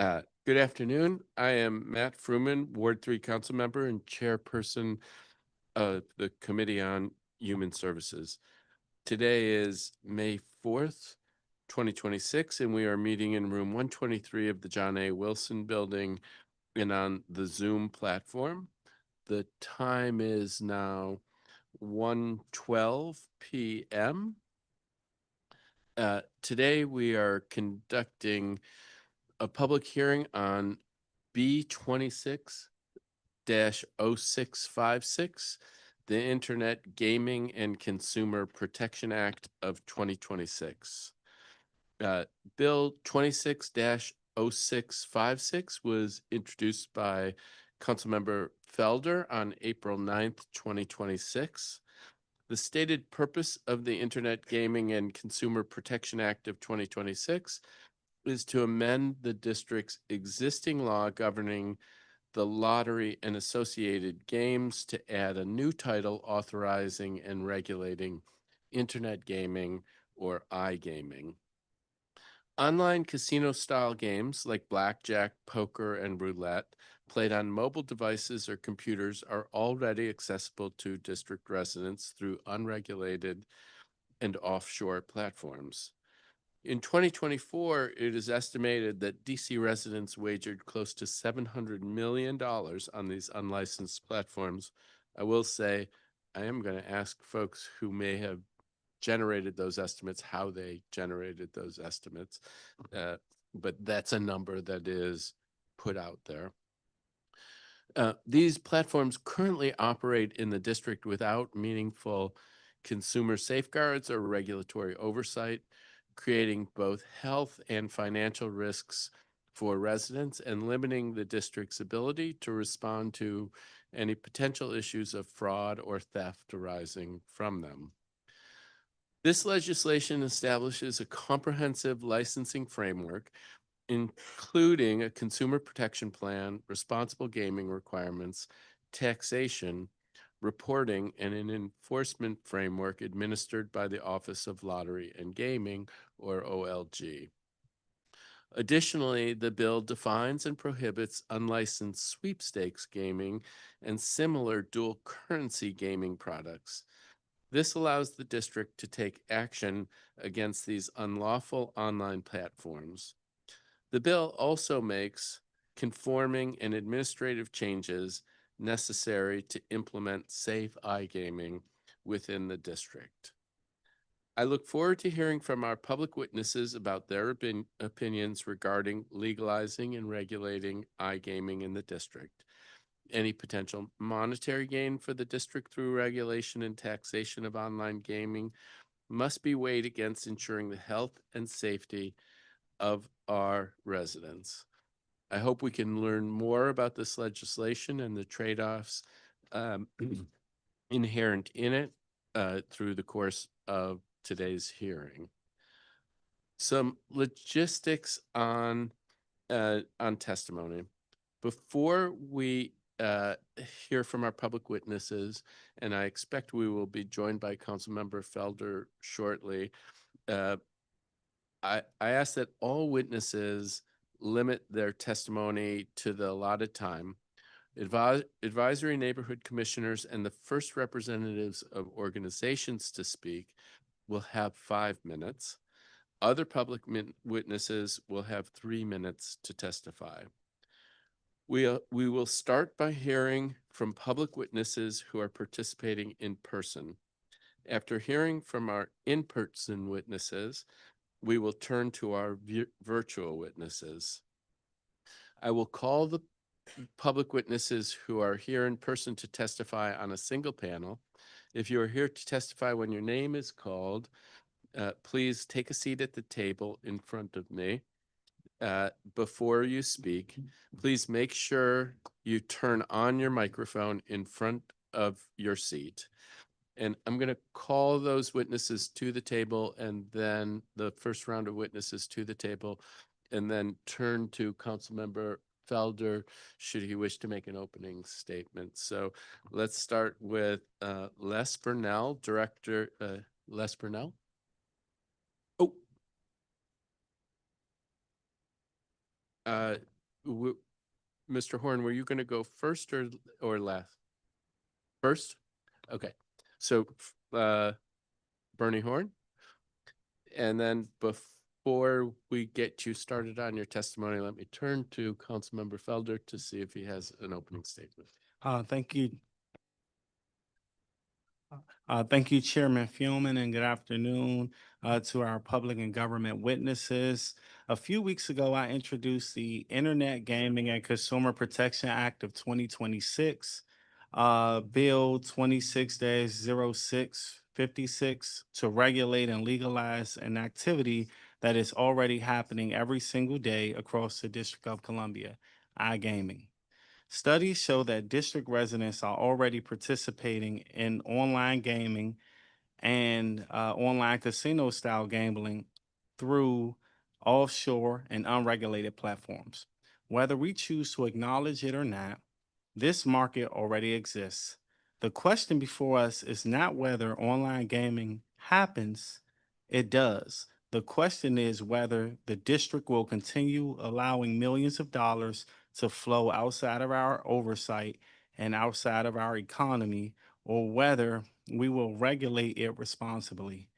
Good afternoon. I am Matt Fruman, Ward 3 Council Member and Chairperson of the Committee on Human Services. Today is May 4th, 2026, and we are meeting in room 123 of the John A. Wilson Building and on the Zoom platform. The time is now 1:12 p.m. Today we are conducting a public hearing on B26-0656, the Internet Gaming and Consumer Protection Act of 2026. Bill 26-0656 was introduced by Councilmember Felder on April 9th, 2026. The stated purpose of the Internet Gaming and Consumer Protection Act of 2026 is to amend the district's existing law governing the lottery and associated games to add a new title authorizing and regulating internet gaming or iGaming. Online casino-style games like blackjack, poker, and roulette played on mobile devices or computers are already accessible to district residents through unregulated and offshore platforms. In 2024, it is estimated that DC residents wagered close to $700 million on these unlicensed platforms. I will say, I am going to ask folks who may have generated those estimates how they generated those estimates, but that's a number that is put out there. These platforms currently operate in the district without meaningful consumer safeguards or regulatory oversight, creating both health and financial risks for residents and limiting the district's ability to respond to any potential issues of fraud or theft arising from them. This legislation establishes a comprehensive licensing framework, including a consumer protection plan, responsible gaming requirements, taxation, reporting, and an enforcement framework administered by the Office of Lottery and Gaming, or OLG. Additionally, the bill defines and prohibits unlicensed sweepstakes gaming and similar dual currency gaming products. This allows the district to take action against these unlawful online platforms. The bill also makes conforming and administrative changes necessary to implement safe iGaming within the district. I look forward to hearing from our public witnesses about their opinions regarding legalizing and regulating iGaming in the district. Any potential monetary gain for the district through regulation and taxation of online gaming must be weighed against ensuring the health and safety of our residents. I hope we can learn more about this legislation and the trade-offs inherent in it through the course of today's hearing. Some logistics on testimony. Before we hear from our public witnesses, and I expect we will be joined by Councilmember Felder shortly, I ask that all witnesses limit their testimony to the allotted time. Advisory neighborhood commissioners and the first representatives of organizations to speak will have 5 minutes. Other public witnesses will have 3 minutes to testify. We will start by hearing from public witnesses who are participating in person. After hearing from our in-person witnesses, we will turn to our virtual witnesses. I will call the public witnesses who are here in person to testify on a single panel. If you are here to testify when your name is called, please take a seat at the table in front of me. Before you speak, please make sure you turn on your microphone in front of your seat. And I'm going to call those witnesses to the table and then the first round of witnesses to the table, and then turn to Councilmember Felder should he wish to make an opening statement. So let's start with Les Burnell, Director Les Burnell. Oh. Uh, Mr. Horn, were you going to go first or last? First? Okay. So, Bernie Horn, and then before we get you started on your testimony, let me turn to Councilmember Felder to see if he has an opening statement. Thank you. Thank you, Chairman Fillman, and good afternoon to our public and government witnesses. A few weeks ago, I introduced the Internet Gaming and Consumer Protection Act of 2026, Bill 26-0656, to regulate and legalize an activity that is already happening every single day across the District of Columbia, iGaming. Studies show that district residents are already participating in online gaming and online casino style gambling through offshore and unregulated platforms. Whether we choose to acknowledge it or not, this market already exists. The question before us is not whether online gaming happens, it does. The question is whether the district will continue allowing millions of dollars to flow outside of our oversight and outside of our economy, or whether we will regulate it responsibly,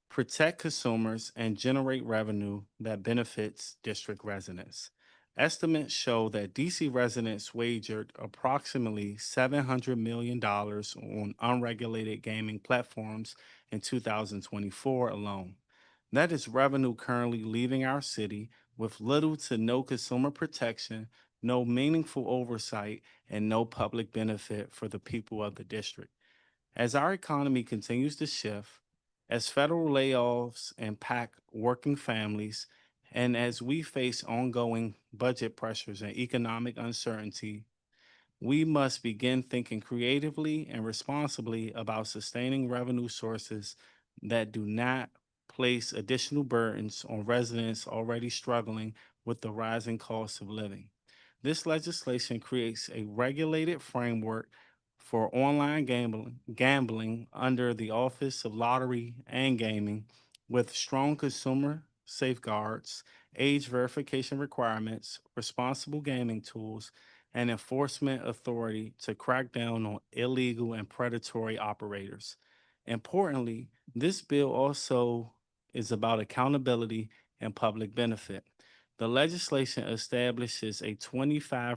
protect consumers, and generate revenue that benefits district residents. Estimates show that DC residents wagered approximately $700 million on unregulated gaming platforms in 2024 alone. That is revenue currently leaving our city with little to no consumer protection, no meaningful oversight, and no public benefit for the people of the district. As our economy continues to shift, as federal layoffs impact working families, and as we face ongoing budget pressures and economic uncertainty, we must begin thinking creatively and responsibly about sustaining revenue sources that do not place additional burdens on residents already struggling with the rising cost of living. This legislation creates a regulated framework for online gambling under the Office of Lottery and Gaming with strong consumer safeguards, age verification requirements, responsible gaming tools, and enforcement authority to crack down on illegal and predatory operators. Importantly, this bill also is about accountability and public benefit. The legislation establishes a 25%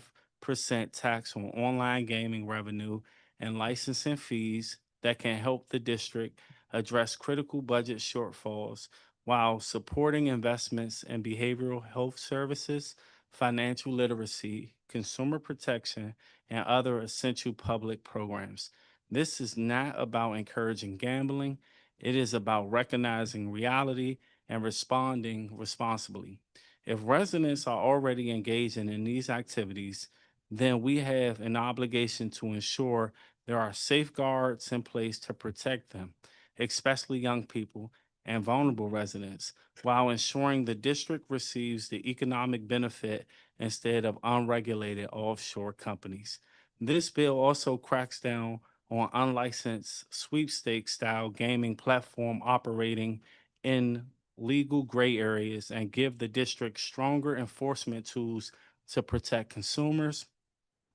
tax on online gaming revenue and licensing fees that can help the district address critical budget shortfalls while supporting investments in behavioral health services, financial literacy, consumer protection, and other essential public programs. This is not about encouraging gambling, it is about recognizing reality and responding responsibly. If residents are already engaging in these activities, then we have an obligation to ensure there are safeguards in place to protect them, especially young people and vulnerable residents, while ensuring the district receives the economic benefit instead of unregulated offshore companies. This bill also cracks down on unlicensed sweepstakes style gaming platform operating in legal gray areas and give the district stronger enforcement tools to protect consumers.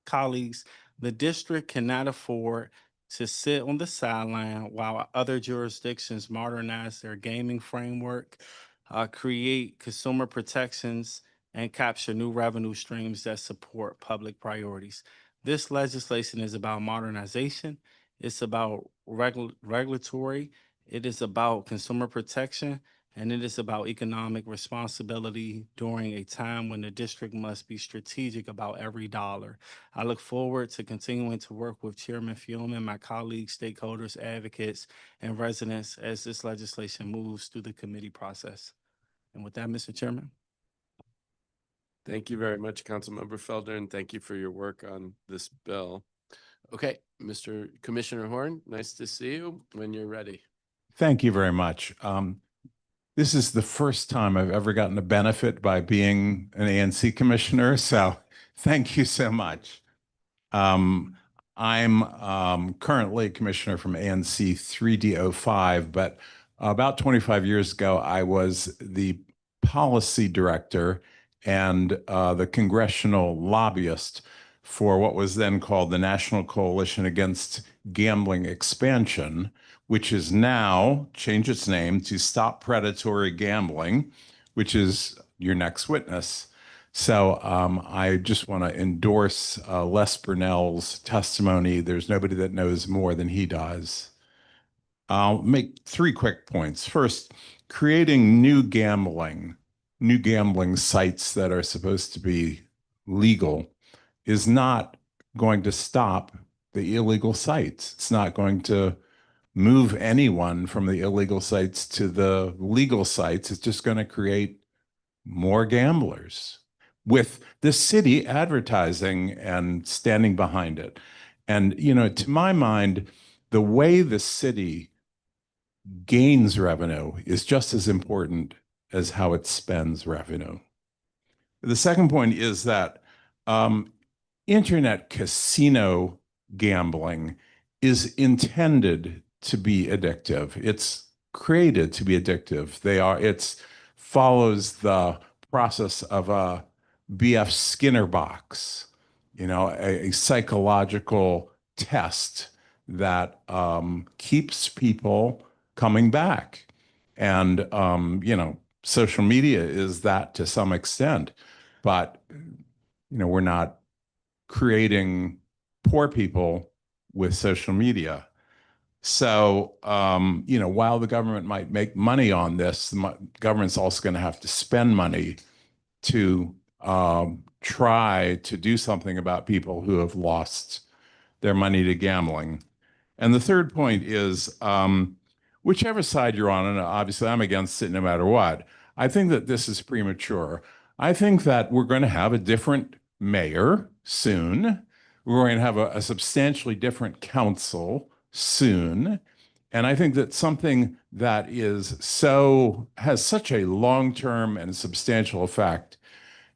Colleagues, the district cannot afford to sit on the sideline while other jurisdictions modernize their gaming framework, create consumer protections, and capture new revenue streams that support public priorities. This legislation is about modernization, it's about regulatory, it is about consumer protection, and it is about economic responsibility during a time when the district must be strategic about every dollar. I look forward to continuing to work with Chairman Fielman, my colleagues, stakeholders, advocates, and residents as this legislation moves through the committee process. And with that, Mr. Chairman. Thank you very much, Councilmember Felder, and thank you for your work on this bill. Okay, Mr. Commissioner Horn, nice to see you when you're ready. Thank you very much. This is the first time I've ever gotten a benefit by being an ANC commissioner, so thank you so much. I'm currently a commissioner from ANC 3D05, but about 25 years ago, I was the policy director and the congressional lobbyist for what was then called the National Coalition Against Gambling Expansion, which is now changed its name to Stop Predatory Gambling, which is your next witness. So I just want to endorse Les Burnell's testimony. There's nobody that knows more than he does. I'll make 3 quick points. First, creating new gambling sites that are supposed to be legal is not going to stop the illegal sites. It's not going to move anyone from the illegal sites to the legal sites. It's just going to create more gamblers with the city advertising and standing behind it. And, you know, to my mind, the way the city gains revenue is just as important as how it spends revenue. The second point is that internet casino gambling is intended to be addictive. It's created to be addictive. It follows the process of a B.F. Skinner box, you know, a psychological test that keeps people coming back. And, you know, social media is that to some extent, but, you know, we're not creating poor people with social media. So, you know, while the government might make money on this, the government's also going to have to spend money to try to do something about people who have lost their money to gambling. And the third point is whichever side you're on, and obviously I'm against it no matter what, I think that this is premature. I think that we're going to have a different mayor soon. We're going to have a substantially different council soon. And I think that something that has such a long-term and substantial effect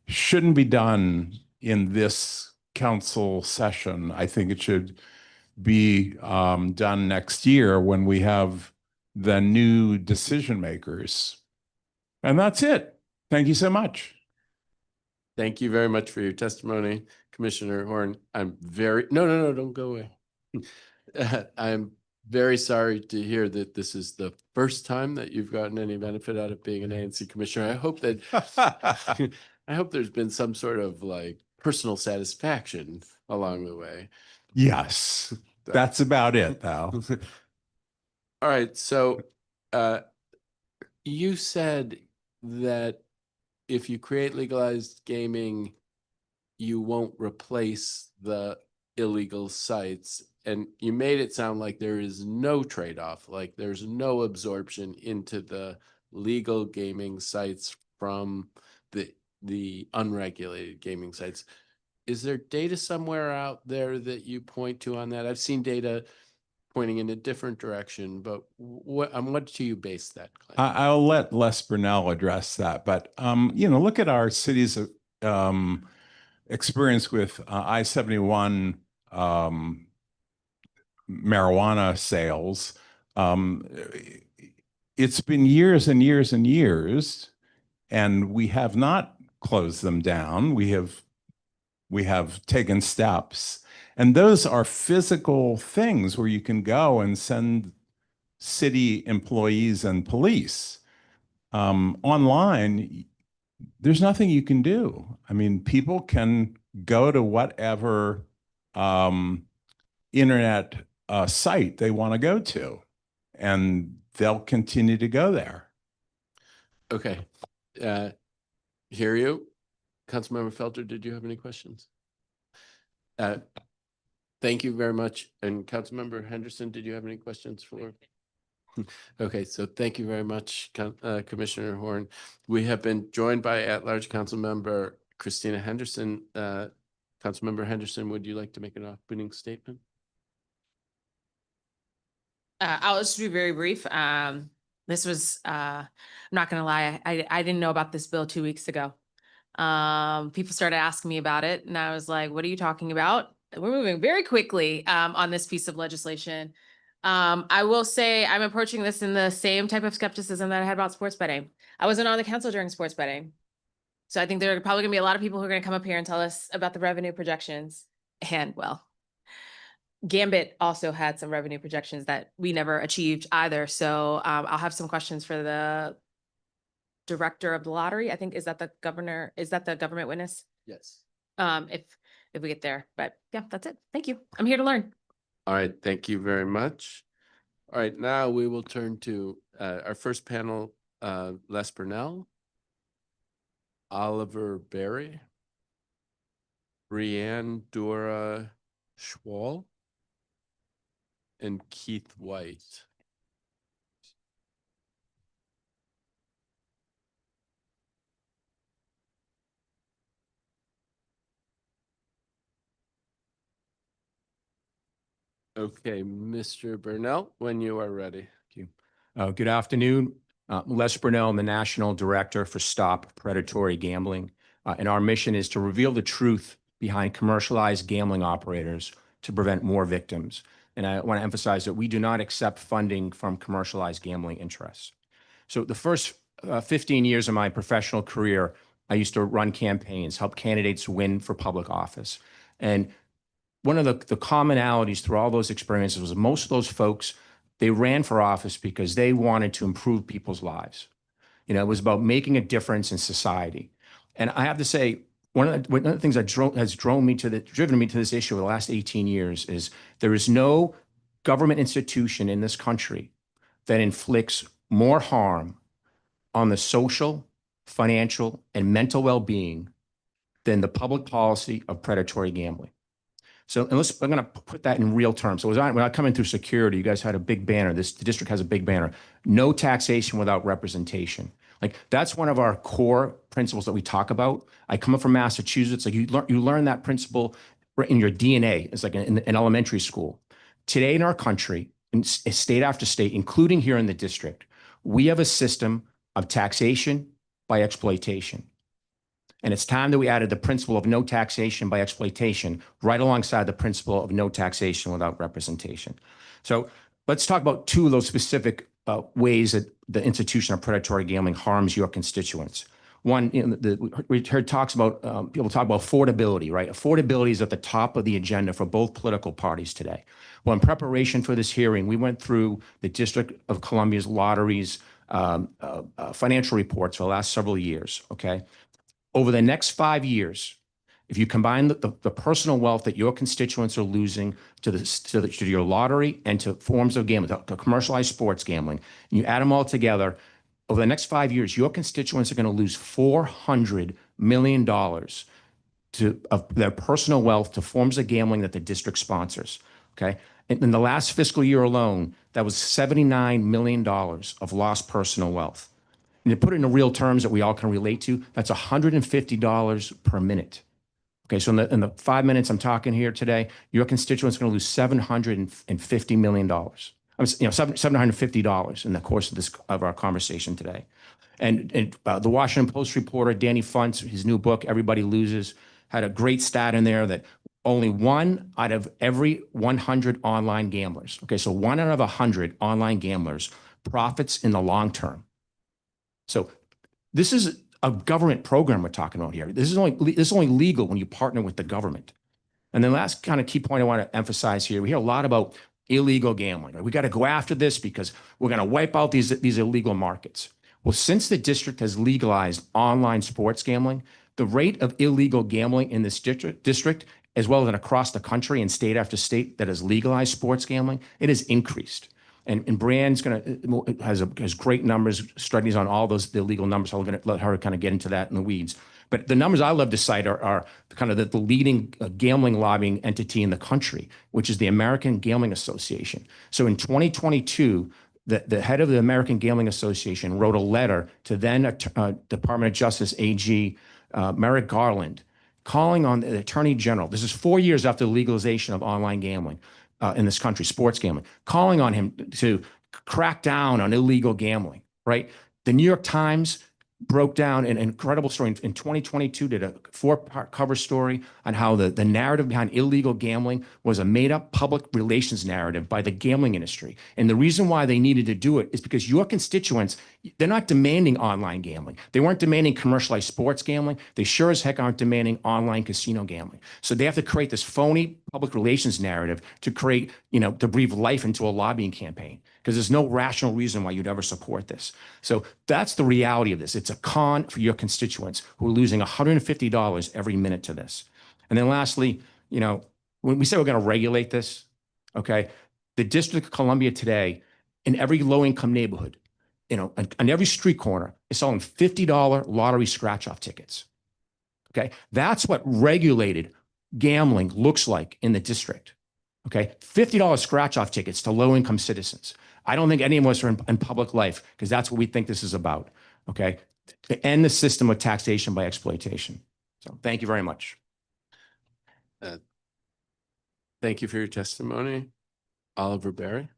shouldn't be done in this council session. I think it should be done next year when we have the new decision makers. And that's it. Thank you so much. Thank you very much for your testimony, Commissioner Horn. No, don't go away. I'm very sorry to hear that this is the first time that you've gotten any benefit out of being an ANC commissioner. I hope that I hope there's been some sort of like personal satisfaction along the way. Yes, that's about it, though. All right. So you said that if you create legalized gaming, you won't replace the illegal sites. And you made it sound like there is no trade-off, like there's no absorption into the legal gaming sites from the unregulated gaming sites. Is there data somewhere out there that you point to on that? I've seen data pointing in a different direction, but on what do you base that claim? I'll let Les Burnell address that, but you know, look at our city's experience with I-71 marijuana sales. It's been years and years and years, and we have not closed them down. We have taken steps, and those are physical things where you can go and send city employees and police. Online, there's nothing you can do. I mean, people can go to whatever internet site they want to go to, and they'll continue to go there. Okay. Hear you. Councilmember Felter, did you have any questions? Thank you very much. And Councilmember Henderson, did you have any questions for? Okay, so thank you very much, Commissioner Horn. We have been joined by at-large Councilmember Christina Henderson. Councilmember Henderson, would you like to make an opening statement? I'll just be very brief. This was, I'm not gonna lie, I didn't know about this bill 2 weeks ago. People started asking me about it and I was like, what are you talking about? We're moving very quickly on this piece of legislation. I will say I'm approaching this in the same type of skepticism that I had about sports betting. I wasn't on the council during sports betting. So I think there are probably gonna be a lot of people who are gonna come up here and tell us about the revenue projections. And well, Gambit also had some revenue projections that we never achieved either. So I'll have some questions for the director of the lottery. I think, is that the governor? Is that the government witness? Yes. If we get there, but yeah, that's it. Thank you. I'm here to learn. All right, thank you very much. All right, now we will turn to our first panel, Les Burnell, Oliver Berry, Brianne Dora Schwal, and Keith White. Okay, Mr. Burnell, when you are ready. Thank you. Good afternoon. Les Burnell, I'm the National Director for Stop Predatory Gambling. And our mission is to reveal the truth behind commercialized gambling operators to prevent more victims. And I want to emphasize that we do not accept funding from commercialized gambling interests. So the first 15 years of my professional career, I used to run campaigns, help candidates win for public office. And one of the commonalities through all those experiences was most of those folks, they ran for office because they wanted to improve people's lives. You know, it was about making a difference in society. And I have to say, one of the things that has driven me to this issue over the last 18 years is there is no government institution in this country that inflicts more harm on the social, financial, and mental well-being than the public policy of predatory gambling. So I'm going to put that in real terms. So when I come in through security, you guys had a big banner. The district has a big banner. No taxation without representation. Like that's one of our core principles that we talk about. I come up from Massachusetts. Like you learn that principle in your DNA. It's like in elementary school. Today in our country, in state after state, including here in the district, we have a system of taxation by exploitation. And it's time that we added the principle of no taxation by exploitation right alongside the principle of no taxation without representation. So let's talk about two of those specific ways that the institution of predatory gambling harms your constituents. One, we heard talks about, people talk about affordability, right? Affordability is at the top of the agenda for both political parties today. Well, in preparation for this hearing, we went through the District of Columbia's lotteries financial reports for the last several years, okay? Over the next 5 years, if you combine the personal wealth that your constituents are losing to your lottery and to forms of gambling, to commercialized sports gambling, and you add them all together, over the next 5 years, your constituents are going to lose $400 million of their personal wealth to forms of gambling that the district sponsors. Okay, and in the last fiscal year alone, that was $79 million of lost personal wealth. And to put it in real terms that we all can relate to, that's $150 per minute. Okay, so in the 5 minutes I'm talking here today, your constituents are going to lose $750 million. $750 in the course of our conversation today. And the Washington Post reporter, Danny Funtz, his new book, Everybody Loses, had a great stat in there that only 1 out of every 100 online gamblers, okay, so 1 out of 100 online gamblers profits in the long term. So this is a government program we're talking about here. This is only legal when you partner with the government. And then last kind of key point I want to emphasize here, we hear a lot about illegal gambling. We got to go after this because we're going to wipe out these illegal markets. Well, since the district has legalized online sports gambling, the rate of illegal gambling in this district, as well as across the country and state after state that has legalized sports gambling, it has increased. And Brianne's has great numbers, studies on all the illegal numbers. So I'm going to let her kind of get into that in the weeds. But the numbers I love to cite are kind of the leading gambling lobbying entity in the country, which is the American Gambling Association. So in 2022, the head of the American Gambling Association wrote a letter to then Department of Justice AG Merrick Garland, calling on the Attorney General. This is 4 years after the legalization of online gambling in this country, sports gambling, calling on him to crack down on illegal gambling, right? The New York Times broke down an incredible story in 2022, did a 4-part cover story on how the narrative behind illegal gambling was a made-up public relations narrative by the gambling industry. And the reason why they needed to do it is because your constituents, they're not demanding online gambling. They weren't demanding commercialized sports gambling. They sure as heck aren't demanding online casino gambling. So they have to create this phony public relations narrative to create, to breathe life into a lobbying campaign, because there's no rational reason why you'd ever support this. So that's the reality of this. It's a con for your constituents who are losing $150 every minute to this. And then lastly, when we say we're going to regulate this, okay, the District of Columbia today, in every low-income neighborhood, on every street corner, is selling $50 lottery scratch-off tickets. Okay, that's what regulated gambling looks like in the district. Okay, $50 scratch-off tickets to low-income citizens. I don't think any of us are in public life, because that's what we think this is about. Okay, to end the system of taxation by exploitation. So thank you very much. Thank you for your testimony. Oliver Berry.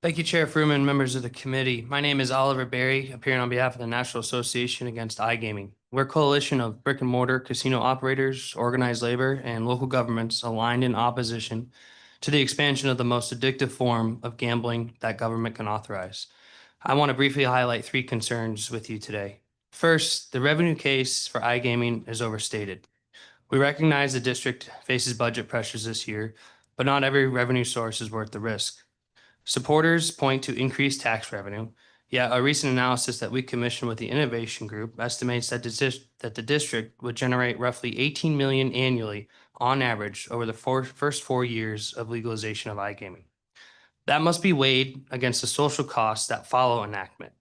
Thank you, Chair Fruman, members of the committee. My name is Oliver Berry, appearing on behalf of the National Association Against iGaming. We're a coalition of brick and mortar casino operators, organized labor, and local governments aligned in opposition to the expansion of the most addictive form of gambling that government can authorize. I want to briefly highlight 3 concerns with you today. First, the revenue case for iGaming is overstated. We recognize the district faces budget pressures this year, but not every revenue source is worth the risk. Supporters point to increased tax revenue, yet a recent analysis that we commissioned with the Innovation Group estimates that the district would generate roughly $18 million annually on average over the first 4 years of legalization of iGaming. That must be weighed against the social costs that follow enactment.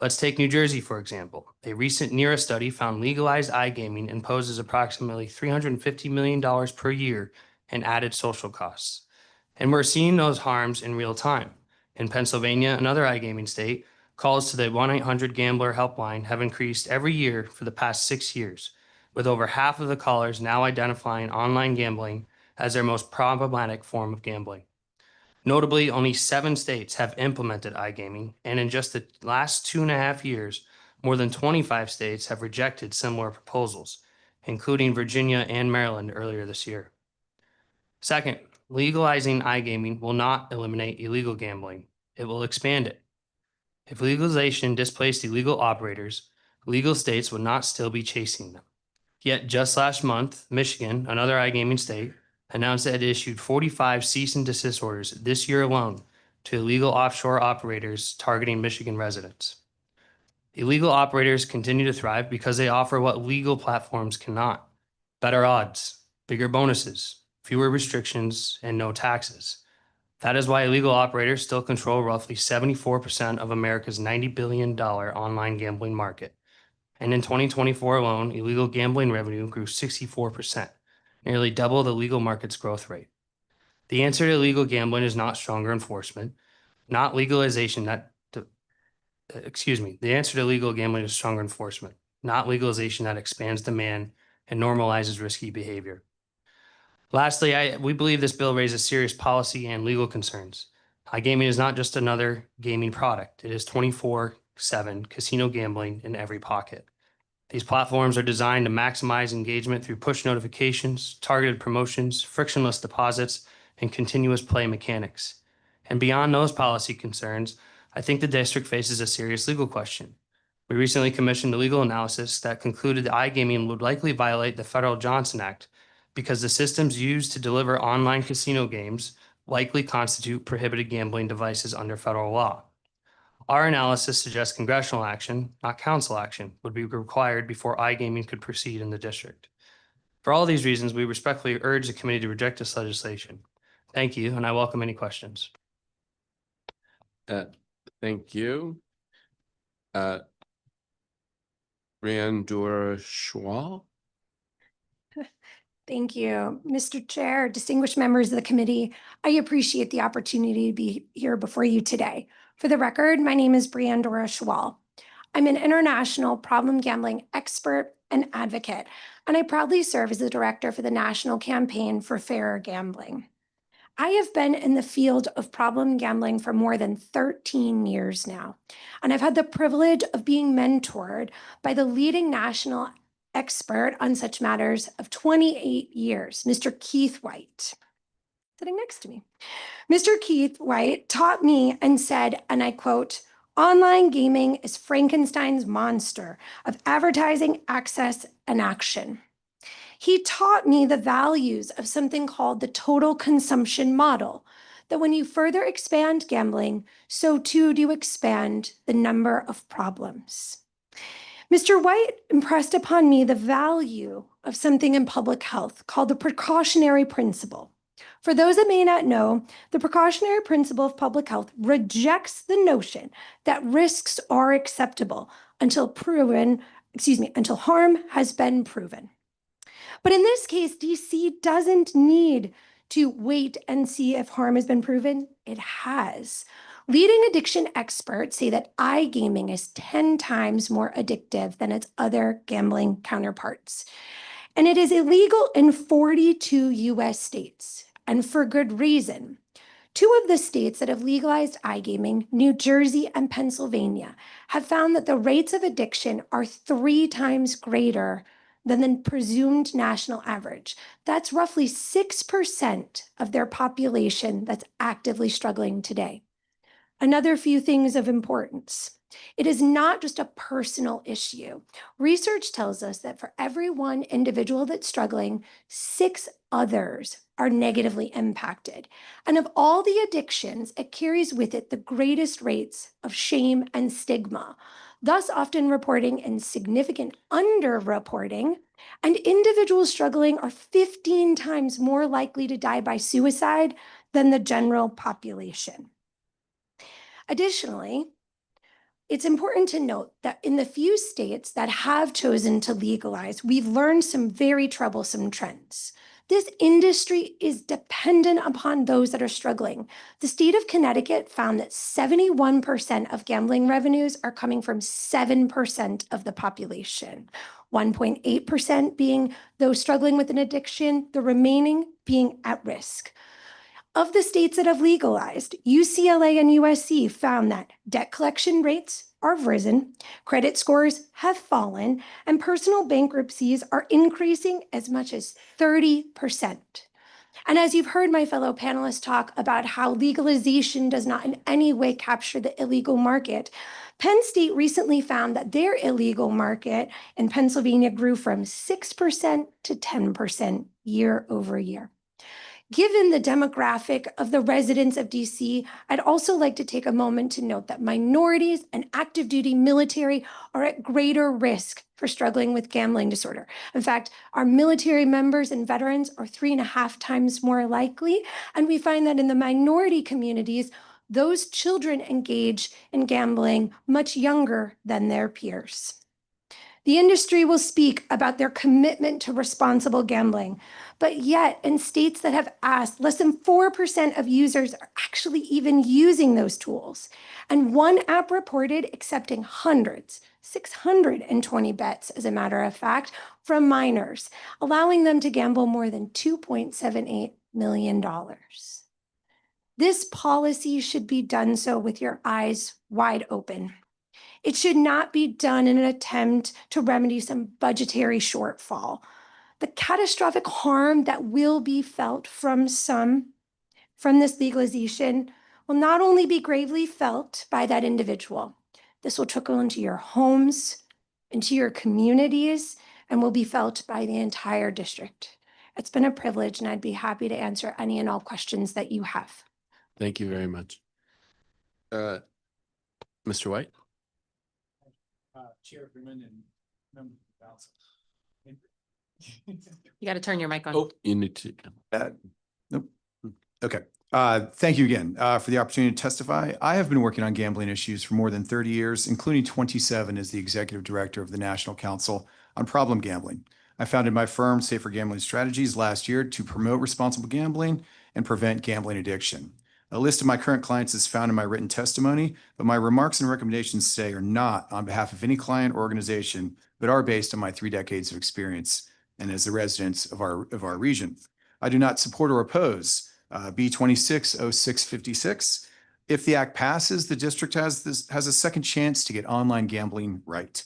Let's take New Jersey, for example. A recent NERA study found legalized iGaming imposes approximately $350 million per year in added social costs. And we're seeing those harms in real time. In Pennsylvania, another iGaming state, calls to the 1-800-GAMBLER helpline have increased every year for the past 6 years, with over half of the callers now identifying online gambling as their most problematic form of gambling. Notably, only 7 states have implemented iGaming, and in just the last 2.5 years, more than 25 states have rejected similar proposals, including Virginia and Maryland earlier this year. Second, legalizing iGaming will not eliminate illegal gambling. It will expand it. If legalization displaced illegal operators, legal states would not still be chasing them. Yet just last month, Michigan, another iGaming state, announced that it issued 45 cease and desist orders this year alone to illegal offshore operators targeting Michigan residents. Illegal operators continue to thrive because they offer what legal platforms cannot: better odds, bigger bonuses, fewer restrictions, and no taxes. That is why illegal operators still control roughly 74% of America's $90 billion online gambling market. And in 2024 alone, illegal gambling revenue grew 64%, nearly double the legal market's growth rate. The answer to illegal gambling is not stronger enforcement, not legalization the answer to illegal gambling is stronger enforcement, not legalization that expands demand and normalizes risky behavior. Lastly, we believe this bill raises serious policy and legal concerns. iGaming is not just another gaming product. It is 24/7 casino gambling in every pocket. These platforms are designed to maximize engagement through push notifications, targeted promotions, frictionless deposits, and continuous play mechanics. And beyond those policy concerns, I think the district faces a serious legal question. We recently commissioned a legal analysis that concluded that iGaming would likely violate the federal Johnson Act because the systems used to deliver online casino games likely constitute prohibited gambling devices under federal law. Our analysis suggests congressional action, not council action, would be required before iGaming could proceed in the district. For all these reasons, we respectfully urge the committee to reject this legislation. Thank you, and I welcome any questions. Thank you. Briandura Schwal. Thank you, Mr. Chair, distinguished members of the committee. I appreciate the opportunity to be here before you today. For the record, my name is Briandura Schwal. I'm an international problem gambling expert and advocate, and I proudly serve as the director for the National Campaign for Fairer Gambling. I have been in the field of problem gambling for more than 13 years now, and I've had the privilege of being mentored by the leading national expert on such matters of 28 years, Mr. Keith White, sitting next to me. Mr. Keith White taught me and said, and I quote, "Online gaming is Frankenstein's monster of advertising, access, and action." He taught me the values of something called the total consumption model, that when you further expand gambling, so too do you expand the number of problems. Mr. White impressed upon me the value of something in public health called the precautionary principle. For those that may not know, the precautionary principle of public health rejects the notion that risks are acceptable until harm has been proven. But in this case, DC doesn't need to wait and see if harm has been proven. It has. Leading addiction experts say that iGaming is 10 times more addictive than its other gambling counterparts. And it is illegal in 42 US states, and for good reason. 2 of the states that have legalized iGaming, New Jersey and Pennsylvania, have found that the rates of addiction are 3 times greater than the presumed national average. That's roughly 6% of their population that's actively struggling today. Another few things of importance. It is not just a personal issue. Research tells us that for every one individual that's struggling, 6 others are negatively impacted. And of all the addictions, it carries with it the greatest rates of shame and stigma, thus often reporting in significant underreporting, and individuals struggling are 15 times more likely to die by suicide than the general population. Additionally, it's important to note that in the few states that have chosen to legalize, we've learned some very troublesome trends. This industry is dependent upon those that are struggling. The state of Connecticut found that 71% of gambling revenues are coming from 7% of the population, 1.8% being those struggling with an addiction, the remaining being at risk. Of the states that have legalized, UCLA and USC found that debt collection rates are risen, credit scores have fallen, and personal bankruptcies are increasing as much as 30%. And as you've heard my fellow panelists talk about how legalization does not in any way capture the illegal market, Penn State recently found that their illegal market in Pennsylvania grew from 6% to 10% year over year. Given the demographic of the residents of DC, I'd also like to take a moment to note that minorities and active duty military are at greater risk for struggling with gambling disorder. In fact, our military members and veterans are 3.5 times more likely, and we find that in the minority communities, those children engage in gambling much younger than their peers. The industry will speak about their commitment to responsible gambling, but yet in states that have asked, less than 4% of users are actually even using those tools. And one app reported accepting hundreds, 620 bets, as a matter of fact, from minors, allowing them to gamble more than $2.78 million. This policy should be done so with your eyes wide open. It should not be done in an attempt to remedy some budgetary shortfall. The catastrophic harm that will be felt from this legalization will not only be gravely felt by that individual, this will trickle into your homes, into your communities, and will be felt by the entire district. It's been a privilege, and I'd be happy to answer any and all questions that you have. Thank you very much. Mr. White? Chair Freeman and members of the council. You got to turn your mic on. Oh, you need to. Nope. Okay. Thank you again for the opportunity to testify. I have been working on gambling issues for more than 30 years, including 27 as the executive director of the National Council on Problem Gambling. I founded my firm, Safer Gambling Strategies, last year to promote responsible gambling and prevent gambling addiction. A list of my current clients is found in my written testimony, but my remarks and recommendations today are not on behalf of any client or organization, but are based on my 3 decades of experience and as the residents of our region. I do not support or oppose B26-0656. If the act passes, the district has a second chance to get online gambling right.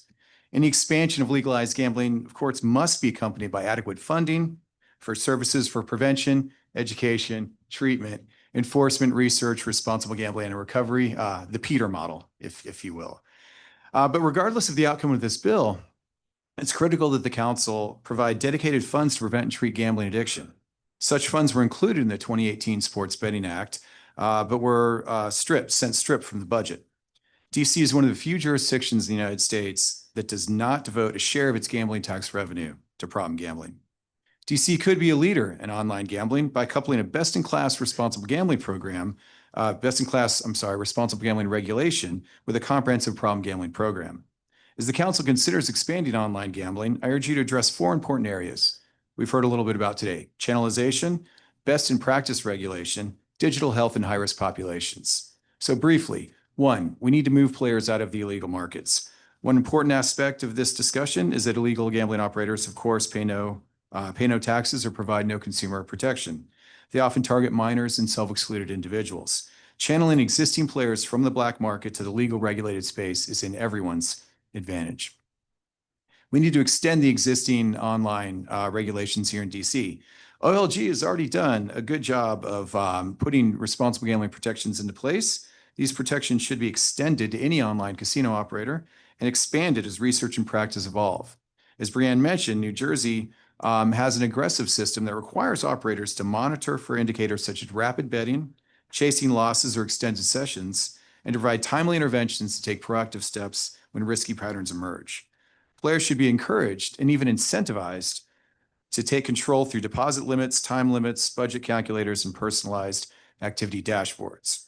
Any expansion of legalized gambling, of course, must be accompanied by adequate funding for services for prevention, education, treatment, enforcement, research, responsible gambling and recovery, the Peter model, if you will. But regardless of the outcome of this bill, it's critical that the council provide dedicated funds to prevent and treat gambling addiction. Such funds were included in the 2018 Sports Betting Act, but were sent stripped from the budget. DC is one of the few jurisdictions in the United States that does not devote a share of its gambling tax revenue to problem gambling. DC could be a leader in online gambling by coupling a best-in-class responsible gambling program, responsible gambling regulation with a comprehensive problem gambling program. As the council considers expanding online gambling, I urge you to address 4 important areas we've heard a little bit about today: channelization, best in practice regulation, digital health, and high-risk populations. So briefly, 1, we need to move players out of the illegal markets. One important aspect of this discussion is that illegal gambling operators, of course, pay no taxes or provide no consumer protection. They often target minors and self-excluded individuals. Channeling existing players from the black market to the legal regulated space is in everyone's advantage. We need to extend the existing online regulations here in DC. OLG has already done a good job of putting responsible gambling protections into place. These protections should be extended to any online casino operator and expanded as research and practice evolve. As Brianne mentioned, New Jersey has an aggressive system that requires operators to monitor for indicators such as rapid betting, chasing losses or extended sessions, and to provide timely interventions to take proactive steps when risky patterns emerge. Players should be encouraged and even incentivized to take control through deposit limits, time limits, budget calculators, and personalized activity dashboards.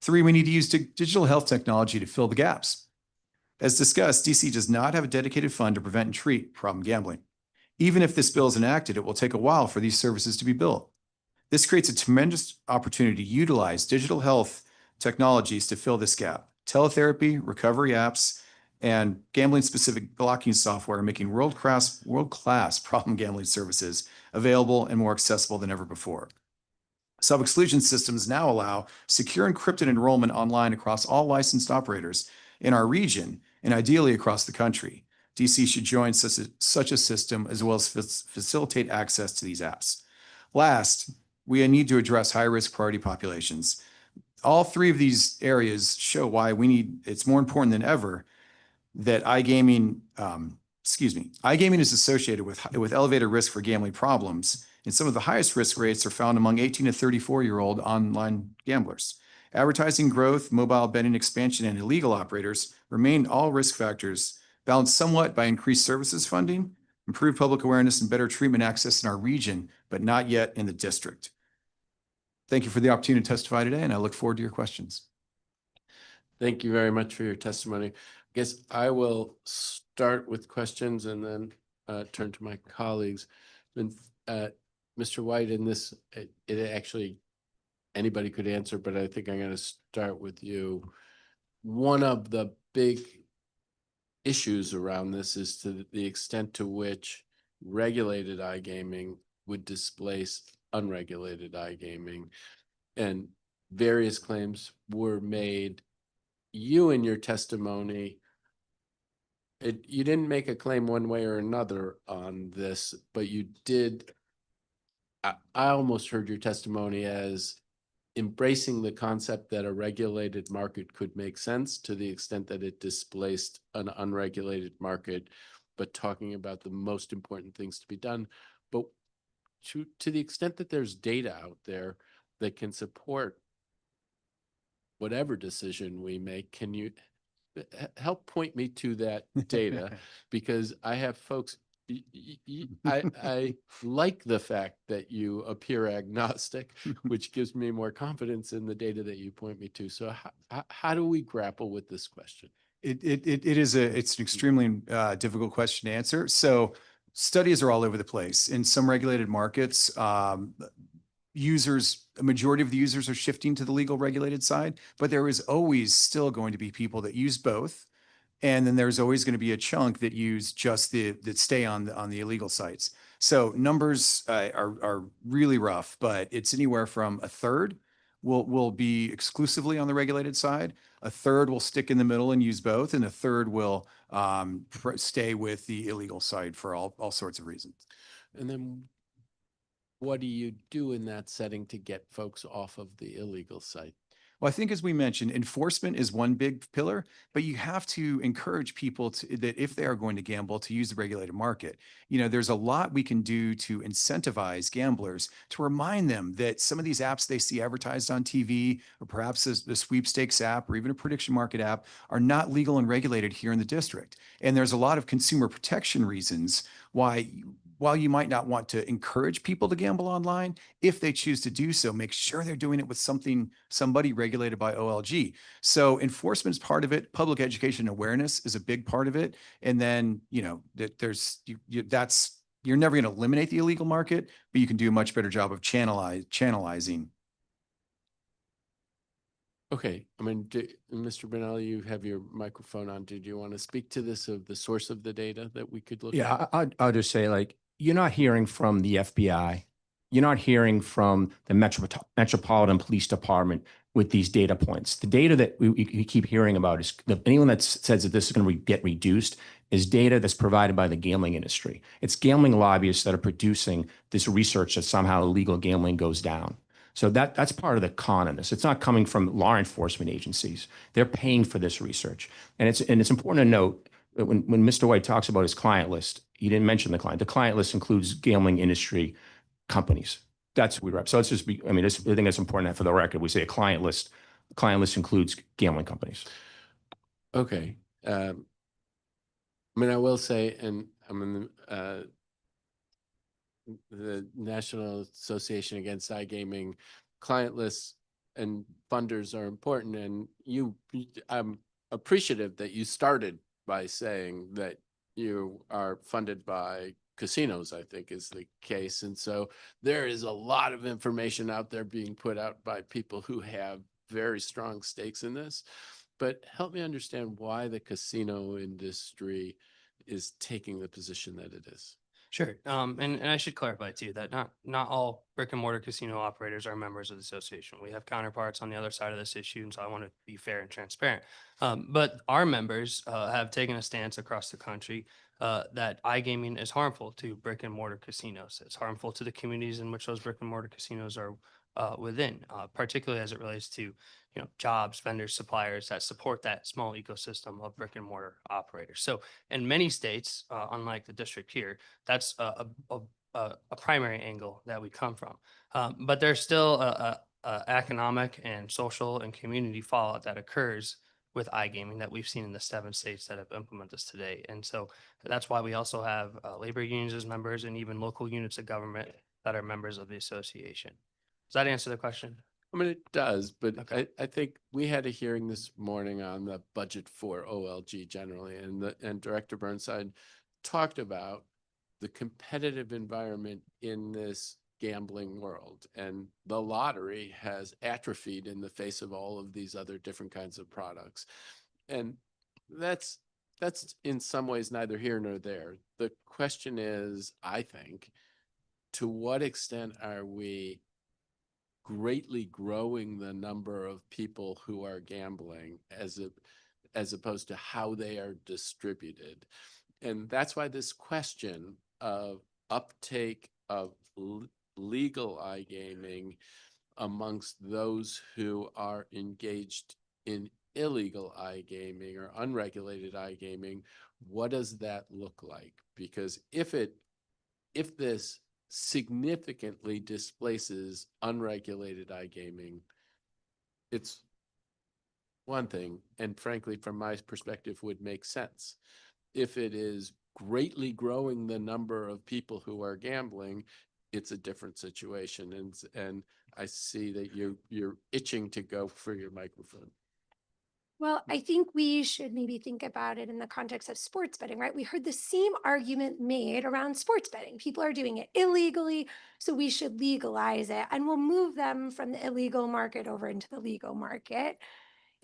3, we need to use digital health technology to fill the gaps. As discussed, DC does not have a dedicated fund to prevent and treat problem gambling. Even if this bill is enacted, it will take a while for these services to be built. This creates a tremendous opportunity to utilize digital health technologies to fill this gap. Teletherapy, recovery apps, and gambling-specific blocking software are making world-class problem gambling services available and more accessible than ever before. Self-exclusion systems now allow secure encrypted enrollment online across all licensed operators in our region and ideally across the country. DC should join such a system as well as facilitate access to these apps. Last, we need to address high-risk priority populations. All 3 of these areas show why it's more important than ever that iGaming is associated with elevated risk for gambling problems, and some of the highest risk rates are found among 18 to 34-year-old online gamblers. Advertising growth, mobile betting expansion, and illegal operators remain all risk factors, balanced somewhat by increased services funding, improved public awareness, and better treatment access in our region, but not yet in the district. Thank you for the opportunity to testify today, and I look forward to your questions. Thank you very much for your testimony. I guess I will start with questions and then turn to my colleagues. And Mr. White, in this, it actually, anybody could answer, but I think I'm going to start with you. One of the big issues around this is to the extent to which regulated iGaming would displace unregulated iGaming, and various claims were made. You, in your testimony, you didn't make a claim one way or another on this, but you did. I almost heard your testimony as embracing the concept that a regulated market could make sense to the extent that it displaced an unregulated market, but talking about the most important things to be done. But to the extent that there's data out there that can support whatever decision we make, can you help point me to that data? Because I have folks, I like the fact that you appear agnostic, which gives me more confidence in the data that you point me to. So how do we grapple with this question? It's an extremely difficult question to answer. So studies are all over the place. In some regulated markets, a majority of the users are shifting to the legal regulated side, but there is always still going to be people that use both. And then there's always going to be a chunk that use just that stay on the illegal sites. So numbers are really rough, but it's anywhere from a third will be exclusively on the regulated side. A third will stick in the middle and use both, and a third will stay with the illegal side for all sorts of reasons. And then what do you do in that setting to get folks off of the illegal site? Well, I think as we mentioned, enforcement is one big pillar, but you have to encourage people that if they are going to gamble, to use the regulated market. You know, there's a lot we can do to incentivize gamblers, to remind them that some of these apps they see advertised on TV, or perhaps the sweepstakes app, or even a prediction market app, are not legal and regulated here in the district. And there's a lot of consumer protection reasons why, while you might not want to encourage people to gamble online, if they choose to do so, make sure they're doing it with somebody regulated by OLG. So enforcement is part of it. Public education awareness is a big part of it. And then, you know, you're never going to eliminate the illegal market, but you can do a much better job of channelizing. Okay, I mean, Mr. Brunel, you have your microphone on. Did you want to speak to this, of the source of the data that we could look at? Yeah, I'll just say, like, you're not hearing from the FBI. You're not hearing from the Metropolitan Police Department with these data points. The data that we keep hearing about is anyone that says that this is going to get reduced is data that's provided by the gambling industry. It's gambling lobbyists that are producing this research that somehow illegal gambling goes down. So that's part of the con in this. It's not coming from law enforcement agencies. They're paying for this research. And it's important to note that when Mr. White talks about his client list, he didn't mention the client. The client list includes gambling industry companies. That's what we rep. So let's just I think it's important that for the record, we say a client list. The client list includes gambling companies. Okay. I mean, I will say, and I'm in the National Association Against iGaming client lists and funders are important. And I'm appreciative that you started by saying that you are funded by casinos, I think is the case. And so there is a lot of information out there being put out by people who have very strong stakes in this. But help me understand why the casino industry is taking the position that it is. Sure. And I should clarify too that not all brick and mortar casino operators are members of the association. We have counterparts on the other side of this issue, and so I want to be fair and transparent. But our members have taken a stance across the country that iGaming is harmful to brick and mortar casinos. It's harmful to the communities in which those brick and mortar casinos are within, particularly as it relates to jobs, vendors, suppliers that support that small ecosystem of brick and mortar operators. So in many states, unlike the district here, that's a primary angle that we come from. But there's still a economic and social and community fallout that occurs with iGaming that we've seen in the 7 states that have implemented this today. And so that's why we also have labor unions as members and even local units of government that are members of the association. Does that answer the question? I mean, it does, but Okay. I think we had a hearing this morning on the budget for OLG generally, and Director Burnside talked about the competitive environment in this gambling world, and the lottery has atrophied in the face of all of these other different kinds of products. And that's in some ways neither here nor there. The question is, I think, to what extent are we greatly growing the number of people who are gambling as opposed to how they are distributed? And that's why this question of uptake of legal iGaming amongst those who are engaged in illegal iGaming or unregulated iGaming, what does that look like? Because if this significantly displaces unregulated iGaming, it's one thing, and frankly, from my perspective, would make sense. If it is greatly growing the number of people who are gambling, it's a different situation. And I see that you're itching to go for your microphone. Well, I think we should maybe think about it in the context of sports betting, right? We heard the same argument made around sports betting. People are doing it illegally, so we should legalize it, and we'll move them from the illegal market over into the legal market.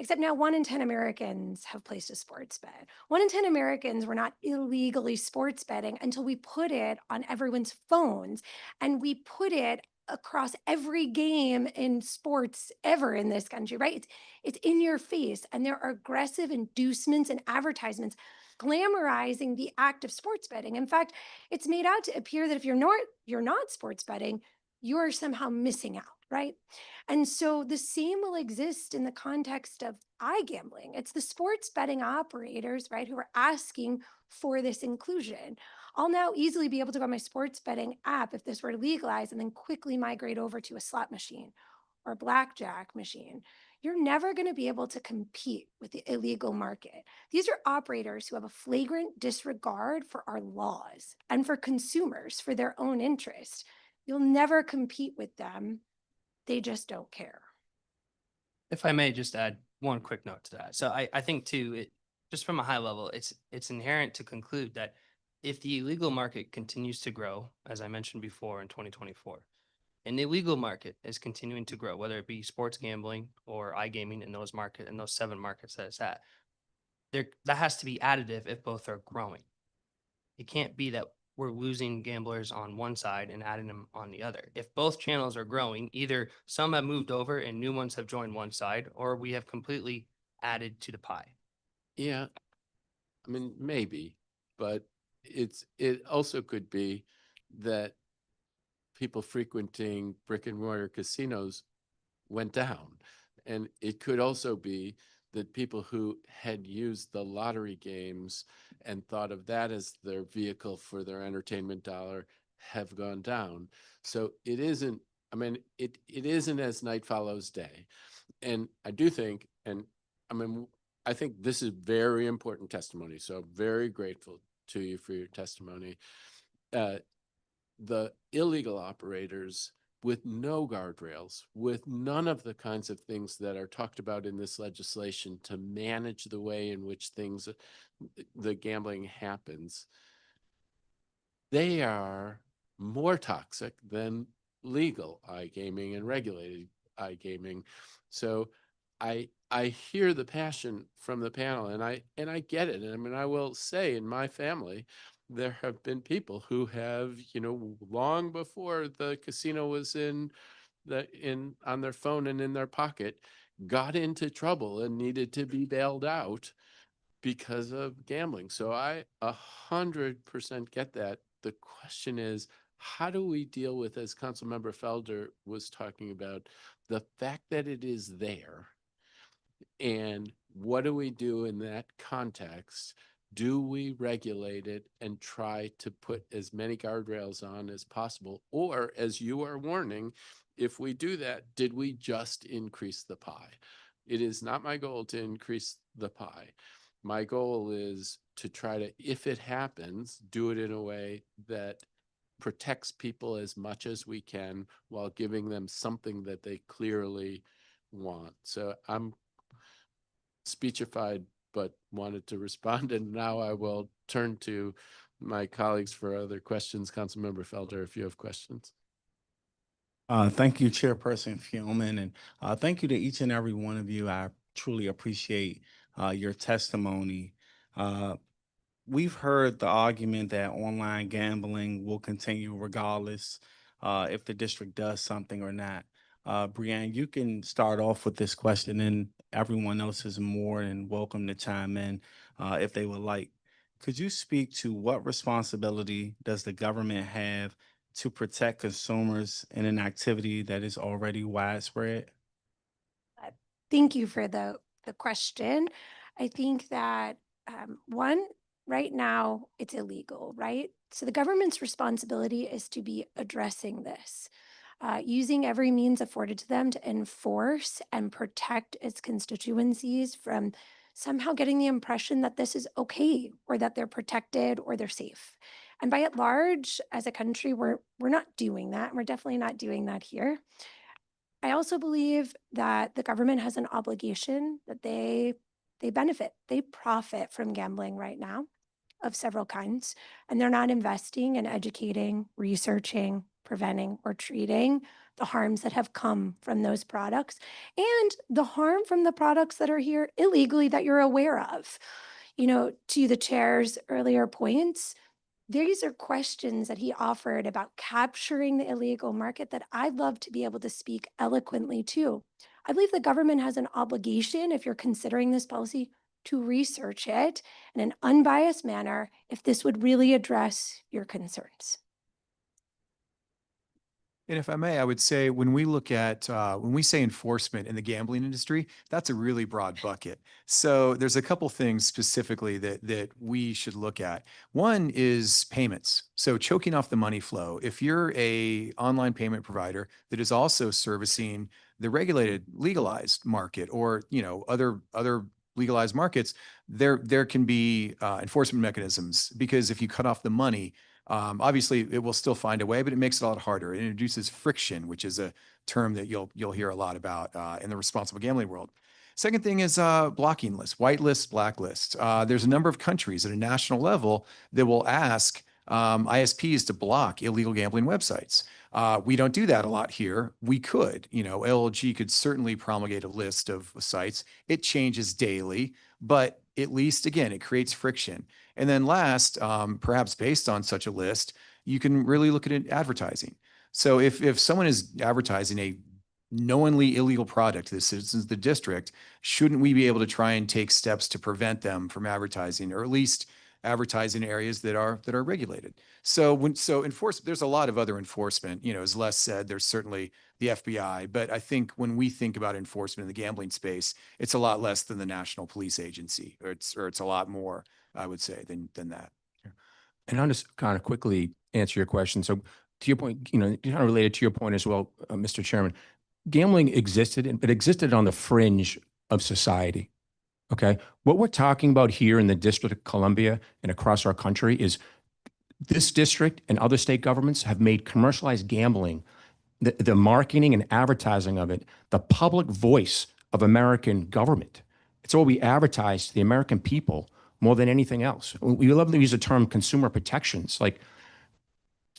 Except now 1 in 10 Americans have placed a sports bet. 1 in 10 Americans were not illegally sports betting until we put it on everyone's phones, and we put it across every game in sports ever in this country, right? It's in your face, and there are aggressive inducements and advertisements glamorizing the act of sports betting. In fact, it's made out to appear that if you're not sports betting, you're somehow missing out, right? And so the same will exist in the context of iGambling. It's the sports betting operators, right, who are asking for this inclusion. I'll now easily be able to go on my sports betting app if this were legalized and then quickly migrate over to a slot machine or blackjack machine. You're never going to be able to compete with the illegal market. These are operators who have a flagrant disregard for our laws and for consumers for their own interest. You'll never compete with them. They just don't care. If I may just add one quick note to that. So I think too, just from a high level, it's inherent to conclude that if the illegal market continues to grow, as I mentioned before in 2024, and the illegal market is continuing to grow, whether it be sports gambling or iGaming in those 7 markets that it's at, that has to be additive if both are growing. It can't be that we're losing gamblers on one side and adding them on the other. If both channels are growing, either some have moved over and new ones have joined one side, or we have completely added to the pie. Yeah, I mean, maybe, but it also could be that people frequenting brick and mortar casinos went down. And it could also be that people who had used the lottery games and thought of that as their vehicle for their entertainment dollar have gone down. So it isn't, I mean, it isn't as night follows day. And I do think, and I mean, I think this is very important testimony. So I'm very grateful to you for your testimony. The illegal operators with no guardrails, with none of the kinds of things that are talked about in this legislation to manage the way in which the gambling happens, they are more toxic than legal iGaming and regulated iGaming. So I hear the passion from the panel, and I get it. And I mean, I will say in my family, there have been people who have, long before the casino was on their phone and in their pocket, got into trouble and needed to be bailed out because of gambling. So I 100% get that. The question is, how do we deal with, as Councilmember Felder was talking about, the fact that it is there? And what do we do in that context? Do we regulate it and try to put as many guardrails on as possible? Or, as you are warning, if we do that, did we just increase the pie? It is not my goal to increase the pie. My goal is to try to, if it happens, do it in a way that protects people as much as we can while giving them something that they clearly want. So I'm speechified, but wanted to respond. And now I will turn to my colleagues for other questions. Councilmember Felder, if you have questions. Thank you, Chairperson Fioman, and thank you to each and every one of you. I truly appreciate your testimony. We've heard the argument that online gambling will continue regardless if the district does something or not. Brianne, you can start off with this question, and everyone else is more than welcome to chime in if they would like. Could you speak to what responsibility does the government have to protect consumers in an activity that is already widespread? Thank you for the question. I think that one, right now it's illegal, right? So the government's responsibility is to be addressing this, using every means afforded to them to enforce and protect its constituencies from somehow getting the impression that this is okay, or that they're protected, or they're safe. And by and large, as a country, we're not doing that. We're definitely not doing that here. I also believe that the government has an obligation that they profit from gambling right now of several kinds, and they're not investing in educating, researching, preventing, or treating the harms that have come from those products and the harm from the products that are here illegally that you're aware of. You know, to the chair's earlier points, these are questions that he offered about capturing the illegal market that I'd love to be able to speak eloquently to. I believe the government has an obligation, if you're considering this policy, to research it in an unbiased manner if this would really address your concerns. And if I may, I would say when we look at, when we say enforcement in the gambling industry, that's a really broad bucket. So there's a couple things specifically that we should look at. One is payments. So choking off the money flow. If you're a online payment provider that is also servicing the regulated, legalized market or, you know, other legalized markets, there can be enforcement mechanisms because if you cut off the money, obviously, it will still find a way, but it makes it a lot harder. It introduces friction, which is a term that you'll hear a lot about in the responsible gambling world. Second thing is blocking lists, white lists, black lists. There's a number of countries at a national level that will ask ISPs to block illegal gambling websites. We don't do that a lot here. We could, you know, LLG could certainly promulgate a list of sites. It changes daily, but at least, again, it creates friction. And then last, perhaps based on such a list, you can really look at it advertising. So if someone is advertising a knowingly illegal product to the citizens of the district, shouldn't we be able to try and take steps to prevent them from advertising, or at least advertising areas that are regulated? So there's a lot of other enforcement. You know, as Les said, there's certainly the FBI, but I think when we think about enforcement in the gambling space, it's a lot less than the National Police Agency, or it's a lot more, I would say, than that. And I'll just kind of quickly answer your question. So to your point, you know, kind of related to your point as well, Mr. Chairman, gambling existed, but existed on the fringe of society. Okay. What we're talking about here in the District of Columbia and across our country is this district and other state governments have made commercialized gambling, the marketing and advertising of it, the public voice of American government. It's what we advertise to the American people more than anything else. We love to use the term consumer protections. Like,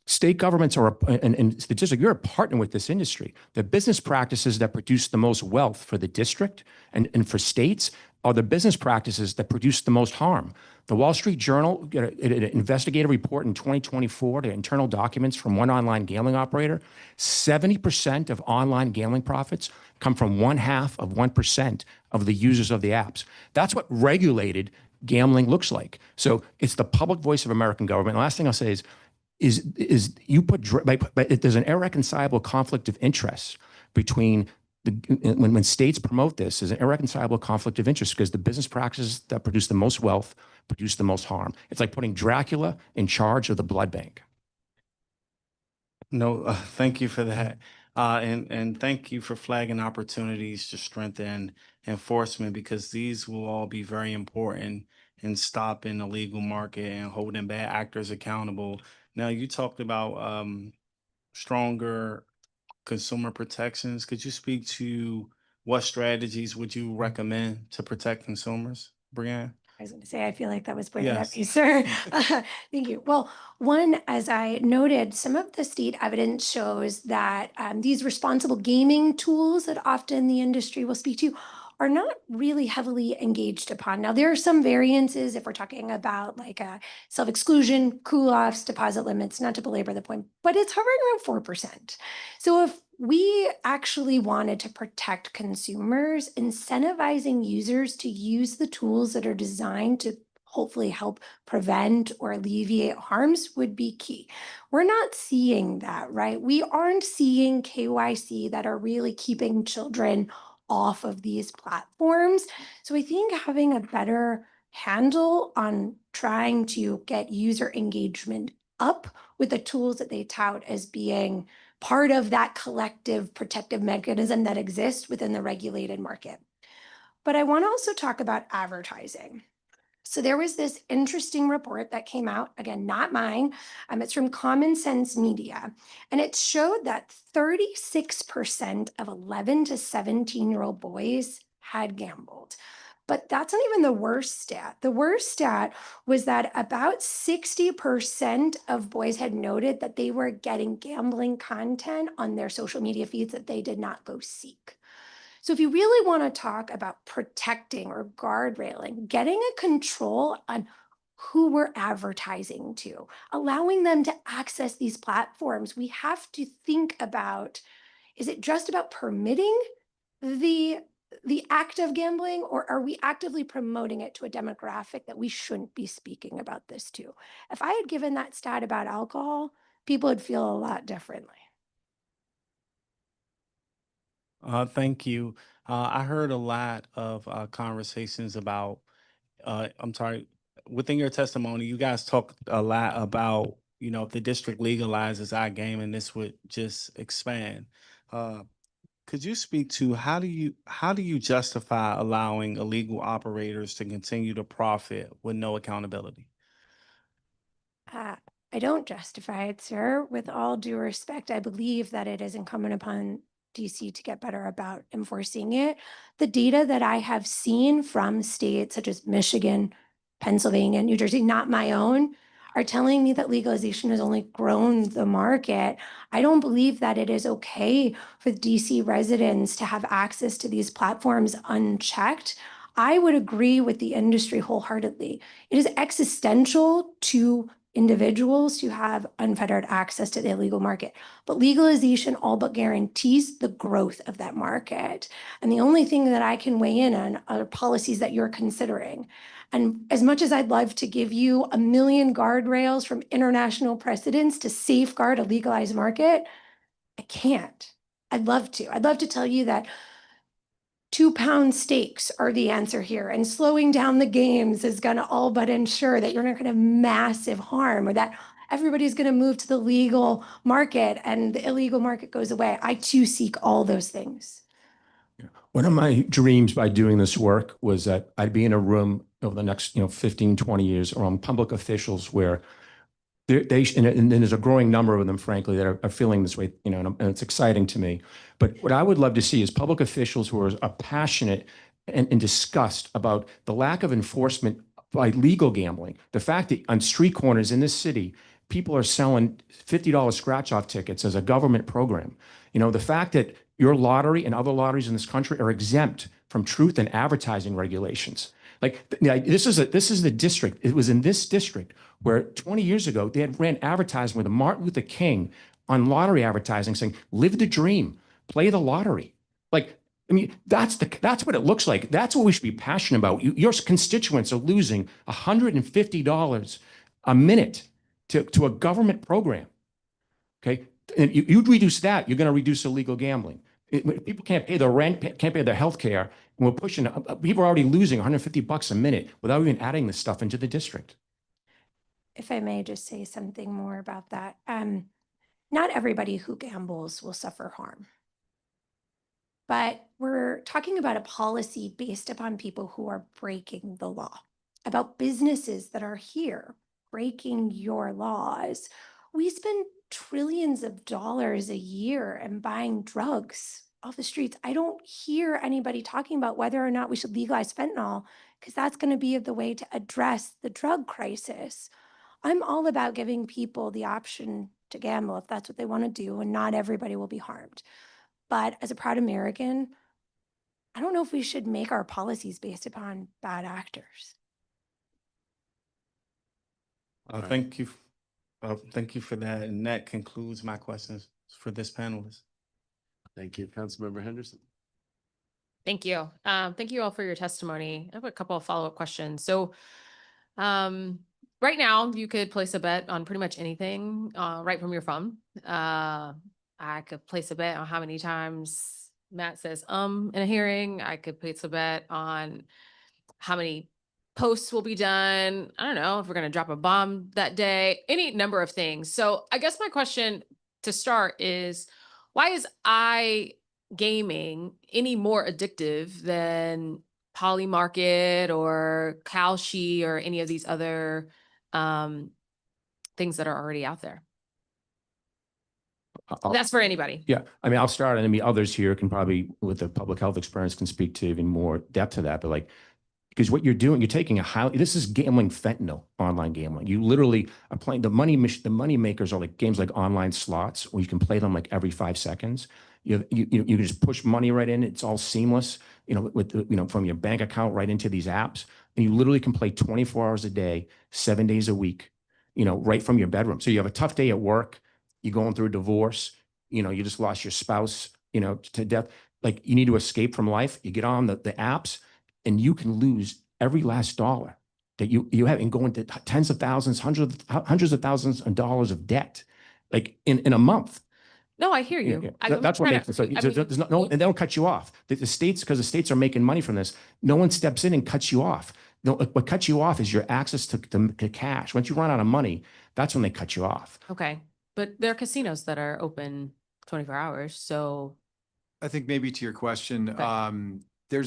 state governments are, and the district, you're a partner with this industry. The business practices that produce the most wealth for the district and for states are the business practices that produce the most harm. The Wall Street Journal, an investigative report in 2024 to internal documents from one online gambling operator, 70% of online gambling profits come from 1/2% of the users of the apps. That's what regulated gambling looks like. So it's the public voice of American government. The last thing I'll say is you put, but there's an irreconcilable conflict of interest between when states promote this, there's an irreconcilable conflict of interest because the business practices that produce the most wealth produce the most harm. It's like putting Dracula in charge of the blood bank. No, thank you for that. And thank you for flagging opportunities to strengthen enforcement because these will all be very important in stopping the illegal market and holding bad actors accountable. Now, you talked about stronger consumer protections. Could you speak to what strategies would you recommend to protect consumers, Brianne? I was going to say, I feel like that was pointed Yes. at me, sir. Thank you. Well, one, as I noted, some of the state evidence shows that these responsible gaming tools that often the industry will speak to are not really heavily engaged upon. Now, there are some variances if we're talking about like self-exclusion, cool-offs, deposit limits, not to belabor the point, but it's hovering around 4%. So if we actually wanted to protect consumers, incentivizing users to use the tools that are designed to hopefully help prevent or alleviate harms would be key. We're not seeing that, right? We aren't seeing KYC that are really keeping children off of these platforms. So I think having a better handle on trying to get user engagement up with the tools that they tout as being part of that collective protective mechanism that exists within the regulated market. But I want to also talk about advertising. So there was this interesting report that came out, again, not mine. It's from Common Sense Media. And it showed that 36% of 11 to 17-year-old boys had gambled. But that's not even the worst stat. The worst stat was that about 60% of boys had noted that they were getting gambling content on their social media feeds that they did not go seek. So if you really want to talk about protecting or guardrailing, getting a control on who we're advertising to, allowing them to access these platforms, we have to think about, is it just about permitting the act of gambling, or are we actively promoting it to a demographic that we shouldn't be speaking about this to? If I had given that stat about alcohol, people would feel a lot differently. Thank you. I heard a lot of conversations about, I'm sorry, within your testimony, you guys talked a lot about, if the district legalizes iGaming, this would just expand. Could you speak to how do you justify allowing illegal operators to continue to profit with no accountability? I don't justify it, sir. With all due respect, I believe that it is incumbent upon DC to get better about enforcing it. The data that I have seen from states such as Michigan, Pennsylvania, New Jersey, not my own, are telling me that legalization has only grown the market. I don't believe that it is okay for DC residents to have access to these platforms unchecked. I would agree with the industry wholeheartedly. It is existential to individuals to have unfettered access to the illegal market. But legalization all but guarantees the growth of that market. And the only thing that I can weigh in on are policies that you're considering. And as much as I'd love to give you a million guardrails from international precedents to safeguard a legalized market, I can't. I'd love to. I'd love to tell you that 2-pound steaks are the answer here, and slowing down the games is going to all but ensure that you're not going to have massive harm, or that everybody's going to move to the legal market and the illegal market goes away. I too seek all those things. One of my dreams by doing this work was that I'd be in a room over the next, 15, 20 years around public officials where and there's a growing number of them, frankly, that are feeling this way, and it's exciting to me. But what I would love to see is public officials who are passionate and disgust about the lack of enforcement by legal gambling. The fact that on street corners in this city, people are selling $50 scratch-off tickets as a government program. The fact that your lottery and other lotteries in this country are exempt from truth and advertising regulations. Like this is the district. It was in this district where 20 years ago they had ran advertising with Martin Luther King on lottery advertising saying, "Live the dream, play the lottery." That's what it looks like. That's what we should be passionate about. Your constituents are losing $150 a minute to a government program. Okay, and you'd reduce that, you're going to reduce illegal gambling. People can't pay their rent, can't pay their health care, and we're pushing, people are already losing $150 a minute without even adding this stuff into the district. If I may just say something more about that. Not everybody who gambles will suffer harm. But we're talking about a policy based upon people who are breaking the law, about businesses that are here breaking your laws. We spend trillions of dollars a year in buying drugs off the streets. I don't hear anybody talking about whether or not we should legalize fentanyl, because that's going to be the way to address the drug crisis. I'm all about giving people the option to gamble if that's what they want to do, and not everybody will be harmed. But as a proud American, I don't know if we should make our policies based upon bad actors. Thank you. Thank you for that. And that concludes my questions for this panelist. Thank you, Councilmember Henderson. Thank you. Thank you all for your testimony. I have a couple of follow-up questions. So right now you could place a bet on pretty much anything right from your phone. I could place a bet on how many times Matt says in a hearing. I could place a bet on how many posts will be done. I don't know if we're going to drop a bomb that day, any number of things. So I guess my question to start is, why is iGaming any more addictive than Polymarket or Kalshi or any of these other things that are already out there? That's for anybody. Yeah, I'll start, and others here can probably, with the public health experience, can speak to even more depth to that. But Because what you're doing, you're taking this is gambling fentanyl, online gambling. You literally are playing the money makers are like games like online slots where you can play them like every 5 seconds. You can just push money right in. It's all seamless, from your bank account right into these apps. And you literally can play 24 hours a day, 7 days a week, right from your bedroom. So you have a tough day at work, you're going through a divorce, you just lost your spouse, to death. Like you need to escape from life. You get on the apps and you can lose every last dollar that you have and go into tens of thousands, hundreds of thousands of dollars of debt, like in a month. No, I hear you. That's what makes it. So there's no, and they don't cut you off. The states, because the states are making money from this, no one steps in and cuts you off. No, what cuts you off is your access to cash. Once you run out of money, that's when they cut you off. Okay, but there are casinos that are open 24 hours, so. I think maybe to your question, Okay.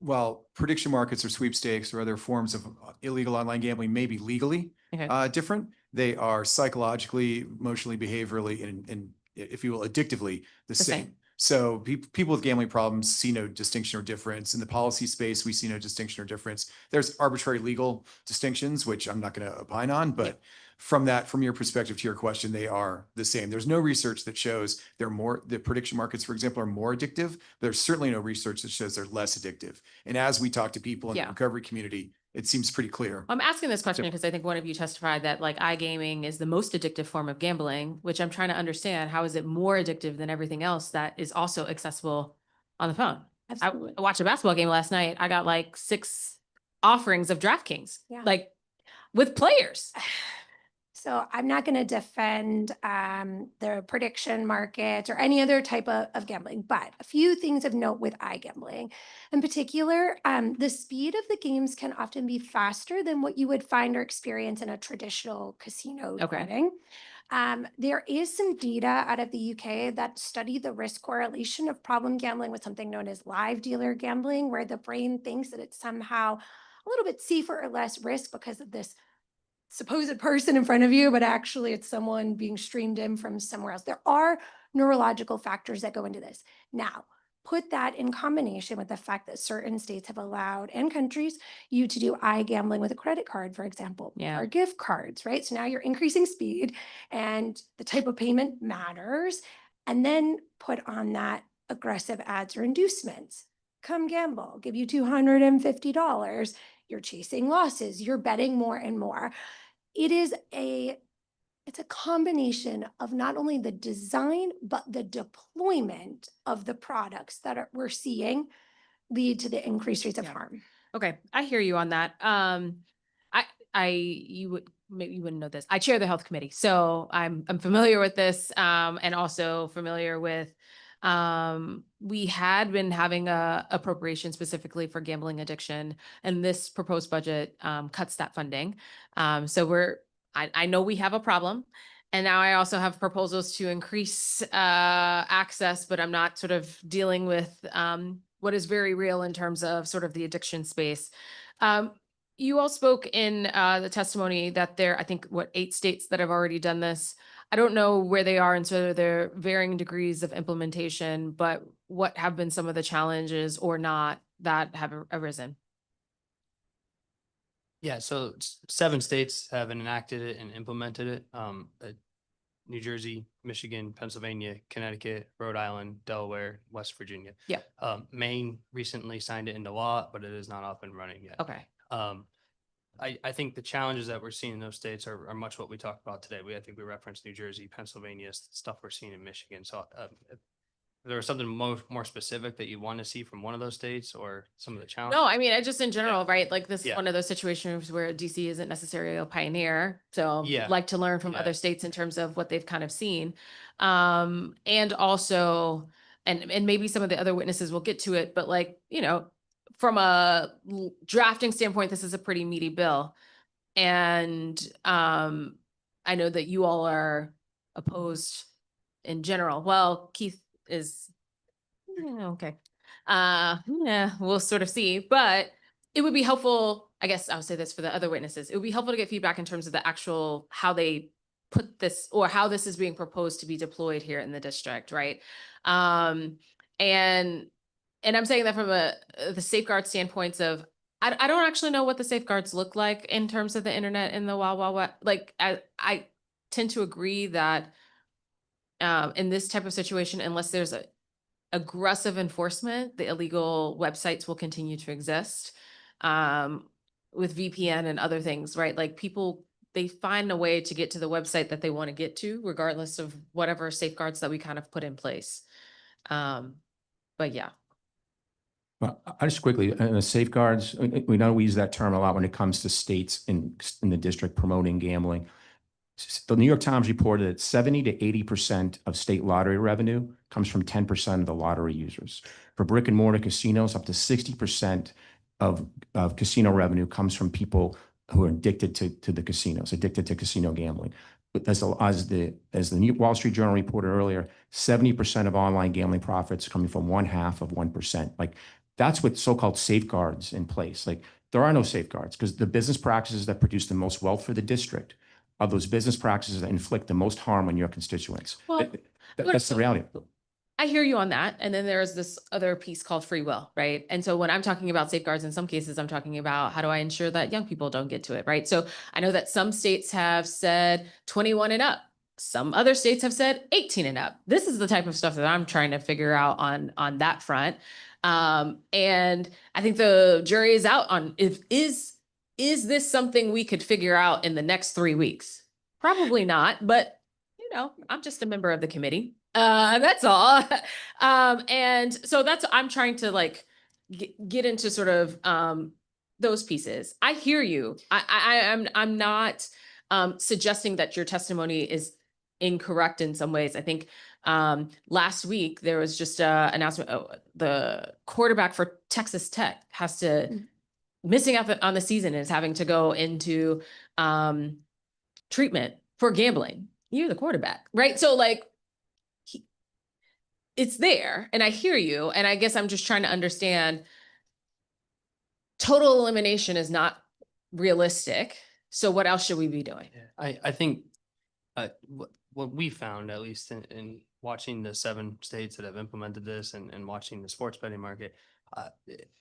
well, prediction markets or sweepstakes or other forms of illegal online gambling may be legally Okay. different. They are psychologically, emotionally, behaviorally, and if you will, addictively the same. same. So people with gambling problems see no distinction or difference. In the policy space, we see no distinction or difference. There's arbitrary legal distinctions, which I'm not going to opine on, but from your perspective to your question, they are the same. There's no research that shows the prediction markets, for example, are more addictive. There's certainly no research that shows they're less addictive. And as we talk to people in the Yeah. recovery community, it seems pretty clear. I'm asking this question because I think one of you testified that like iGaming is the most addictive form of gambling, which I'm trying to understand. How is it more addictive than everything else that is also accessible on the phone? Absolutely. I watched a basketball game last night. I got like 6 offerings of DraftKings, Yeah. like with players. So I'm not going to defend the prediction market or any other type of gambling, but a few things of note with iGambling. In particular, the speed of the games can often be faster than what you would find or experience in a traditional casino Okay. setting. There is some data out of the UK that study the risk correlation of problem gambling with something known as live dealer gambling, where the brain thinks that it's somehow a little bit safer or less risk because of this supposed person in front of you, but actually it's someone being streamed in from somewhere else. There are neurological factors that go into this. Now, put that in combination with the fact that certain states have allowed and countries you to do iGambling with a credit card, for example, Yeah. or gift cards, right? So now you're increasing speed and the type of payment matters. And then put on that aggressive ads or inducements. Come gamble, give you $250. You're chasing losses, you're betting more and more. It's a combination of not only the design, but the deployment of the products that we're seeing lead to the increased rates of harm. Okay, I hear you on that. Maybe you wouldn't know this. I chair the health committee, so I'm familiar with this, and also familiar with. We had been having a appropriation specifically for gambling addiction, and this proposed budget cuts that funding. So I know we have a problem. And now I also have proposals to increase access, but I'm not sort of dealing with what is very real in terms of sort of the addiction space. You all spoke in the testimony that I think, 8 states that have already done this. I don't know where they are in sort of their varying degrees of implementation, but what have been some of the challenges or not that have arisen? Yeah, so 7 states have enacted it and implemented it. New Jersey, Michigan, Pennsylvania, Connecticut, Rhode Island, Delaware, West Virginia. Yeah. Maine recently signed it into law, but it is not up and running yet. Okay. I think the challenges that we're seeing in those states are much what we talked about today. I think we referenced New Jersey, Pennsylvania, stuff we're seeing in Michigan. So if there was something more specific that you want to see from one of those states or some of the challenges? No, I mean, I just in general, right? Like this is Yeah. one of those situations where DC isn't necessarily a pioneer. So Yeah. like to learn from Yeah. other states in terms of what they've kind of seen. And also, and maybe some of the other witnesses will get to it, but like, from a drafting standpoint, this is a pretty meaty bill. And I know that you all are opposed in general. Well, Keith is okay. Yeah, we'll sort of see, but it would be helpful. I guess I'll say this for the other witnesses. It would be helpful to get feedback in terms of the actual, how they put this or how this is being proposed to be deployed here in the district. Right. And I'm saying that from the safeguard standpoints of, I don't actually know what the safeguards look like in terms of the internet in the Wild Wild West. Like, I tend to agree that in this type of situation, unless there's a aggressive enforcement, the illegal websites will continue to exist with VPN and other things, right? Like people, they find a way to get to the website that they want to get to, regardless of whatever safeguards that we kind of put in place. But yeah. Well, I just quickly, the safeguards, we know we use that term a lot when it comes to states in the district promoting gambling. The New York Times reported that 70 to 80% of state lottery revenue comes from 10% of the lottery users. For brick and mortar casinos, up to 60% of casino revenue comes from people who are addicted to the casinos, addicted to casino gambling. But as the Wall Street Journal reported earlier, 70% of online gambling profits coming from 0.5%. Like that's with so-called safeguards in place. Like there are no safeguards because the business practices that produce the most wealth for the district are those business practices that inflict the most harm on your constituents. Well, That's the reality. I hear you on that. And then there's this other piece called free will, right? And so when I'm talking about safeguards, in some cases, I'm talking about how do I ensure that young people don't get to it, right? So I know that some states have said 21 and up. Some other states have said 18 and up. This is the type of stuff that I'm trying to figure out on that front. And I think the jury is out on is this something we could figure out in the next 3 weeks? Probably not, but I'm just a member of the committee. That's all. And so I'm trying to like get into sort of those pieces. I hear you. I'm not suggesting that your testimony is incorrect in some ways. I think last week there was just an announcement. The quarterback for Texas Tech has to missing out on the season and is having to go into treatment for gambling. You're the quarterback, right? So like it's there and I hear you. And I guess I'm just trying to understand total elimination is not realistic. So what else should we be doing? I think what we found, at least in watching the 7 states that have implemented this and watching the sports betting market,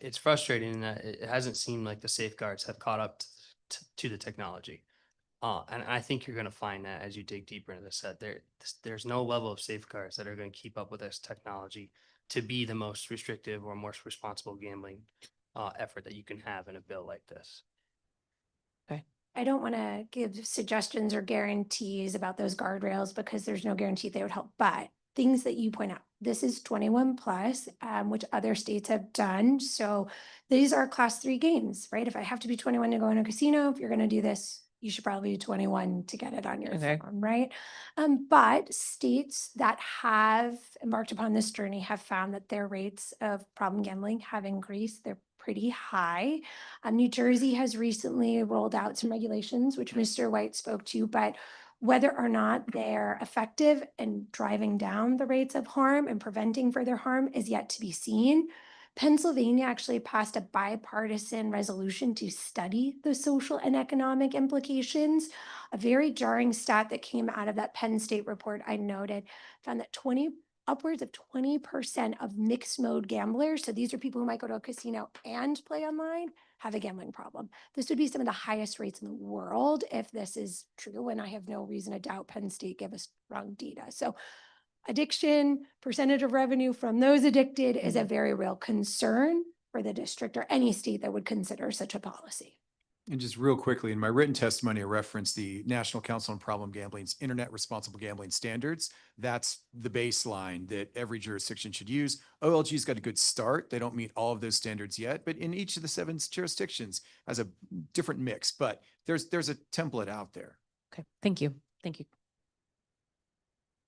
it's frustrating in that it hasn't seemed like the safeguards have caught up to the technology. And I think you're going to find that as you dig deeper into this set, there's no level of safeguards that are going to keep up with this technology to be the most restrictive or most responsible gambling effort that you can have in a bill like this. I don't want to give suggestions or guarantees about those guardrails because there's no guarantee they would help, but things that you point out, this is 21 plus, which other states have done. So these are class 3 games, right? If I have to be 21 to go in a casino, if you're going to do this, you should probably be 21 to get it on your form, right? But states that have embarked upon this journey have found that their rates of problem gambling have increased. They're pretty high. New Jersey has recently rolled out some regulations, which Mr. White spoke to, but whether or not they're effective in driving down the rates of harm and preventing further harm is yet to be seen. Pennsylvania actually passed a bipartisan resolution to study the social and economic implications. A very jarring stat that came out of that Penn State report I noted found that upwards of 20% of mixed mode gamblers, so these are people who might go to a casino and play online, have a gambling problem. This would be some of the highest rates in the world if this is true, and I have no reason to doubt Penn State gave us wrong data. So addiction, percentage of revenue from those addicted is a very real concern for the district or any state that would consider such a policy. And just real quickly, in my written testimony, I referenced the National Council on Problem Gambling's Internet Responsible Gambling Standards. That's the baseline that every jurisdiction should use. OLG's got a good start. They don't meet all of those standards yet, but in each of the 7 jurisdictions has a different mix, but there's a template out there. Okay, thank you. Thank you.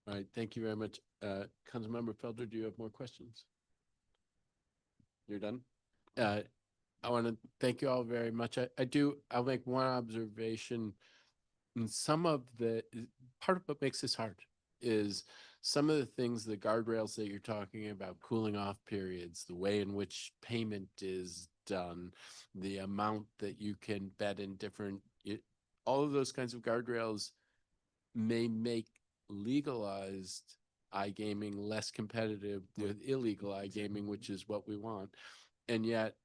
All right, thank you very much. Councilmember Felder, do you have more questions? You're done? I want to thank you all very much. I'll make one observation. And some of part of what makes this hard is some of the things, the guardrails that you're talking about, cooling off periods, the way in which payment is done, the amount that you can bet in all of those kinds of guardrails may make legalized iGaming less competitive with illegal iGaming, which is what we want. And yet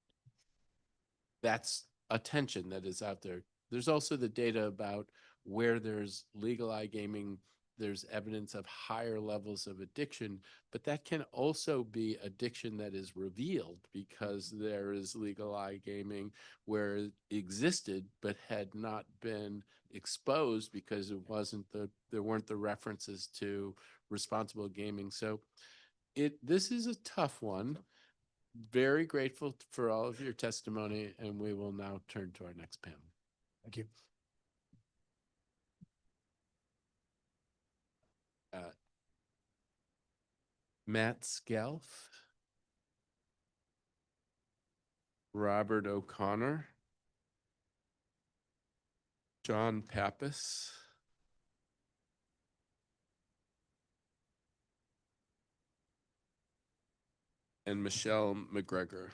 that's a tension that is out there. There's also the data about where there's legal iGaming, there's evidence of higher levels of addiction, but that can also be addiction that is revealed because there is legal iGaming where it existed but had not been exposed because there weren't the references to responsible gaming. So this is a tough one. Very grateful for all of your testimony, and we will now turn to our next panel. Thank you. Matt Skelf, Robert O'Connor, John Pappas, and Michelle McGregor.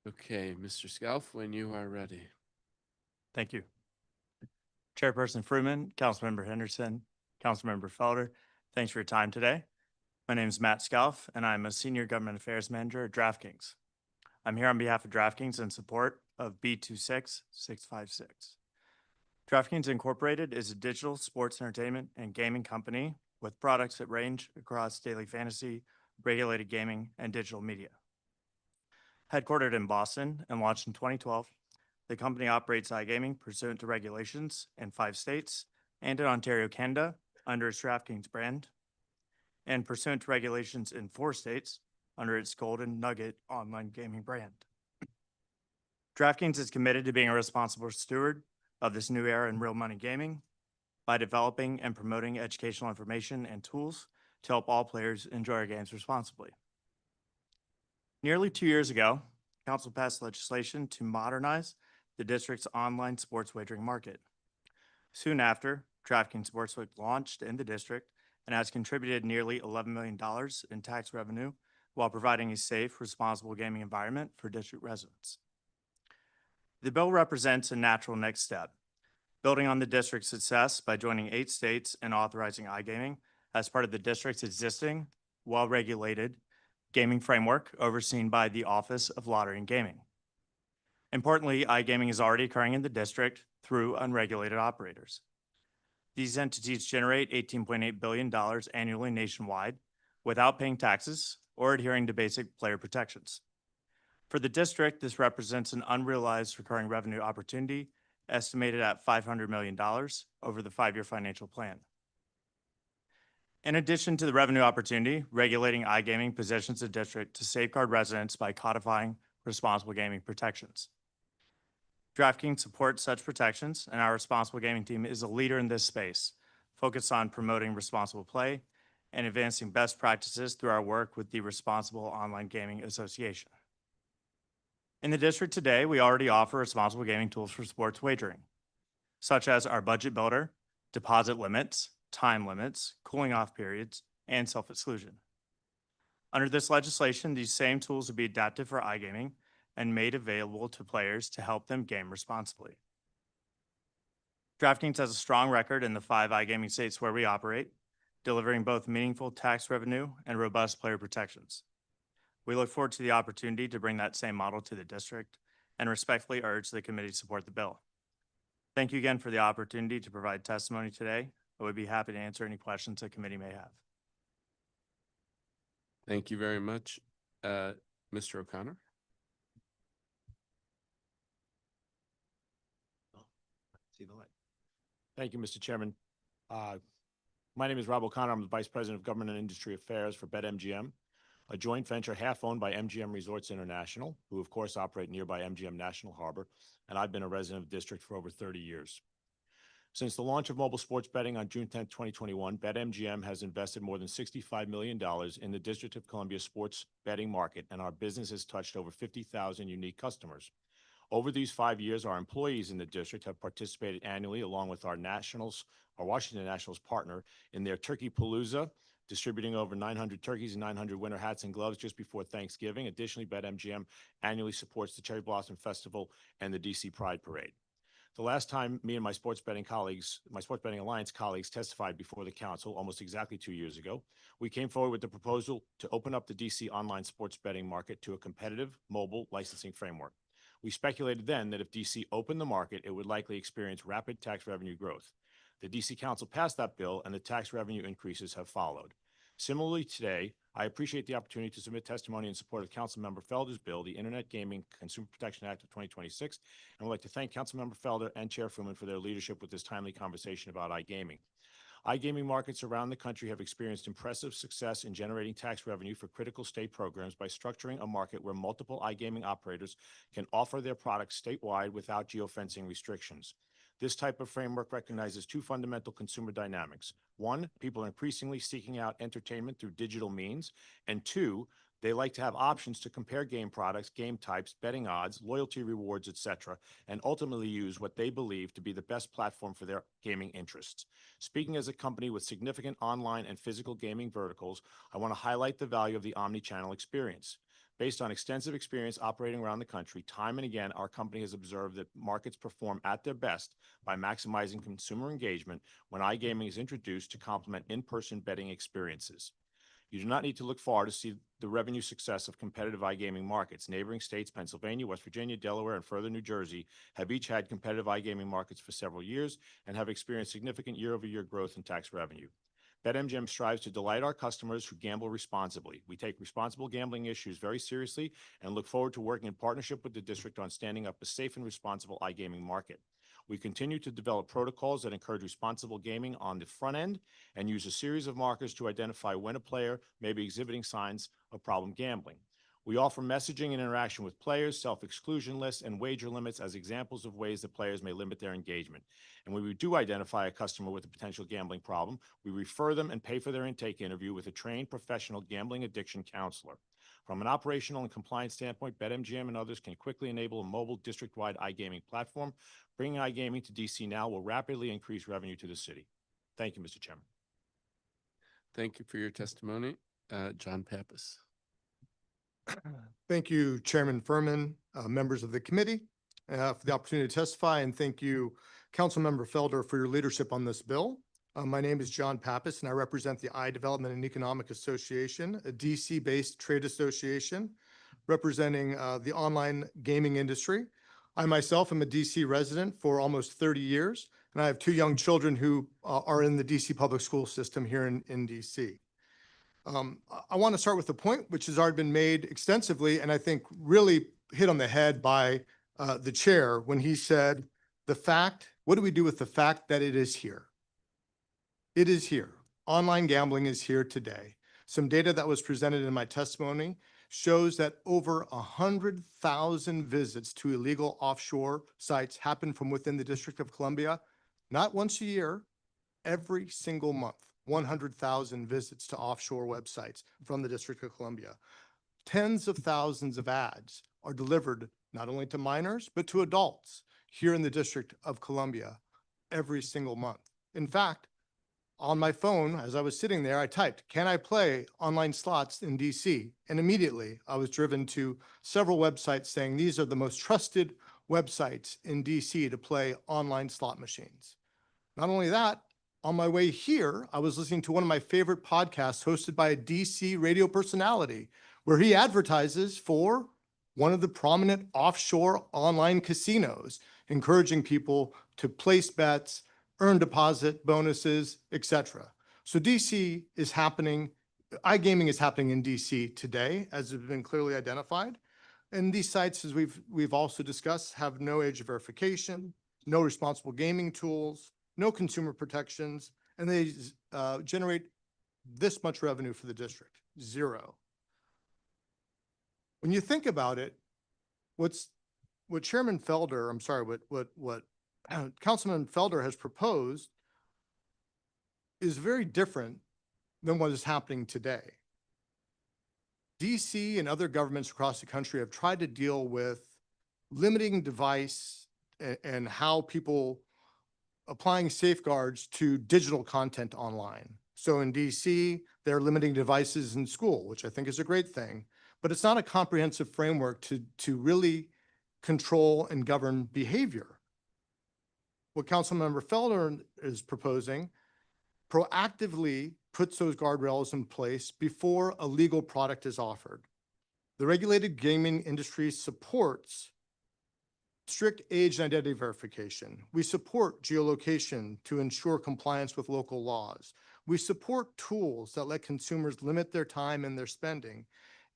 Okay, Mr. Skelf, when you are ready. Thank you. Chairperson Fruman, Councilmember Henderson, Councilmember Felder, thanks for your time today. My name is Matt Scalf, and I'm a Senior Government Affairs Manager at DraftKings. I'm here on behalf of DraftKings in support of B26-0656. DraftKings Incorporated is a digital sports entertainment and gaming company with products that range across daily fantasy, regulated gaming, and digital media. Headquartered in Boston and launched in 2012, the company operates iGaming pursuant to regulations in 5 states and in Ontario, Canada, under its DraftKings brand, and pursuant to regulations in 4 states under its Golden Nugget online gaming brand. DraftKings is committed to being a responsible steward of this new era in real money gaming by developing and promoting educational information and tools to help all players enjoy our games responsibly. Nearly 2 years ago, Council passed legislation to modernize the district's online sports wagering market. Soon after, DraftKings Sportsbook launched in the district and has contributed nearly $11 million in tax revenue while providing a safe, responsible gaming environment for district residents. The bill represents a natural next step, building on the district's success by joining 8 states and authorizing iGaming as part of the district's existing, well-regulated gaming framework overseen by the Office of Lottery and Gaming. Importantly, iGaming is already occurring in the district through unregulated operators. These entities generate $18.8 billion annually nationwide without paying taxes or adhering to basic player protections. For the district, this represents an unrealized recurring revenue opportunity estimated at $500 million over the 5-year financial plan. In addition to the revenue opportunity, regulating iGaming positions the district to safeguard residents by codifying responsible gaming protections. DraftKings supports such protections, and our responsible gaming team is a leader in this space, focused on promoting responsible play and advancing best practices through our work with the Responsible Online Gaming Association. In the district today, we already offer responsible gaming tools for sports wagering, such as our budget builder, deposit limits, time limits, cooling off periods, and self-exclusion. Under this legislation, these same tools will be adapted for iGaming and made available to players to help them game responsibly. DraftKings has a strong record in the 5 iGaming states where we operate, delivering both meaningful tax revenue and robust player protections. We look forward to the opportunity to bring that same model to the district and respectfully urge the committee to support the bill. Thank you again for the opportunity to provide testimony today. I would be happy to answer any questions the committee may have. Thank you very much. Mr. O'Connor? See the light. Thank you, Mr. Chairman. My name is Rob O'Connor. I'm the Vice President of Government and Industry Affairs for BetMGM, a joint venture half owned by MGM Resorts International, who of course operate nearby MGM National Harbor, and I've been a resident of the district for over 30 years. Since the launch of mobile sports betting on June 10, 2021, BetMGM has invested more than $65 million in the District of Columbia sports betting market, and our business has touched over 50,000 unique customers. Over these 5 years, our employees in the district have participated annually along with our Washington Nationals partner in their Turkey Palooza, distributing over 900 turkeys and 900 winter hats and gloves just before Thanksgiving. Additionally, BetMGM annually supports the Cherry Blossom Festival and the DC Pride Parade. The last time me and my Sports Betting Alliance colleagues testified before the council, almost exactly 2 years ago, we came forward with the proposal to open up the DC online sports betting market to a competitive mobile licensing framework. We speculated then that if DC opened the market, it would likely experience rapid tax revenue growth. The DC Council passed that bill, and the tax revenue increases have followed. Similarly, today, I appreciate the opportunity to submit testimony in support of Councilmember Felder's bill, the Internet Gaming Consumer Protection Act of 2026, and would like to thank Councilmember Felder and Chair Fruman for their leadership with this timely conversation about iGaming. iGaming markets around the country have experienced impressive success in generating tax revenue for critical state programs by structuring a market where multiple iGaming operators can offer their products statewide without geofencing restrictions. This type of framework recognizes two fundamental consumer dynamics. One, people are increasingly seeking out entertainment through digital means. And two, they like to have options to compare game products, game types, betting odds, loyalty rewards, etc., and ultimately use what they believe to be the best platform for their gaming interests. Speaking as a company with significant online and physical gaming verticals, I want to highlight the value of the omni-channel experience. Based on extensive experience operating around the country, time and again, our company has observed that markets perform at their best by maximizing consumer engagement when iGaming is introduced to complement in-person betting experiences. You do not need to look far to see the revenue success of competitive iGaming markets. Neighboring states, Pennsylvania, West Virginia, Delaware, and further New Jersey, have each had competitive iGaming markets for several years and have experienced significant year-over-year growth in tax revenue. BetMGM strives to delight our customers who gamble responsibly. We take responsible gambling issues very seriously and look forward to working in partnership with the district on standing up a safe and responsible iGaming market. We continue to develop protocols that encourage responsible gaming on the front end and use a series of markers to identify when a player may be exhibiting signs of problem gambling. We offer messaging and interaction with players, self-exclusion lists, and wager limits as examples of ways that players may limit their engagement. And when we do identify a customer with a potential gambling problem, we refer them and pay for their intake interview with a trained professional gambling addiction counselor. From an operational and compliance standpoint, BetMGM and others can quickly enable a mobile district-wide iGaming platform. Bringing iGaming to DC now will rapidly increase revenue to the city. Thank you, Mr. Chairman. Thank you for your testimony. John Pappas. Thank you, Chairman Furman, members of the committee, for the opportunity to testify, and thank you, Councilmember Felder, for your leadership on this bill. My name is John Pappas, and I represent the iDevelopment and Economic Association, a DC-based trade association representing the online gaming industry. I myself am a DC resident for almost 30 years, and I have two young children who are in the DC public school system here in DC. I want to start with the point which has already been made extensively, and I think really hit on the head by the chair when he said, what do we do with the fact that it is here? It is here. Online gambling is here today. Some data that was presented in my testimony shows that over 100,000 visits to illegal offshore sites happen from within the District of Columbia, not once a year, every single month. 100,000 visits to offshore websites from the District of Columbia. Tens of thousands of ads are delivered not only to minors, but to adults here in the District of Columbia every single month. In fact, on my phone, as I was sitting there, I typed, "Can I play online slots in DC?" And immediately I was driven to several websites saying these are the most trusted websites in DC to play online slot machines. Not only that, on my way here, I was listening to one of my favorite podcasts hosted by a DC radio personality, where he advertises for one of the prominent offshore online casinos, encouraging people to place bets, earn deposit bonuses, etc. So DC is happening, iGaming is happening in DC today, as has been clearly identified. And these sites, as we've also discussed, have no age verification, no responsible gaming tools, no consumer protections, and they generate this much revenue for the district, zero. When you think about it, what Chairman Felder, I'm sorry, what Councilman Felder has proposed is very different than what is happening today. DC and other governments across the country have tried to deal with limiting device and how people applying safeguards to digital content online. So in DC, they're limiting devices in school, which I think is a great thing, but it's not a comprehensive framework to really control and govern behavior. What Councilmember Felder is proposing proactively puts those guardrails in place before a legal product is offered. The regulated gaming industry supports strict age and identity verification. We support geolocation to ensure compliance with local laws. We support tools that let consumers limit their time and their spending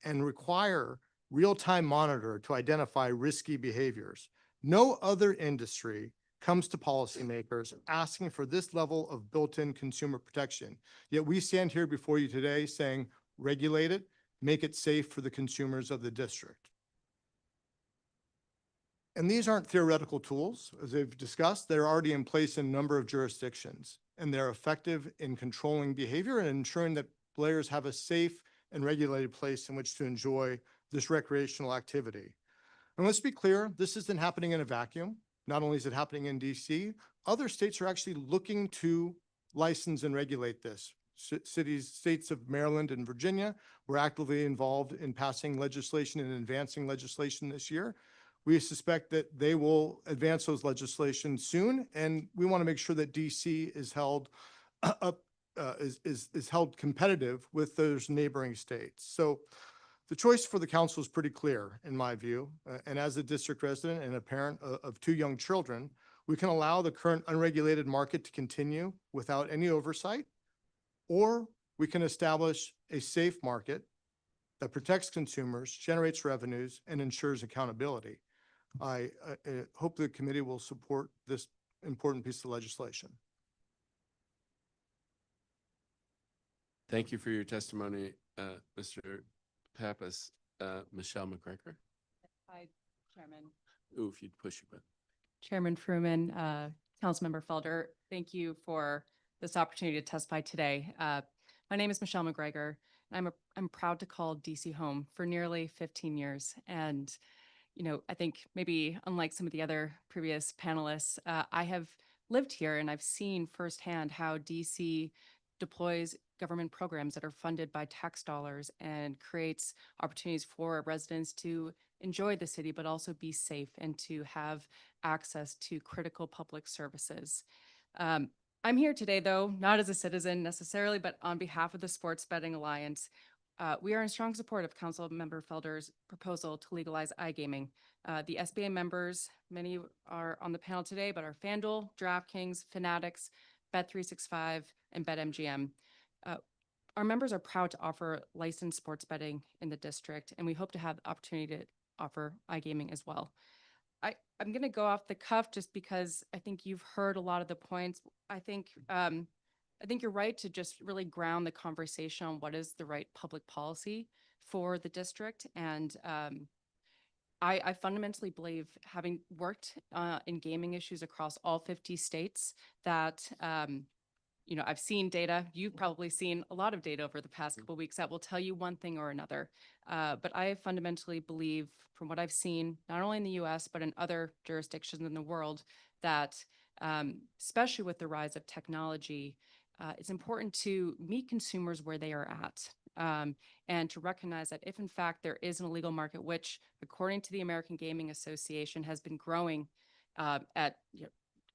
and require real-time monitor to identify risky behaviors. No other industry comes to policymakers asking for this level of built-in consumer protection. Yet we stand here before you today saying, regulate it, make it safe for the consumers of the district. And these aren't theoretical tools, as they've discussed. They're already in place in a number of jurisdictions, and they're effective in controlling behavior and ensuring that players have a safe and regulated place in which to enjoy this recreational activity. And let's be clear, this isn't happening in a vacuum. Not only is it happening in DC, other states are actually looking to license and regulate this. States of Maryland and Virginia were actively involved in passing legislation and advancing legislation this year. We suspect that they will advance those legislation soon, and we want to make sure that DC is held up, is held competitive with those neighboring states. So the choice for the council is pretty clear, in my view. And as a district resident and a parent of two young children, we can allow the current unregulated market to continue without any oversight, or we can establish a safe market that protects consumers, generates revenues, and ensures accountability. I hope the committee will support this important piece of legislation. Thank you for your testimony, Mr. Pappas. Michelle McGregor. Hi, Chairman. Ooh, if you'd push your button. Chairman Fruman, Councilmember Felder, thank you for this opportunity to testify today. My name is Michelle McGregor, and I'm proud to call DC home for nearly 15 years. And you know, I think maybe unlike some of the other previous panelists, I have lived here and I've seen firsthand how DC deploys government programs that are funded by tax dollars and creates opportunities for residents to enjoy the city, but also be safe and to have access to critical public services. I'm here today, though, not as a citizen necessarily, but on behalf of the Sports Betting Alliance. We are in strong support of Councilmember Felder's proposal to legalize iGaming. The SBA members, many are on the panel today, but are FanDuel, DraftKings, Fanatics, Bet365, and BetMGM. Our members are proud to offer licensed sports betting in the district, and we hope to have the opportunity to offer iGaming as well. I'm going to go off the cuff just because I think you've heard a lot of the points. I think you're right to just really ground the conversation on what is the right public policy for the district. And I fundamentally believe, having worked in gaming issues across all 50 states, that you know, I've seen data. You've probably seen a lot of data over the past couple of weeks that will tell you one thing or another. But I fundamentally believe, from what I've seen, not only in the U.S., but in other jurisdictions in the world, that especially with the rise of technology, it's important to meet consumers where they are at, and to recognize that if in fact there is an illegal market, which according to the American Gaming Association has been growing at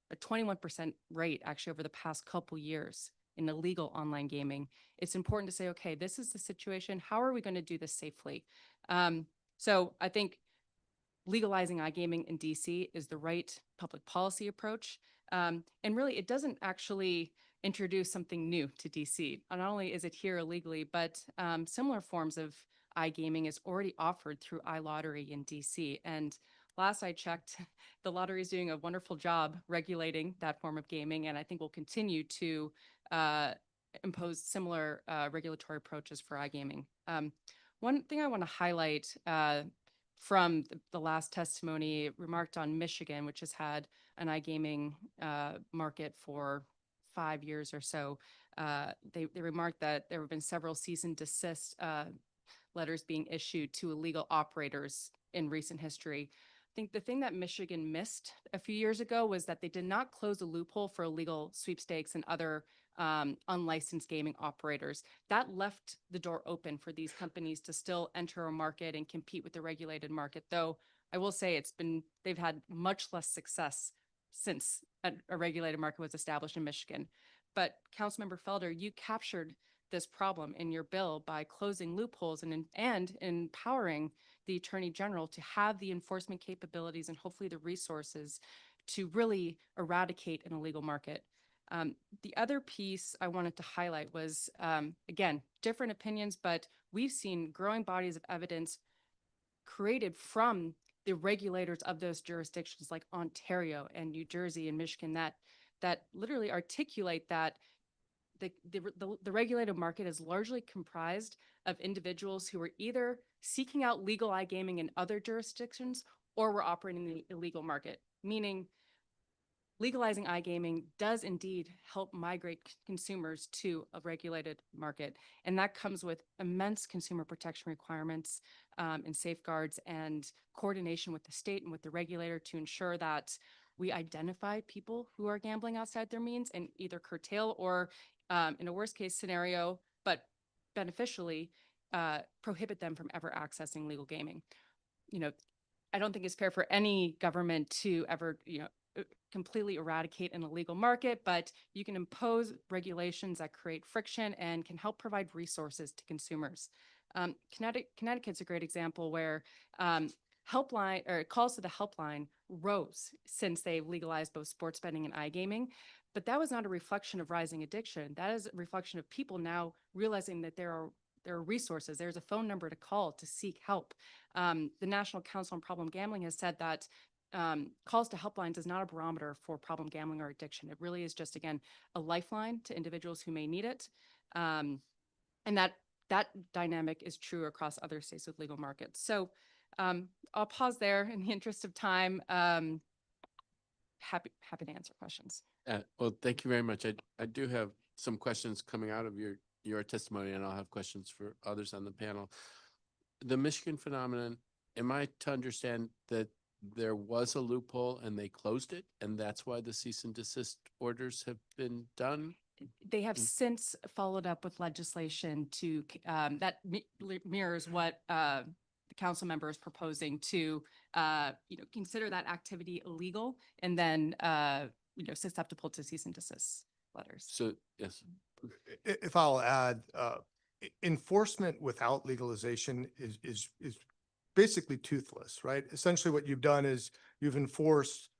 a 21% rate actually over the past couple years in illegal online gaming, it's important to say, okay, this is the situation. How are we going to do this safely? So I think legalizing iGaming in DC is the right public policy approach. And really, it doesn't actually introduce something new to DC. Not only is it here illegally, but similar forms of iGaming is already offered through iLottery in DC. And last I checked, the lottery is doing a wonderful job regulating that form of gaming, and I think will continue to impose similar regulatory approaches for iGaming. One thing I want to highlight from the last testimony remarked on Michigan, which has had an iGaming market for 5 years or so. They remarked that there have been several cease and desist letters being issued to illegal operators in recent history. I think the thing that Michigan missed a few years ago was that they did not close a loophole for illegal sweepstakes and other unlicensed gaming operators. That left the door open for these companies to still enter a market and compete with the regulated market, though I will say they've had much less success since a regulated market was established in Michigan. But Councilmember Felder, you captured this problem in your bill by closing loopholes and empowering the Attorney General to have the enforcement capabilities and hopefully the resources to really eradicate an illegal market. The other piece I wanted to highlight was, again, different opinions, but we've seen growing bodies of evidence created from the regulators of those jurisdictions like Ontario and New Jersey and Michigan that literally articulate that the regulated market is largely comprised of individuals who are either seeking out legal iGaming in other jurisdictions or were operating in the illegal market, meaning legalizing iGaming does indeed help migrate consumers to a regulated market. And that comes with immense consumer protection requirements and safeguards and coordination with the state and with the regulator to ensure that we identify people who are gambling outside their means and either curtail or, in a worst case scenario, but beneficially, prohibit them from ever accessing legal gaming. You know, I don't think it's fair for any government to ever, completely eradicate an illegal market, but you can impose regulations that create friction and can help provide resources to consumers. Connecticut's a great example where helpline or calls to the helpline rose since they legalized both sports betting and iGaming. But that was not a reflection of rising addiction. That is a reflection of people now realizing that there are resources. There's a phone number to call to seek help. The National Council on Problem Gambling has said that calls to helplines is not a barometer for problem gambling or addiction. It really is just, again, a lifeline to individuals who may need it. And that dynamic is true across other states with legal markets. So I'll pause there in the interest of time. Happy to answer questions. Well, thank you very much. I do have some questions coming out of your testimony, and I'll have questions for others on the panel. The Michigan phenomenon, am I to understand that there was a loophole and they closed it, and that's why the cease and desist orders have been done? They have since followed up with legislation to that mirrors what the council member is proposing to consider that activity illegal and then susceptible to cease and desist letters. So yes, If I'll add, enforcement without legalization is basically toothless, right? Essentially what you've done is you've enforced,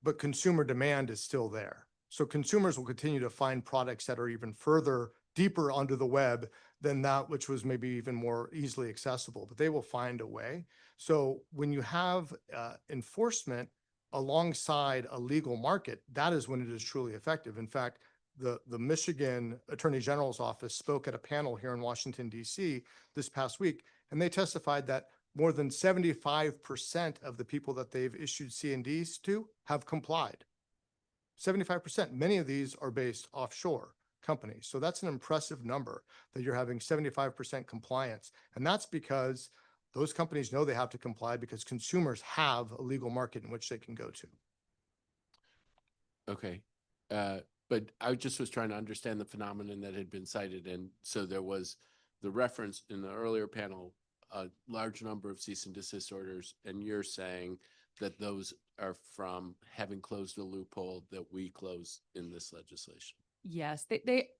but consumer demand is still there. So consumers will continue to find products that are even further deeper onto the web than that which was maybe even more easily accessible, but they will find a way. So when you have enforcement alongside a legal market, that is when it is truly effective. In fact, the Michigan Attorney General's office spoke at a panel here in Washington, D.C. this past week, and they testified that more than 75% of the people that they've issued C&Ds to have complied. 75%. Many of these are based offshore companies. So that's an impressive number that you're having 75% compliance. And that's because those companies know they have to comply because consumers have a legal market in which they can go to. okay. But I just was trying to understand the phenomenon that had been cited. And so there was the reference in the earlier panel, a large number of cease and desist orders, and you're saying that those are from having closed a loophole that we closed in this legislation. Yes,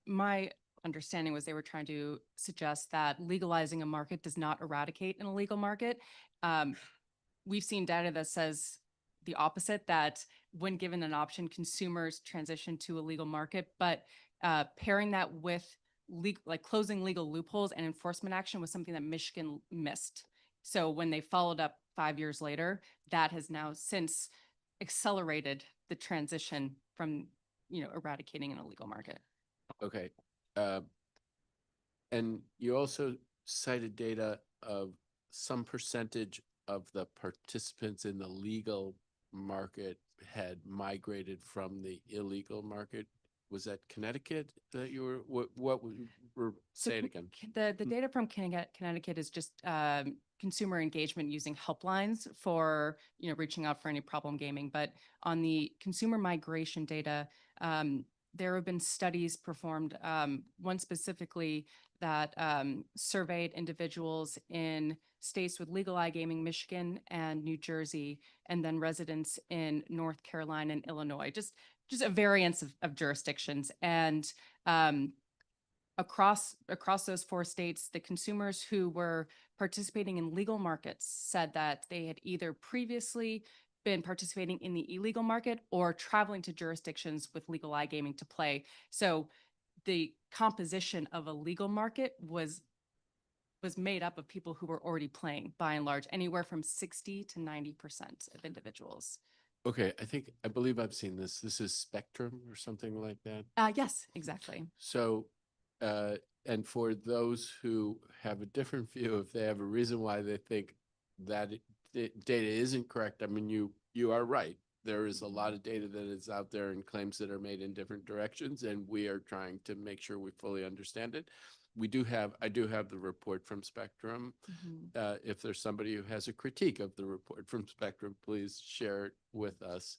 my understanding was they were trying to suggest that legalizing a market does not eradicate an illegal market. We've seen data that says the opposite, that when given an option, consumers transition to a legal market, but pairing that with closing legal loopholes and enforcement action was something that Michigan missed. So when they followed up 5 years later, that has now since accelerated the transition from eradicating an illegal market. Okay. And you also cited data of some percentage of the participants in the legal market had migrated from the illegal market. Was that Connecticut that you were, what were saying again? The data from Connecticut is just consumer engagement using helplines for, reaching out for any problem gaming. But on the consumer migration data, there have been studies performed, one specifically that surveyed individuals in states with legal iGaming, Michigan and New Jersey, and then residents in North Carolina and Illinois, just a variance of jurisdictions. And across those 4 states, the consumers who were participating in legal markets said that they had either previously been participating in the illegal market or traveling to jurisdictions with legal iGaming to play. So the composition of a legal market was made up of people who were already playing, by and large, anywhere from 60 to 90% of individuals. Okay, I believe I've seen this. This is Spectrum or something like that. Yes, exactly. So, and for those who have a different view, if they have a reason why they think that data isn't correct, I mean, you are right. There is a lot of data that is out there and claims that are made in different directions, and we are trying to make sure we fully understand it. I do have the report from Spectrum. If there's somebody who has a critique of the report from Spectrum, please share it with us.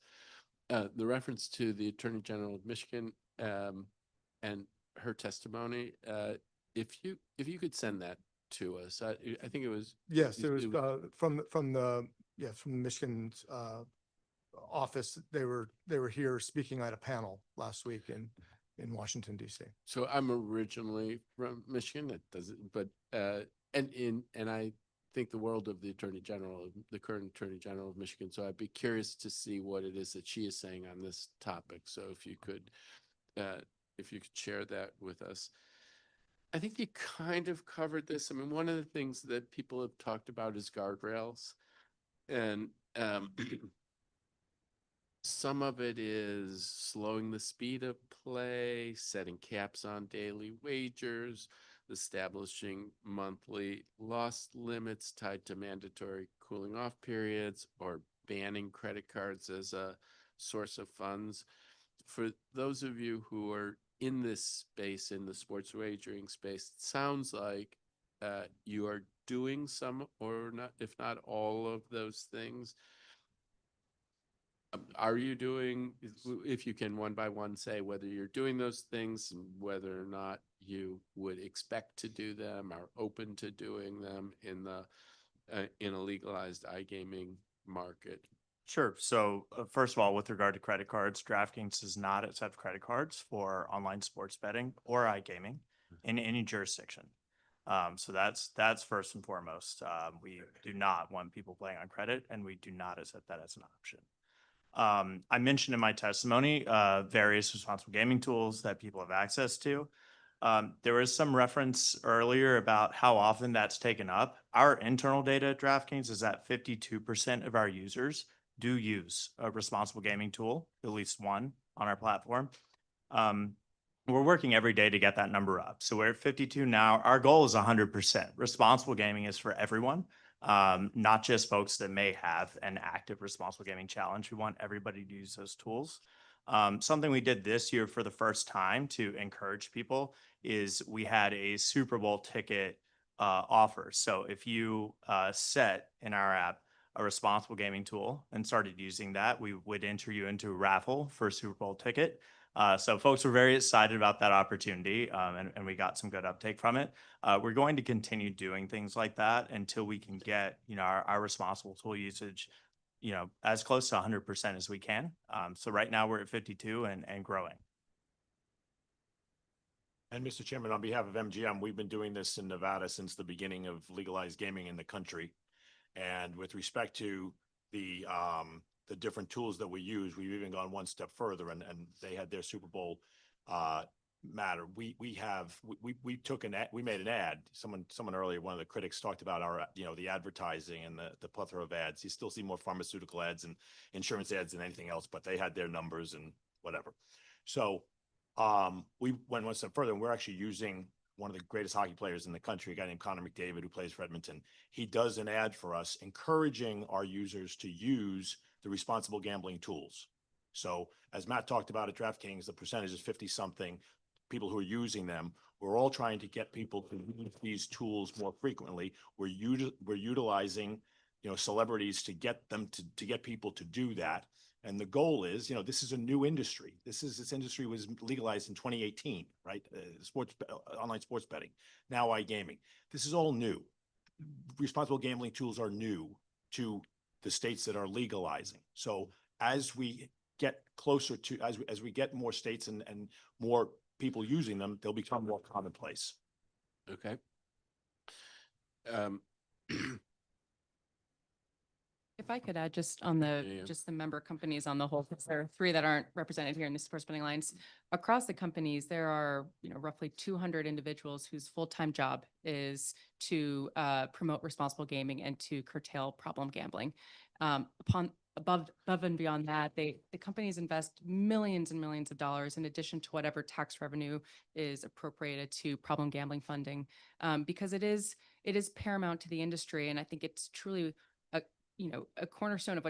The reference to the Attorney General of Michigan and her testimony, if you could send that to us, I think it was. Yes, it was from the Michigan's office. They were here speaking at a panel last week in Washington, D.C. So I'm originally from Michigan. It doesn't, but and I think the world of the Attorney General, the current Attorney General of Michigan. So I'd be curious to see what it is that she is saying on this topic. So if you could share that with us. I think you kind of covered this. I mean, one of the things that people have talked about is guardrails, and some of it is slowing the speed of play, setting caps on daily wagers, establishing monthly loss limits tied to mandatory cooling off periods, or banning credit cards as a source of funds. For those of you who are in this space, in the sports wagering space, it sounds like you are doing some or not, if not all of those things. Are you doing, if you can one by one say whether you're doing those things and whether or not you would expect to do them, are open to doing them in a legalized iGaming market? Sure. So first of all, with regard to credit cards, DraftKings does not accept credit cards for online sports betting or iGaming in any jurisdiction. So that's first and foremost. We do not want people playing on credit, and we do not accept that as an option. I mentioned in my testimony various responsible gaming tools that people have access to. There was some reference earlier about how often that's taken up. Our internal data at DraftKings is that 52% of our users do use a responsible gaming tool, at least one on our platform. We're working every day to get that number up. So we're at 52 now. Our goal is 100%. Responsible gaming is for everyone, not just folks that may have an active responsible gaming challenge. We want everybody to use those tools. Something we did this year for the first time to encourage people is we had a Super Bowl ticket offer. So if you set in our app a responsible gaming tool and started using that, we would enter you into a raffle for a Super Bowl ticket. So folks were very excited about that opportunity, and we got some good uptake from it. We're going to continue doing things like that until we can get, our responsible tool usage, as close to 100% as we can. So right now we're at 52 and growing. And Mr. Chairman, on behalf of MGM, we've been doing this in Nevada since the beginning of legalized gaming in the country. And with respect to the different tools that we use, we've even gone one step further, and they had their Super Bowl matter. We took we made an ad. Someone earlier, one of the critics talked about our, the advertising and the plethora of ads. You still see more pharmaceutical ads and insurance ads than anything else, but they had their numbers and whatever. So we went one step further, and we're actually using one of the greatest hockey players in the country, a guy named Connor McDavid, who plays for Edmonton. He does an ad for us encouraging our users to use the responsible gambling tools. So as Matt talked about at DraftKings, the percentage is 50-something people who are using them. We're all trying to get people to use these tools more frequently. We're utilizing, celebrities to get them to get people to do that. And the goal is, this is a new industry. This industry was legalized in 2018, right? Online sports betting, now iGaming. This is all new. Responsible gambling tools are new to the states that are legalizing. So as we get closer to, as we get more states and more people using them, they'll become more commonplace. Okay. If I could add just on the, Yeah. just the member companies on the whole, because there are 3 that aren't represented here in the sports betting lines. Across the companies, there are, roughly 200 individuals whose full-time job is to promote responsible gaming and to curtail problem gambling. Above and beyond that, the companies invest millions and millions of dollars in addition to whatever tax revenue is appropriated to problem gambling funding, because it is paramount to the industry, and I think it's truly a cornerstone of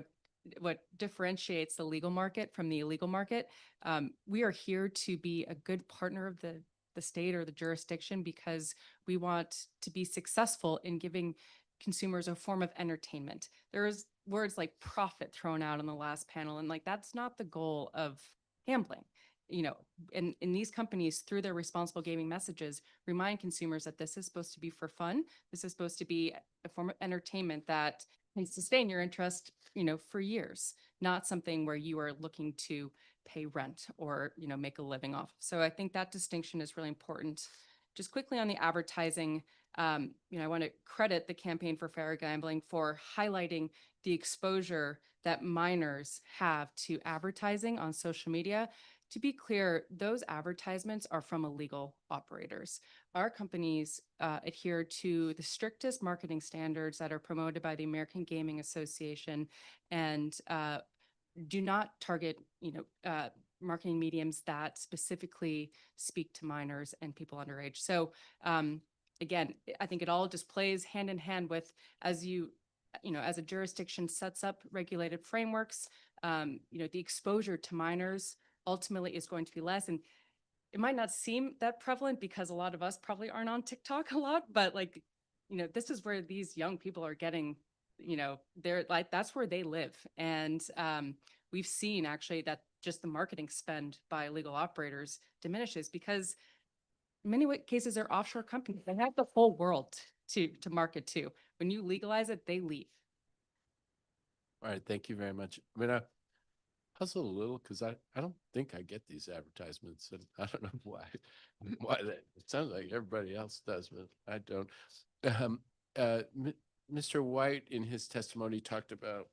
what differentiates the legal market from the illegal market. We are here to be a good partner of the state or the jurisdiction because we want to be successful in giving consumers a form of entertainment. There is words like profit thrown out on the last panel, and that's not the goal of gambling. And these companies, through their responsible gaming messages, remind consumers that this is supposed to be for fun. This is supposed to be a form of entertainment that can sustain your interest, for years, not something where you are looking to pay rent or, make a living off. So I think that distinction is really important. Just quickly on the advertising, I want to credit the Campaign for Fair Gambling for highlighting the exposure that minors have to advertising on social media. To be clear, those advertisements are from illegal operators. Our companies adhere to the strictest marketing standards that are promoted by the American Gaming Association and do not target, marketing mediums that specifically speak to minors and people underage. So again, I think it all just plays hand in hand with as a jurisdiction sets up regulated frameworks, the exposure to minors ultimately is going to be less. And it might not seem that prevalent because a lot of us probably aren't on TikTok a lot, but this is where these young people are getting, they're that's where they live. And we've seen actually that just the marketing spend by illegal operators diminishes because in many cases they're offshore companies. They have the whole world to market to. When you legalize it, they leave. All right. Thank you very much. I'm gonna puzzle a little because I don't think I get these advertisements, and I don't know why. It sounds like everybody else does, but I don't. Mr. White, in his testimony, talked about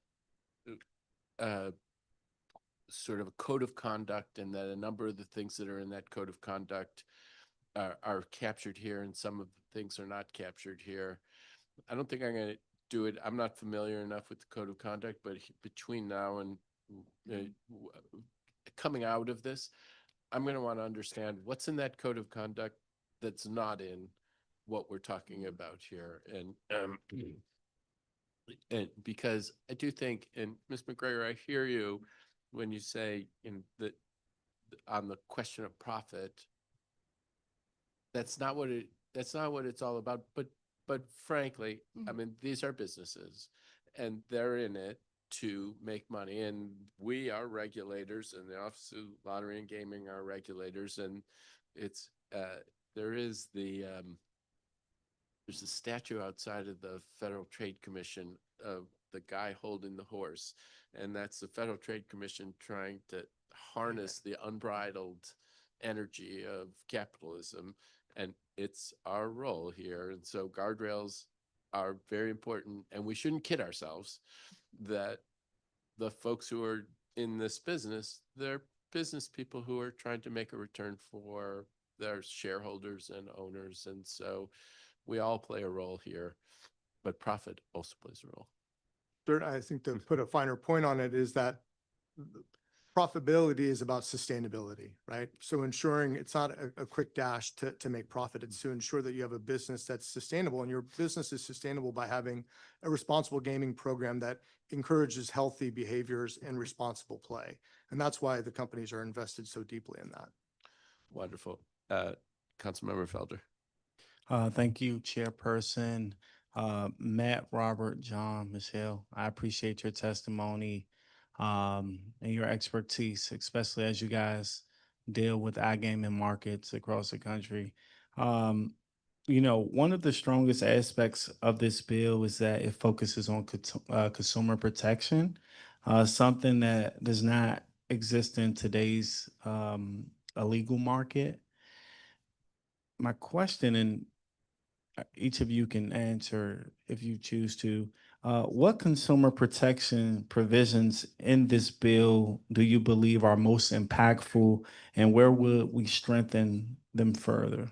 sort of a code of conduct, and that a number of the things that are in that code of conduct are captured here, and some of the things are not captured here. I don't think I'm going to do it. I'm not familiar enough with the code of conduct, but between now and coming out of this, I'm going to want to understand what's in that code of conduct that's not in what we're talking about here. And because I do think, and Ms. McGregor, I hear you when you say on the question of profit, that's not what it's all about. But frankly, I mean, these are businesses and they're in it to make money, and we are regulators, and the Office of Lottery and Gaming are regulators, and it's there's a statue outside of the Federal Trade Commission of the guy holding the horse, and that's the Federal Trade Commission trying to harness the unbridled energy of capitalism, and it's our role here. And so guardrails are very important, and we shouldn't kid ourselves that the folks who are in this business, they're business people who are trying to make a return for their shareholders and owners. And so we all play a role here, but profit also plays a role. I think to put a finer point on it is that profitability is about sustainability, right? So ensuring it's not a quick dash to make profit. It's to ensure that you have a business that's sustainable, and your business is sustainable by having a responsible gaming program that encourages healthy behaviors and responsible play. And that's why the companies are invested so deeply in that. Wonderful. Councilmember Felder. Thank you, Chairperson, Matt, Robert, John, Michelle. I appreciate your testimony. and your expertise, especially as you guys deal with iGaming markets across the country. One of the strongest aspects of this bill is that it focuses on consumer protection, something that does not exist in today's illegal market. My question, and each of you can answer if you choose to, what consumer protection provisions in this bill do you believe are most impactful, and where would we strengthen them further?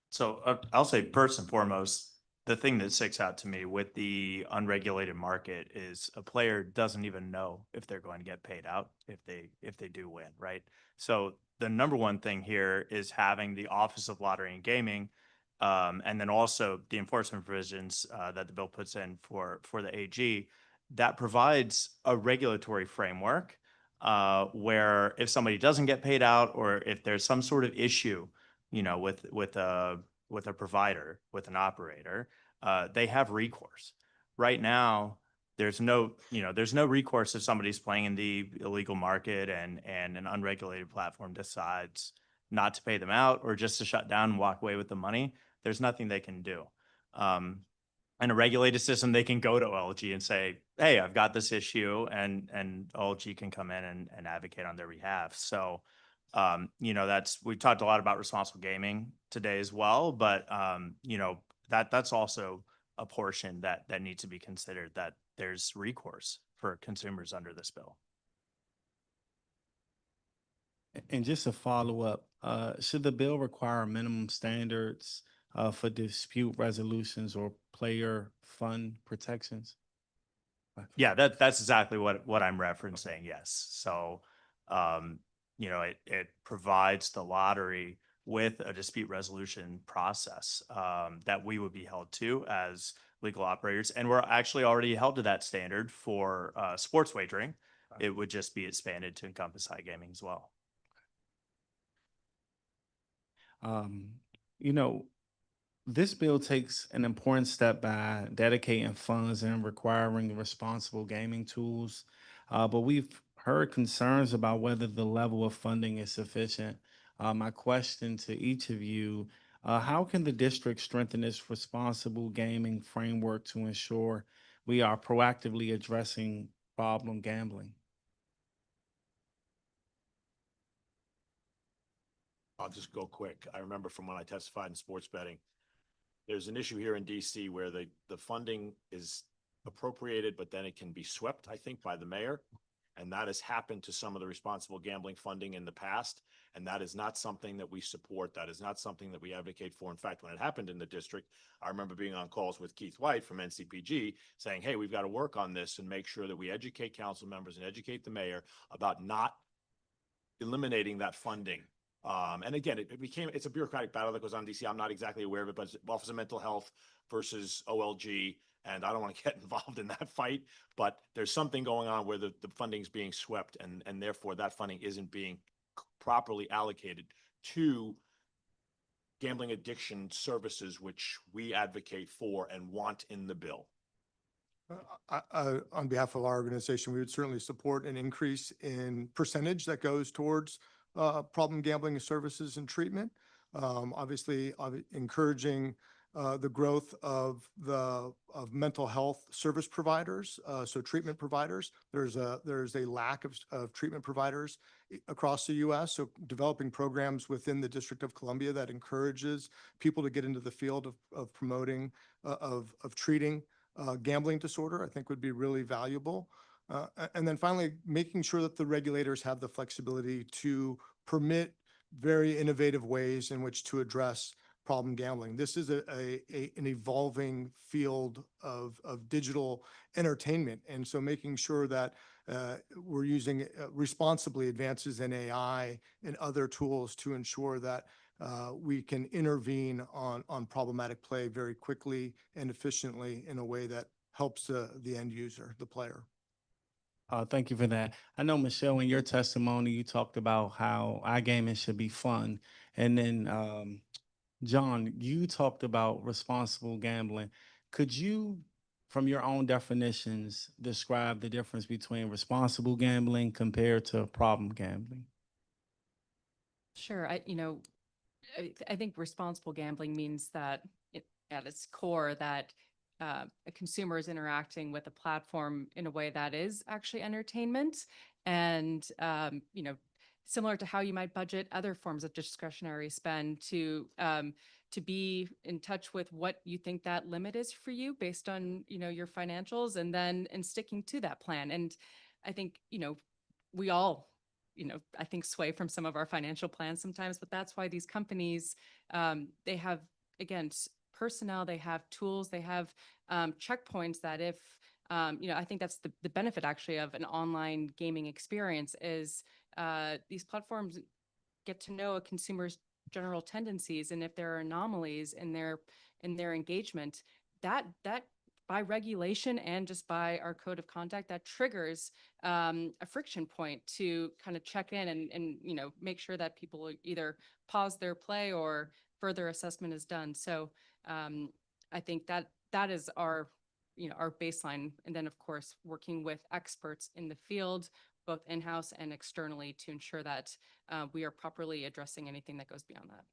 So I'll say first and foremost, the thing that sticks out to me with the unregulated market is a player doesn't even know if they're going to get paid out if they do win, right? So the number one thing here is having the Office of Lottery and Gaming, and then also the enforcement provisions that the bill puts in for the AG that provides a regulatory framework where if somebody doesn't get paid out or if there's some sort of issue, with a provider, with an operator, they have recourse. Right now, there's no recourse if somebody's playing in the illegal market and an unregulated platform decides not to pay them out or just to shut down and walk away with the money. There's nothing they can do. In a regulated system, they can go to OLG and say, "Hey, I've got this issue," and OLG can come in and advocate on their behalf. So we've talked a lot about responsible gaming today as well, but that's also a portion that needs to be considered, that there's recourse for consumers under this bill. And just a follow up, should the bill require minimum standards for dispute resolutions or player fund protections? Yeah, that's exactly what I'm referencing. Yes. So, it provides the lottery with a dispute resolution process that we would be held to as legal operators, and we're actually already held to that standard for sports wagering. It would just be expanded to encompass iGaming as well. This bill takes an important step by dedicating funds and requiring responsible gaming tools, but we've heard concerns about whether the level of funding is sufficient. My question to each of you, how can the district strengthen its responsible gaming framework to ensure we are proactively addressing problem gambling? I'll just go quick. I remember from when I testified in sports betting, there's an issue here in DC where the funding is appropriated, but then it can be swept, I think, by the mayor. And that has happened to some of the responsible gambling funding in the past. And that is not something that we support. That is not something that we advocate for. In fact, when it happened in the district, I remember being on calls with Keith White from NCPG saying, "Hey, we've got to work on this and make sure that we educate council members and educate the mayor about not eliminating that funding." And again, it's a bureaucratic battle that goes on in DC. I'm not exactly aware of it, but it's Office of Mental Health versus OLG. And I don't want to get involved in that fight, but there's something going on where the funding is being swept and therefore that funding isn't being properly allocated to gambling addiction services, which we advocate for and want in the bill. On behalf of our organization, we would certainly support an increase in percentage that goes towards problem gambling services and treatment. Obviously, encouraging the growth of mental health service providers, so treatment providers. There's a lack of treatment providers across the U.S. So developing programs within the District of Columbia that encourages people to get into the field of promoting of treating gambling disorder, I think would be really valuable. And then finally, making sure that the regulators have the flexibility to permit very innovative ways in which to address problem gambling. This is an evolving field of digital entertainment. And so making sure that we're using responsibly advances in AI and other tools to ensure that we can intervene on problematic play very quickly and efficiently in a way that helps the end user, the player. Thank you for that. I know, Michelle, in your testimony, you talked about how iGaming should be fun. And then, John, you talked about responsible gambling. Could you from your own definitions, describe the difference between responsible gambling compared to problem gambling. Sure. I think responsible gambling means that at its core that a consumer is interacting with a platform in a way that is actually entertainment and, similar to how you might budget other forms of discretionary spend to be in touch with what you think that limit is for you based on, your financials and sticking to that plan. And I think, we all I think sway from some of our financial plans sometimes, but that's why these companies, they have, again, personnel, they have tools, they have checkpoints that if, I think that's the benefit actually of an online gaming experience is these platforms get to know a consumer's general tendencies. And if there are anomalies in their engagement, that by regulation and just by our code of conduct, that triggers a friction point to kind of check in and make sure that people either pause their play or further assessment is done. So I think that is our our baseline, and then of course working with experts in the field, both in-house and externally, to ensure that we are properly addressing anything that goes beyond that.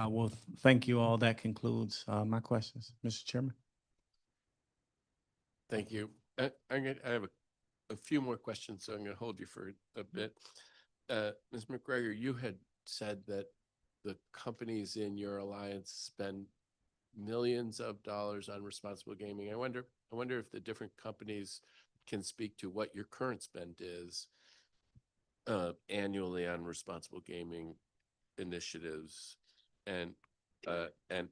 Well, thank you all. That concludes my questions, Mr. Chairman. Thank you. I have a few more questions, so I'm going to hold you for a bit. Ms. McGregor, you had said that the companies in your alliance spend millions of dollars on responsible gaming. I wonder if the different companies can speak to what your current spend is annually on responsible gaming initiatives and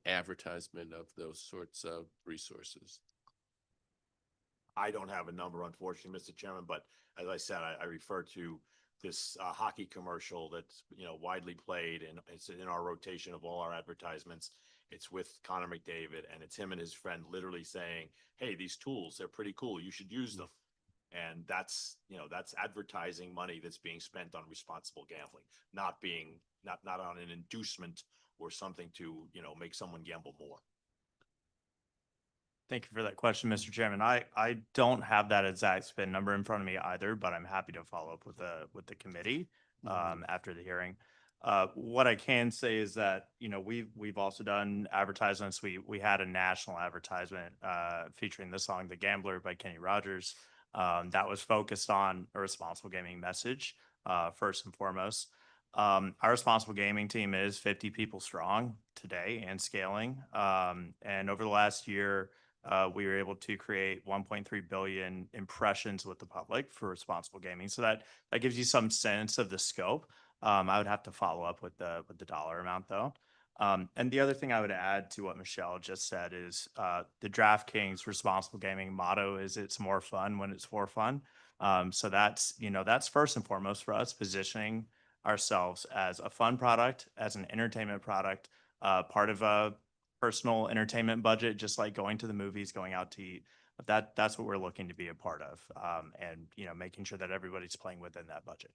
advertisement of those sorts of resources. I don't have a number, unfortunately, Mr. Chairman, but as I said, I refer to this hockey commercial that's widely played, and it's in our rotation of all our advertisements. It's with Connor McDavid, and it's him and his friend literally saying, "Hey, these tools, they're pretty cool. You should use them." And that's advertising money that's being spent on responsible gambling, not on an inducement or something to make someone gamble more. Thank you for that question, Mr. Chairman. I don't have that exact spend number in front of me either, but I'm happy to follow up with the committee after the hearing. What I can say is that we've also done advertisements. We had a national advertisement featuring the song "The Gambler" by Kenny Rogers that was focused on a responsible gaming message first and foremost. Our responsible gaming team is 50 people strong today and scaling. And over the last year, we were able to create 1.3 billion impressions with the public for responsible gaming. So that gives you some sense of the scope. I would have to follow up with the dollar amount though. And the other thing I would add to what Michelle just said is the DraftKings responsible gaming motto is "It's more fun when it's for fun." So that's first and foremost for us, positioning ourselves as a fun product, as an entertainment product, part of a personal entertainment budget, just like going to the movies, going out to eat. That's what we're looking to be a part of, and making sure that everybody's playing within that budget.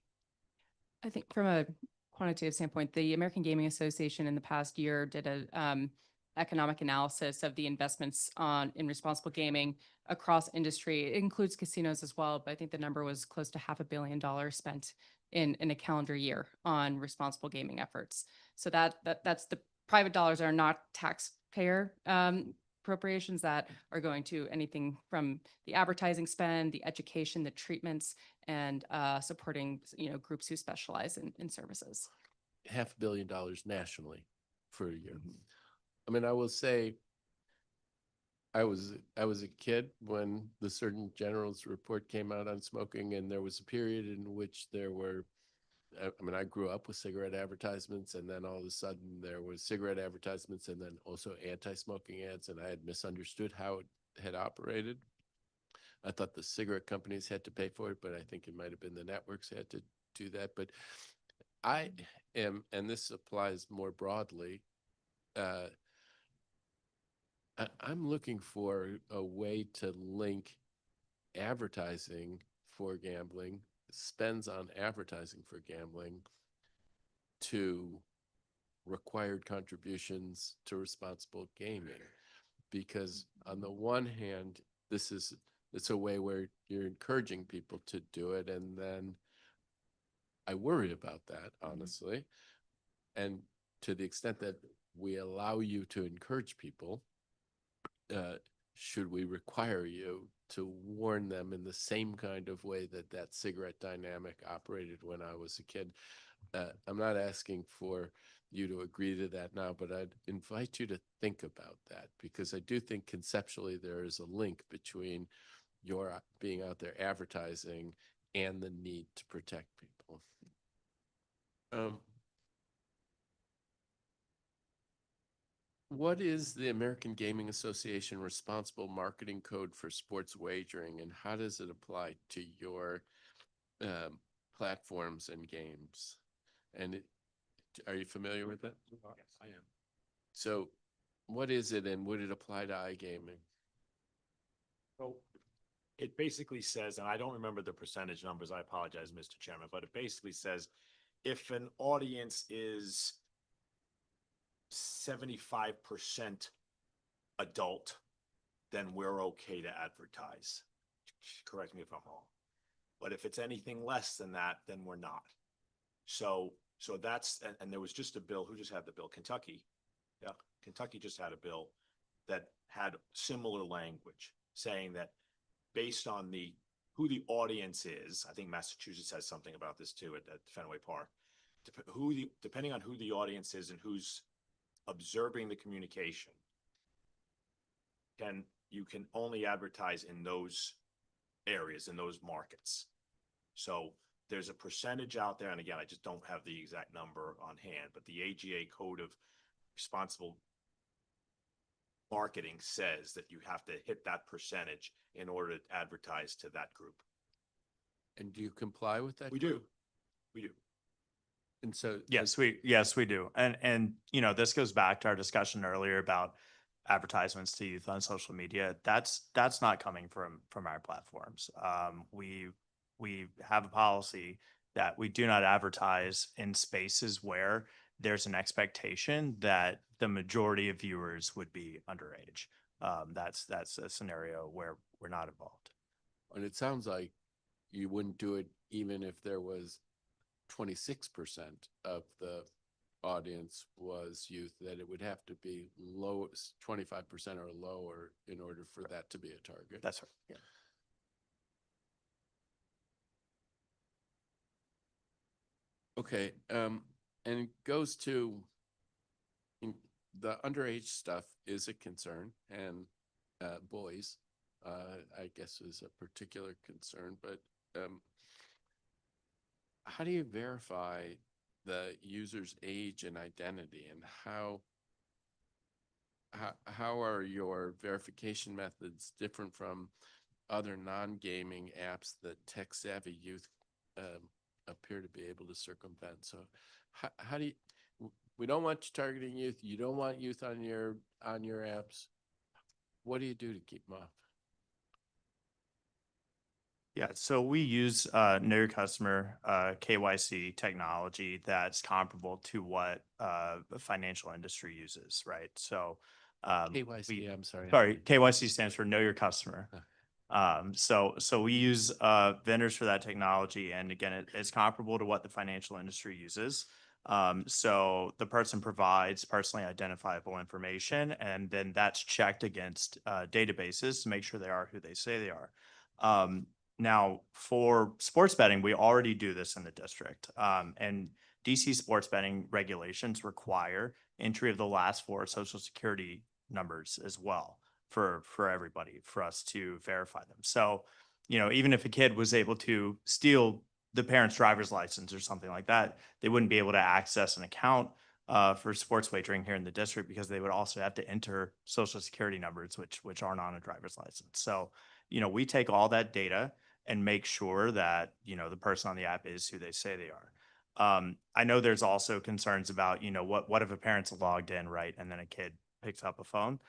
I think from a quantitative standpoint, the American Gaming Association in the past year did a economic analysis of the investments in responsible gaming across industry. It includes casinos as well, but I think the number was close to $500 million spent in a calendar year on responsible gaming efforts. So that's the private dollars are not taxpayer appropriations that are going to anything from the advertising spend, the education, the treatments, and supporting groups who specialize in services. $500 million nationally for a year. I mean, I will say I was a kid when the Surgeon General's report came out on smoking, and there was a period in which there were, I grew up with cigarette advertisements, and then all of a sudden there was cigarette advertisements and then also anti-smoking ads, and I had misunderstood how it had operated. I thought the cigarette companies had to pay for it, but I think it might have been the networks had to do that. But I am, and this applies more broadly, I'm looking for a way to link advertising for gambling, spends on advertising for gambling, to required contributions to responsible gaming. because on the one hand, it's a way where you're encouraging people to do it, and then I worry about that, honestly. And to the extent that we allow you to encourage people, should we require you to warn them in the same kind of way that that cigarette dynamic operated when I was a kid? I'm not asking for you to agree to that now, but I'd invite you to think about that, because I do think conceptually there is a link between your being out there advertising and the need to protect people. What is the American Gaming Association responsible marketing code for sports wagering, and how does it apply to your platforms and games? And are you familiar with that? Yes, I am. So what is it, and would it apply to iGaming? So it basically says, and I don't remember the percentage numbers, I apologize, Mr. Chairman, but it basically says if an audience is 75% adult, then we're okay to advertise. Correct me if I'm wrong. But if it's anything less than that, then we're not. So that's, and there was just a bill, who just had the bill? Kentucky. Yeah, Kentucky just had a bill that had similar language saying that based on who the audience is, I think Massachusetts has something about this too at Fenway Park. Depending on who the audience is and who's observing the communication, you can only advertise in those areas, in those markets. So there's a percentage out there, and again, I just don't have the exact number on hand, but the AGA Code of Responsible Marketing says that you have to hit that percentage in order to advertise to that group. And do you comply with that? We do. We do. And so Yes, we do. And you know, this goes back to our discussion earlier about advertisements to youth on social media. That's not coming from our platforms. We have a policy that we do not advertise in spaces where there's an expectation that the majority of viewers would be underage. That's a scenario where we're not involved. And it sounds like you wouldn't do it even if there was 26% of the audience was youth, that it would have to be low, 25% or lower in order for that to be a target. That's right. Yeah. Okay, and it goes to the underage stuff is a concern, and boys, I guess, is a particular concern. But how do you verify the user's age and identity, and how are your verification methods different from other non-gaming apps that tech-savvy youth appear to be able to circumvent? So how do you, we don't want you targeting youth, you don't want youth on your apps. What do you do to keep them off? Yeah, so we use Know Your Customer KYC technology that's comparable to what the financial industry uses, right? So KYC, I'm sorry. sorry, KYC stands for Know Your Customer. So we use vendors for that technology, and again, it's comparable to what the financial industry uses. So the person provides personally identifiable information, and then that's checked against databases to make sure they are who they say they are. Now, for sports betting, we already do this in the district, and DC sports betting regulations require entry of the last four social security numbers as well for everybody, for us to verify them. So, you know, even if a kid was able to steal the parent's driver's license or something like that, they wouldn't be able to access an account for sports wagering here in the district, because they would also have to enter social security numbers, which aren't on a driver's license. So, you know, we take all that data and make sure that, you know, the person on the app is who they say they are. I know there's also concerns about, you know, what if a parent's logged in, right, and then a kid picks up a phone?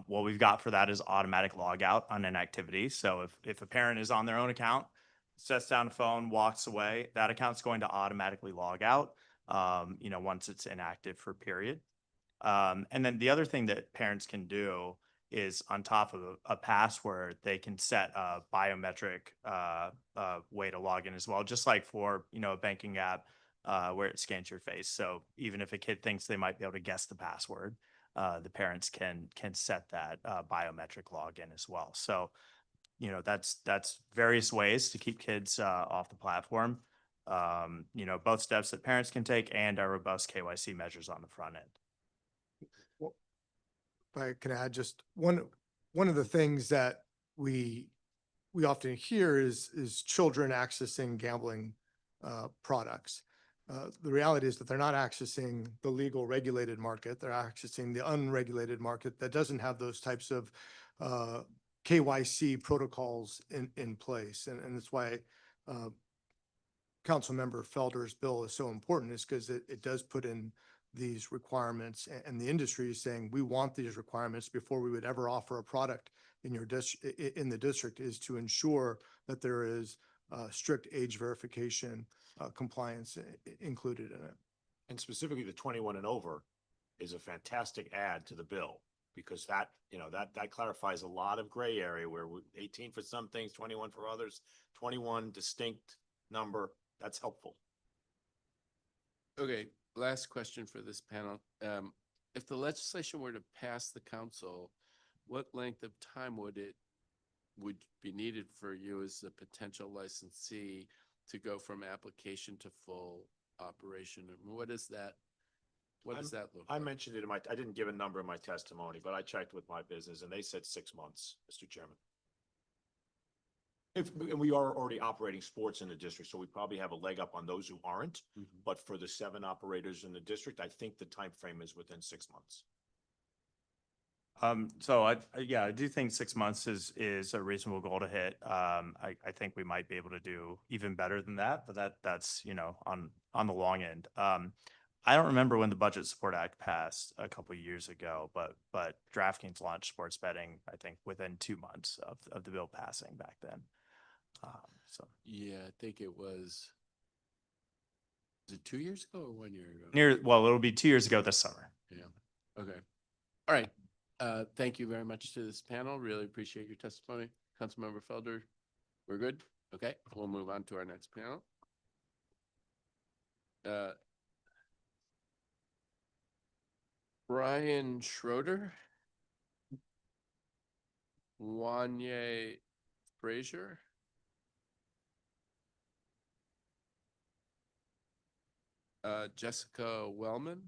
What we've got for that is automatic log out on an activity. So if a parent is on their own account, sets down a phone, walks away, that account's going to automatically log out, you know, once it's inactive for a period. And then the other thing that parents can do is on top of a password, they can set a biometric way to log in as well, just like for, a banking app where it scans your face. So even if a kid thinks they might be able to guess the password, the parents can set that biometric login as well. So, that's various ways to keep kids off the platform. Both steps that parents can take and our robust KYC measures on the front end. If I can add just one of the things that we often hear is children accessing gambling products. The reality is that they're not accessing the legal regulated market. They're accessing the unregulated market that doesn't have those types of KYC protocols in place. And that's why Councilmember Felder's bill is so important, is because it does put in these requirements, and the industry is saying we want these requirements before we would ever offer a product in your in the district, is to ensure that there is strict age verification compliance included in it. And specifically, the 21 and over is a fantastic add to the bill, because that clarifies a lot of gray area where 18 for some things, 21 for others, 21 distinct number. That's helpful. Okay, last question for this panel. If the legislation were to pass the council, what length of time would be needed for you as a potential licensee to go from application to full operation? What does that look I like? mentioned it I didn't give a number in my testimony, but I checked with my business and they said 6 months, Mr. Chairman. And we are already operating sports in the district, so we probably have a leg up on those who aren't. But for the 7 operators in the district, I think the time frame is within 6 months. So I do think 6 months is a reasonable goal to hit. I think we might be able to do even better than that, but that's on the long end. I don't remember when the Budget Support Act passed a couple of years ago, but DraftKings launched sports betting, I think, within 2 months of the bill passing back then. Yeah, I think it was it 2 years ago or 1 year ago? It'll be 2 years ago this summer. Yeah. Okay. All right. Thank you very much to this panel. Really appreciate your testimony. Councilmember Felder, we're good? Okay, we'll move on to our next panel. Brian Schroeder, Wanye Frazier, Jessica Wellman,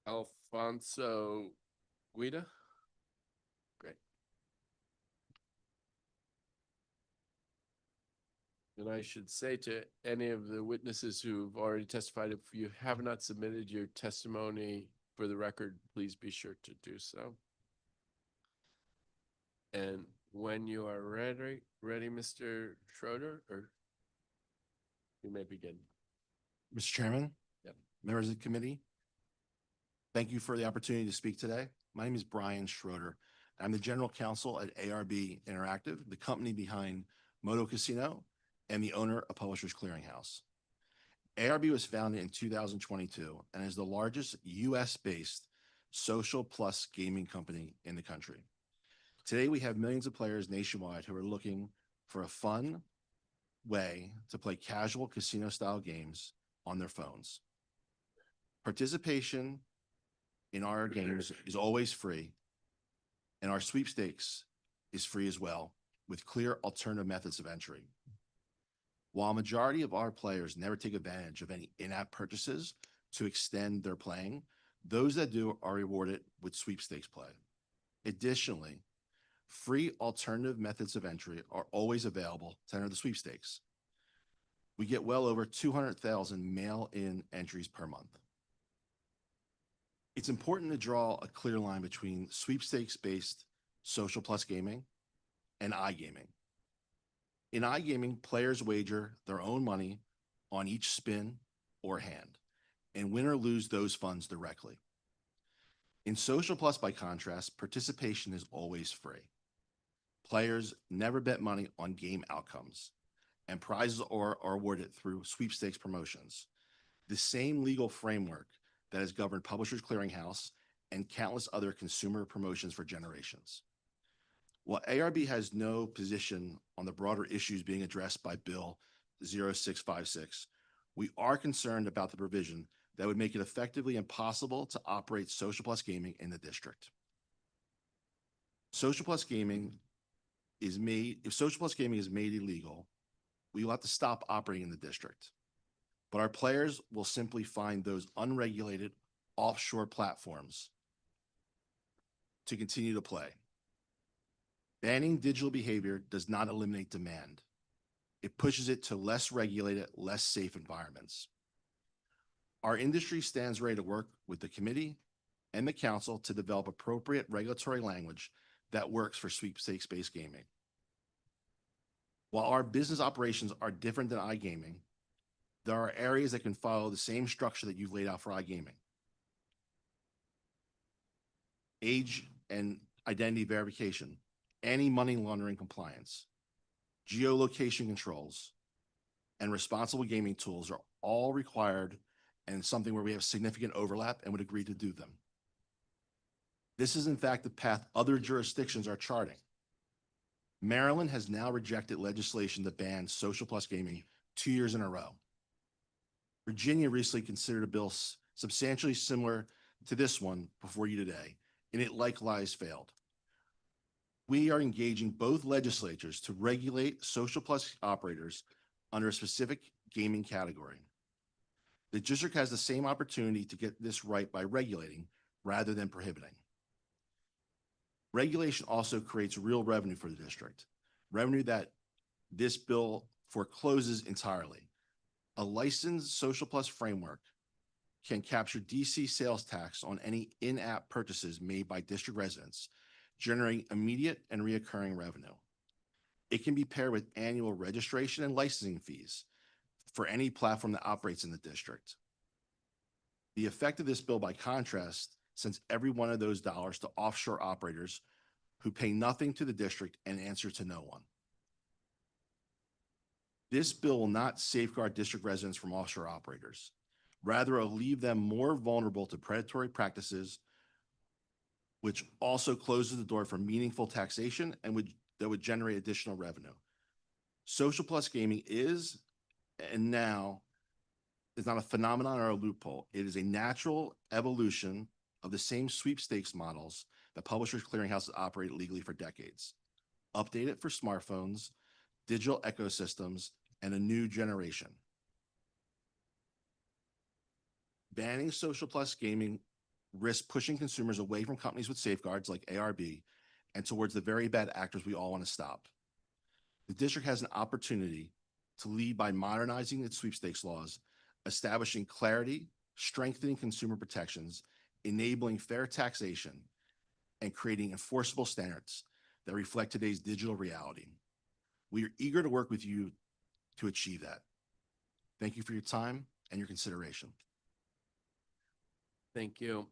Alfonso Guida. Great. And I should say to any of the witnesses who've already testified, if you have not submitted your testimony for the record, please be sure to do so. And when you are ready, Mr. Schroeder, or you may begin. Mr. Chairman, Yep. members of the committee, thank you for the opportunity to speak today. My name is Brian Schroeder. I'm the general counsel at ARB Interactive, the company behind Moto Casino and the owner of Publishers Clearinghouse. ARB was founded in 2022 and is the largest US-based social plus gaming company in the country. Today, we have millions of players nationwide who are looking for a fun way to play casual casino-style games on their phones. Participation in our games is always free, and our sweepstakes is free as well, with clear alternative methods of entry. While a majority of our players never take advantage of any in-app purchases to extend their playing, those that do are rewarded with sweepstakes play. Additionally, free alternative methods of entry are always available to enter the sweepstakes. We get well over 200,000 mail-in entries per month. It's important to draw a clear line between sweepstakes-based social plus gaming and iGaming. In iGaming, players wager their own money on each spin or hand, and win or lose those funds directly. In social plus, by contrast, participation is always free. Players never bet money on game outcomes. and prizes are awarded through sweepstakes promotions. The same legal framework that has governed Publishers Clearinghouse and countless other consumer promotions for generations. While ARB has no position on the broader issues being addressed by Bill 0656, we are concerned about the provision that would make it effectively impossible to operate Social Plus Gaming in the district. Social Plus Gaming is made, if Social Plus Gaming is made illegal, we will have to stop operating in the district. But our players will simply find those unregulated offshore platforms to continue to play. Banning digital behavior does not eliminate demand. It pushes it to less regulated, less safe environments. Our industry stands ready to work with the committee and the council to develop appropriate regulatory language that works for sweepstakes-based gaming. While our business operations are different than iGaming, there are areas that can follow the same structure that you've laid out for iGaming. Age and identity verification, anti-money laundering compliance, geolocation controls, and responsible gaming tools are all required and something where we have significant overlap and would agree to do them. This is in fact the path other jurisdictions are charting. Maryland has now rejected legislation that bans Social Plus Gaming 2 years in a row. Virginia recently considered a bill substantially similar to this one before you today, and it likewise failed. We are engaging both legislatures to regulate Social Plus operators under a specific gaming category. The district has the same opportunity to get this right by regulating rather than prohibiting. Regulation also creates real revenue for the district, revenue that this bill forecloses entirely. A licensed Social Plus framework can capture DC sales tax on any in-app purchases made by district residents, generating immediate and reoccurring revenue. It can be paired with annual registration and licensing fees for any platform that operates in the district. The effect of this bill, by contrast, sends every one of those dollars to offshore operators who pay nothing to the district and answer to no one. This bill will not safeguard district residents from offshore operators. Rather, it'll leave them more vulnerable to predatory practices, which also closes the door for meaningful taxation and that would generate additional revenue. Social Plus Gaming is, and now, is not a phenomenon or a loophole. It is a natural evolution of the same sweepstakes models that Publishers Clearinghouses operate legally for decades, updated for smartphones, digital ecosystems, and a new generation. Banning Social Plus Gaming risks pushing consumers away from companies with safeguards like ARB and towards the very bad actors we all want to stop. The district has an opportunity to lead by modernizing its sweepstakes laws, establishing clarity, strengthening consumer protections, enabling fair taxation, and creating enforceable standards that reflect today's digital reality. We are eager to work with you to achieve that. Thank you for your time and your consideration. Thank you.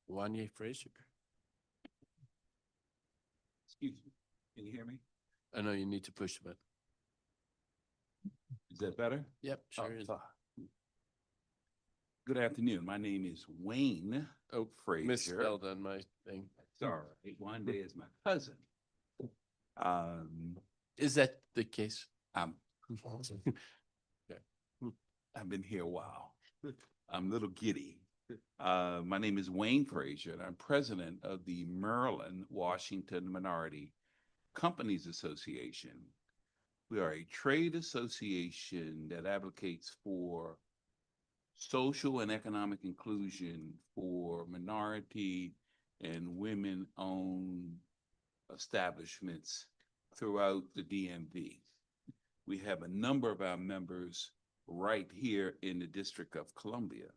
Wanye Frazier. Excuse me, can you hear me? I know you need to push the button. Is that better? Yep, sure is. Good afternoon. My name is Wayne Oh, Frazier. misspelled on my thing. Sorry, Wanda is my cousin. Is that the case? I've been here a while. I'm a little giddy. My name is Wayne Frazier, and I'm president of the Maryland Washington Minority Companies Association. We are a trade association that advocates for social and economic inclusion for minority and women-owned establishments throughout the DMV. We have a number of our members right here in the District of Columbia.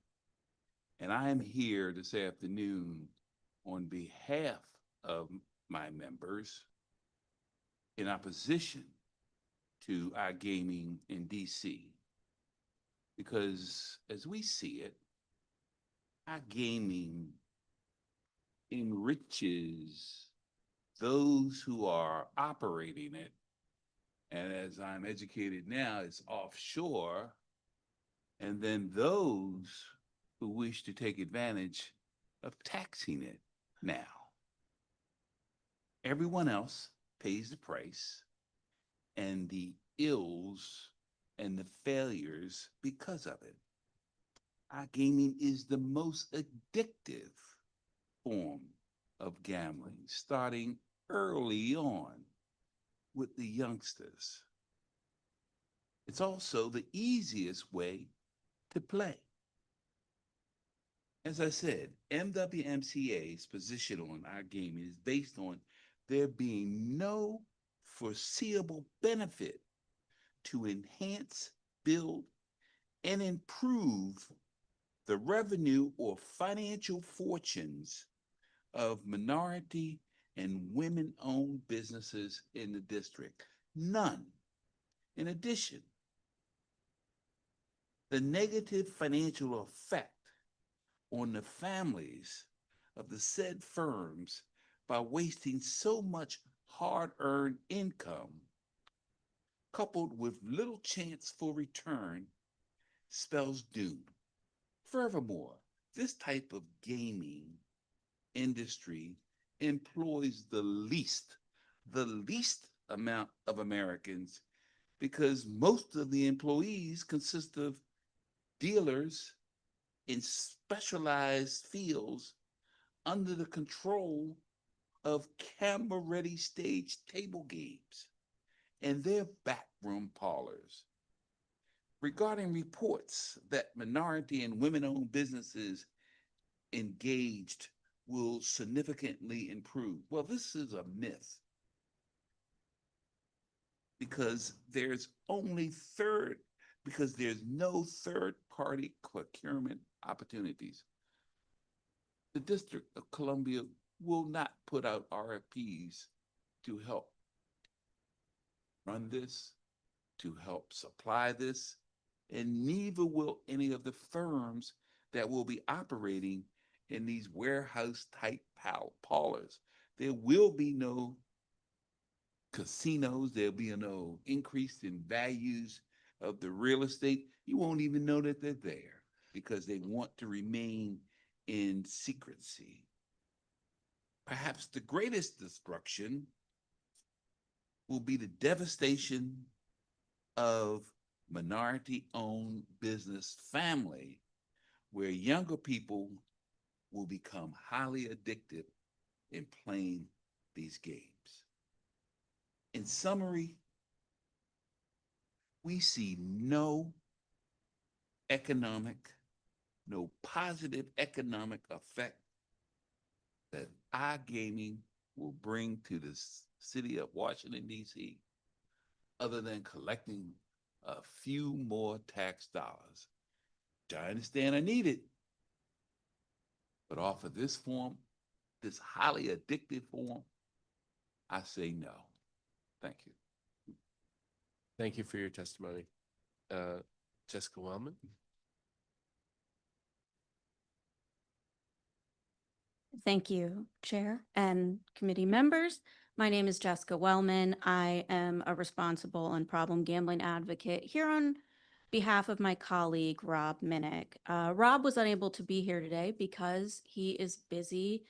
And I am here this afternoon on behalf of my members in opposition to iGaming in DC. Because as we see it, iGaming enriches those who are operating it And as I'm educated now, it's offshore. And then those who wish to take advantage of taxing it now. Everyone else pays the price and the ills and the failures because of it. iGaming is the most addictive form of gambling, starting early on with the youngsters. It's also the easiest way to play. As I said, MWMCA's position on iGaming is based on there being no foreseeable benefit to enhance, build, and improve the revenue or financial fortunes of minority and women-owned businesses in the district. None. In addition, the negative financial effect on the families of the said firms by wasting so much hard-earned income, coupled with little chance for return, spells doom. Furthermore, this type of gaming industry employs the least amount of Americans because most of the employees consist of dealers in specialized fields under the control of camera-ready stage table games and their backroom parlors. Regarding reports that minority and women-owned businesses engaged will significantly improve, well, this is a myth because there's no third-party procurement opportunities. The District of Columbia will not put out RFPs to help run this, to help supply this, and neither will any of the firms that will be operating in these warehouse-type parlors. There will be no casinos. There'll be no increase in values of the real estate. You won't even know that they're there because they want to remain in secrecy. Perhaps the greatest destruction will be the devastation of minority-owned business family, where younger people will become highly addicted in playing these games. In summary, we see no positive economic effect that iGaming will bring to the city of Washington, D.C., other than collecting a few more tax dollars. I understand I need it, but off of this form, this highly addictive form, I say no. Thank you. Thank you for your testimony. Jessica Wellman. Thank you, Chair and committee members. My name is Jessica Wellman. I am a responsible and problem gambling advocate here on behalf of my colleague, Rob Minnick. Rob was unable to be here today because he is busy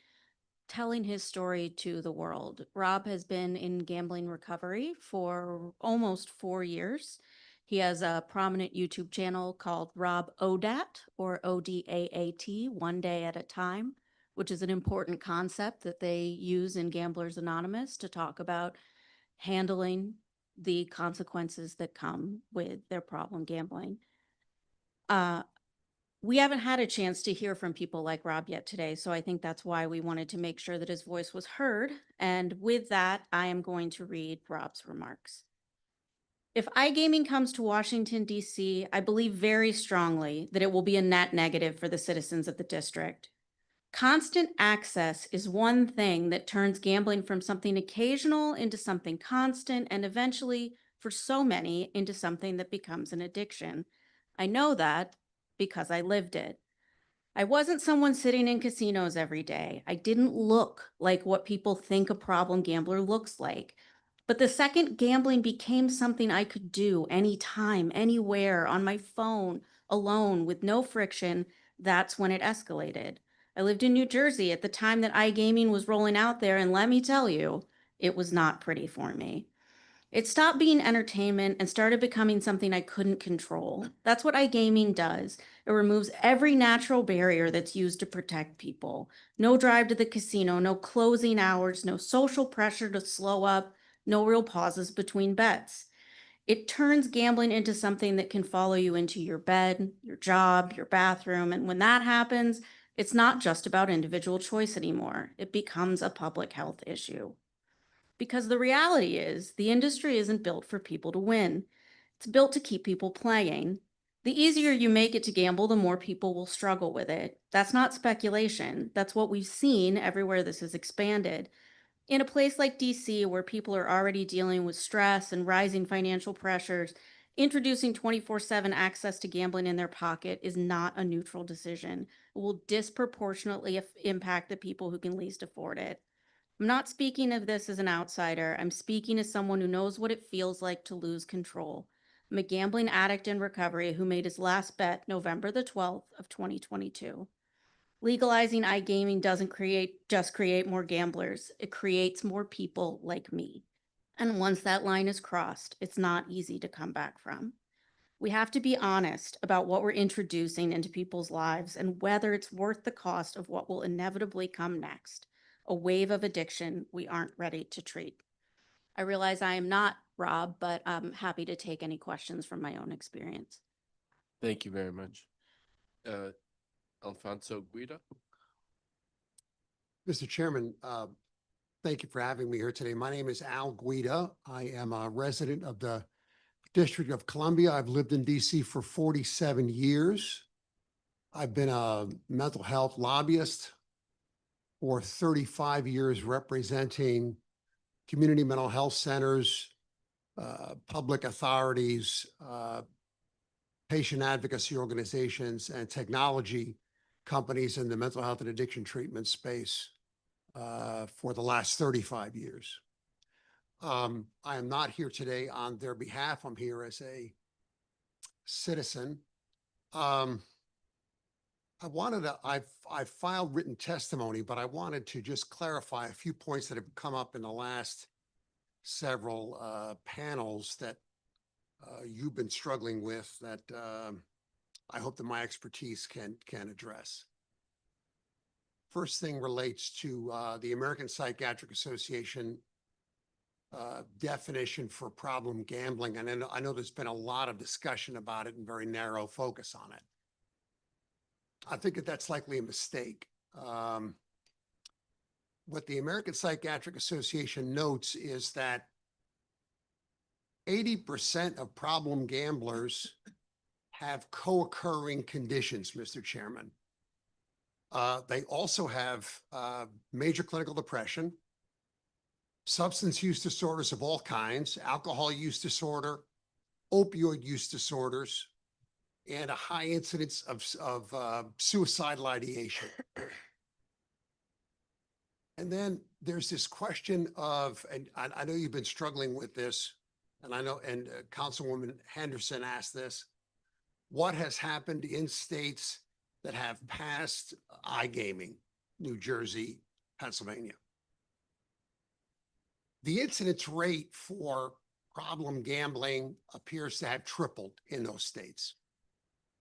telling his story to the world. Rob has been in gambling recovery for almost 4 years. He has a prominent YouTube channel called Rob ODAT, or ODAAT, One Day at a Time, which is an important concept that they use in Gamblers Anonymous to talk about handling the consequences that come with their problem gambling. We haven't had a chance to hear from people like Rob yet today, so I think that's why we wanted to make sure that his voice was heard. And with that, I am going to read Rob's remarks. If iGaming comes to Washington, D.C., I believe very strongly that it will be a net negative for the citizens of the district. Constant access is one thing that turns gambling from something occasional into something constant, and eventually, for so many, into something that becomes an addiction. I know that because I lived it. I wasn't someone sitting in casinos every day. I didn't look like what people think a problem gambler looks like. But the second gambling became something I could do anytime, anywhere, on my phone, alone, with no friction, that's when it escalated. I lived in New Jersey at the time that iGaming was rolling out there, and let me tell you, it was not pretty for me. It stopped being entertainment and started becoming something I couldn't control. That's what iGaming does. It removes every natural barrier that's used to protect people. No drive to the casino, no closing hours, no social pressure to slow up, no real pauses between bets. It turns gambling into something that can follow you into your bed, your job, your bathroom. And when that happens, it's not just about individual choice anymore. It becomes a public health issue. Because the reality is, the industry isn't built for people to win. It's built to keep people playing. The easier you make it to gamble, the more people will struggle with it. That's not speculation. That's what we've seen everywhere this has expanded. In a place like DC, where people are already dealing with stress and rising financial pressures, introducing 24/7 access to gambling in their pocket is not a neutral decision. It will disproportionately impact the people who can least afford it. I'm not speaking of this as an outsider. I'm speaking as someone who knows what it feels like to lose control. I'm a gambling addict in recovery who made his last bet November the 12th of 2022. Legalizing iGaming doesn't just create more gamblers. It creates more people like me. And once that line is crossed, it's not easy to come back from. We have to be honest about what we're introducing into people's lives and whether it's worth the cost of what will inevitably come next. A wave of addiction we aren't ready to treat. I realize I am not Rob, but I'm happy to take any questions from my own experience. Thank you very much. Alfonso Guida. Mr. Chairman, thank you for having me here today. My name is Al Guida. I am a resident of the District of Columbia. I've lived in DC for 47 years. I've been a mental health lobbyist for 35 years, representing community mental health centers, public authorities, patient advocacy organizations, and technology companies in the mental health and addiction treatment space for the last 35 years. I am not here today on their behalf. I'm here as a citizen. I've filed written testimony, but I wanted to just clarify a few points that have come up in the last several panels that you've been struggling with that I hope that my expertise can address. First thing relates to the American Psychiatric Association definition for problem gambling. And I know there's been a lot of discussion about it and very narrow focus on it. I think that that's likely a mistake. What the American Psychiatric Association notes is that 80% of problem gamblers have co-occurring conditions, Mr. Chairman. They also have major clinical depression, substance use disorders of all kinds, alcohol use disorder, opioid use disorders, and a high incidence of suicidal ideation. And then there's this question of, and I know you've been struggling with this, and I know, and Councilwoman Henderson asked this, what has happened in states that have passed iGaming, New Jersey, Pennsylvania? The incidence rate for problem gambling appears to have tripled in those states.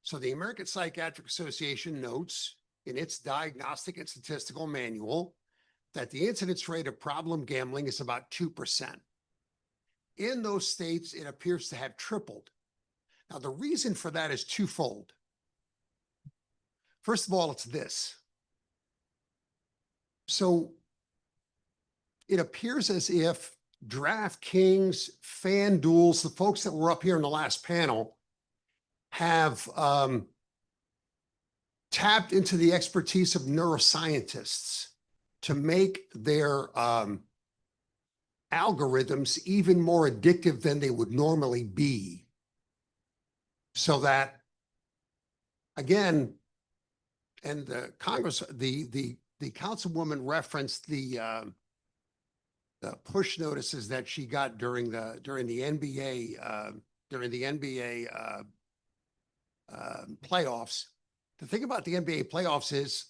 So the American Psychiatric Association notes in its diagnostic and statistical manual that the incidence rate of problem gambling is about 2%. In those states, it appears to have tripled. Now, the reason for that is twofold. First of all, it's this. So it appears as if DraftKings, FanDuel, the folks that were up here in the last panel, have tapped into the expertise of neuroscientists to make their algorithms even more addictive than they would normally be. So that, again, and the Congress, the councilwoman referenced the push notices that she got during the NBA playoffs. The thing about the NBA playoffs is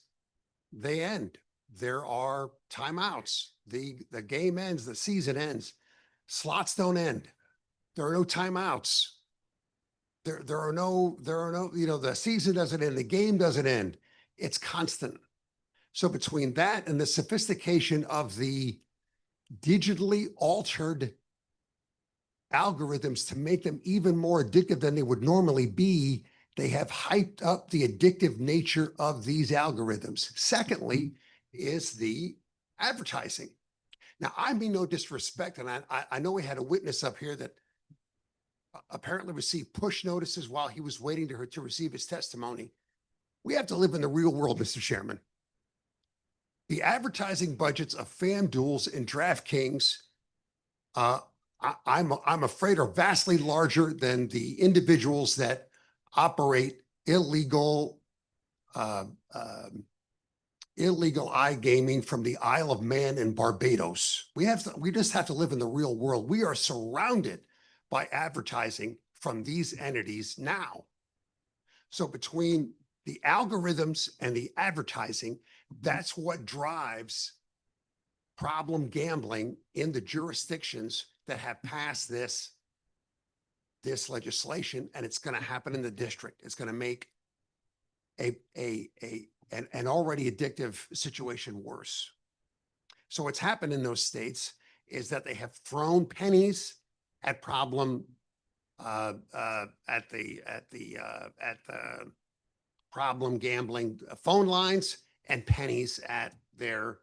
they end. There are timeouts. The game ends, the season ends. Slots don't end. There are no timeouts. There are no, the season doesn't end, the game doesn't end. It's constant. So between that and the sophistication of the digitally altered algorithms to make them even more addictive than they would normally be, they have hyped up the addictive nature of these algorithms. Secondly, is the advertising. Now, I mean no disrespect, and I know we had a witness up here that apparently received push notices while he was waiting to receive his testimony. We have to live in the real world, Mr. Chairman. The advertising budgets of FanDuels and DraftKings, I'm afraid, are vastly larger than the individuals that operate illegal iGaming from the Isle of Man and Barbados. We just have to live in the real world. We are surrounded by advertising from these entities now. So between the algorithms and the advertising, that's what drives problem gambling in the jurisdictions that have passed this legislation, and it's going to happen in the district. It's going to make an already addictive situation worse. So what's happened in those states is that they have thrown pennies at problem at the problem gambling phone lines and pennies at their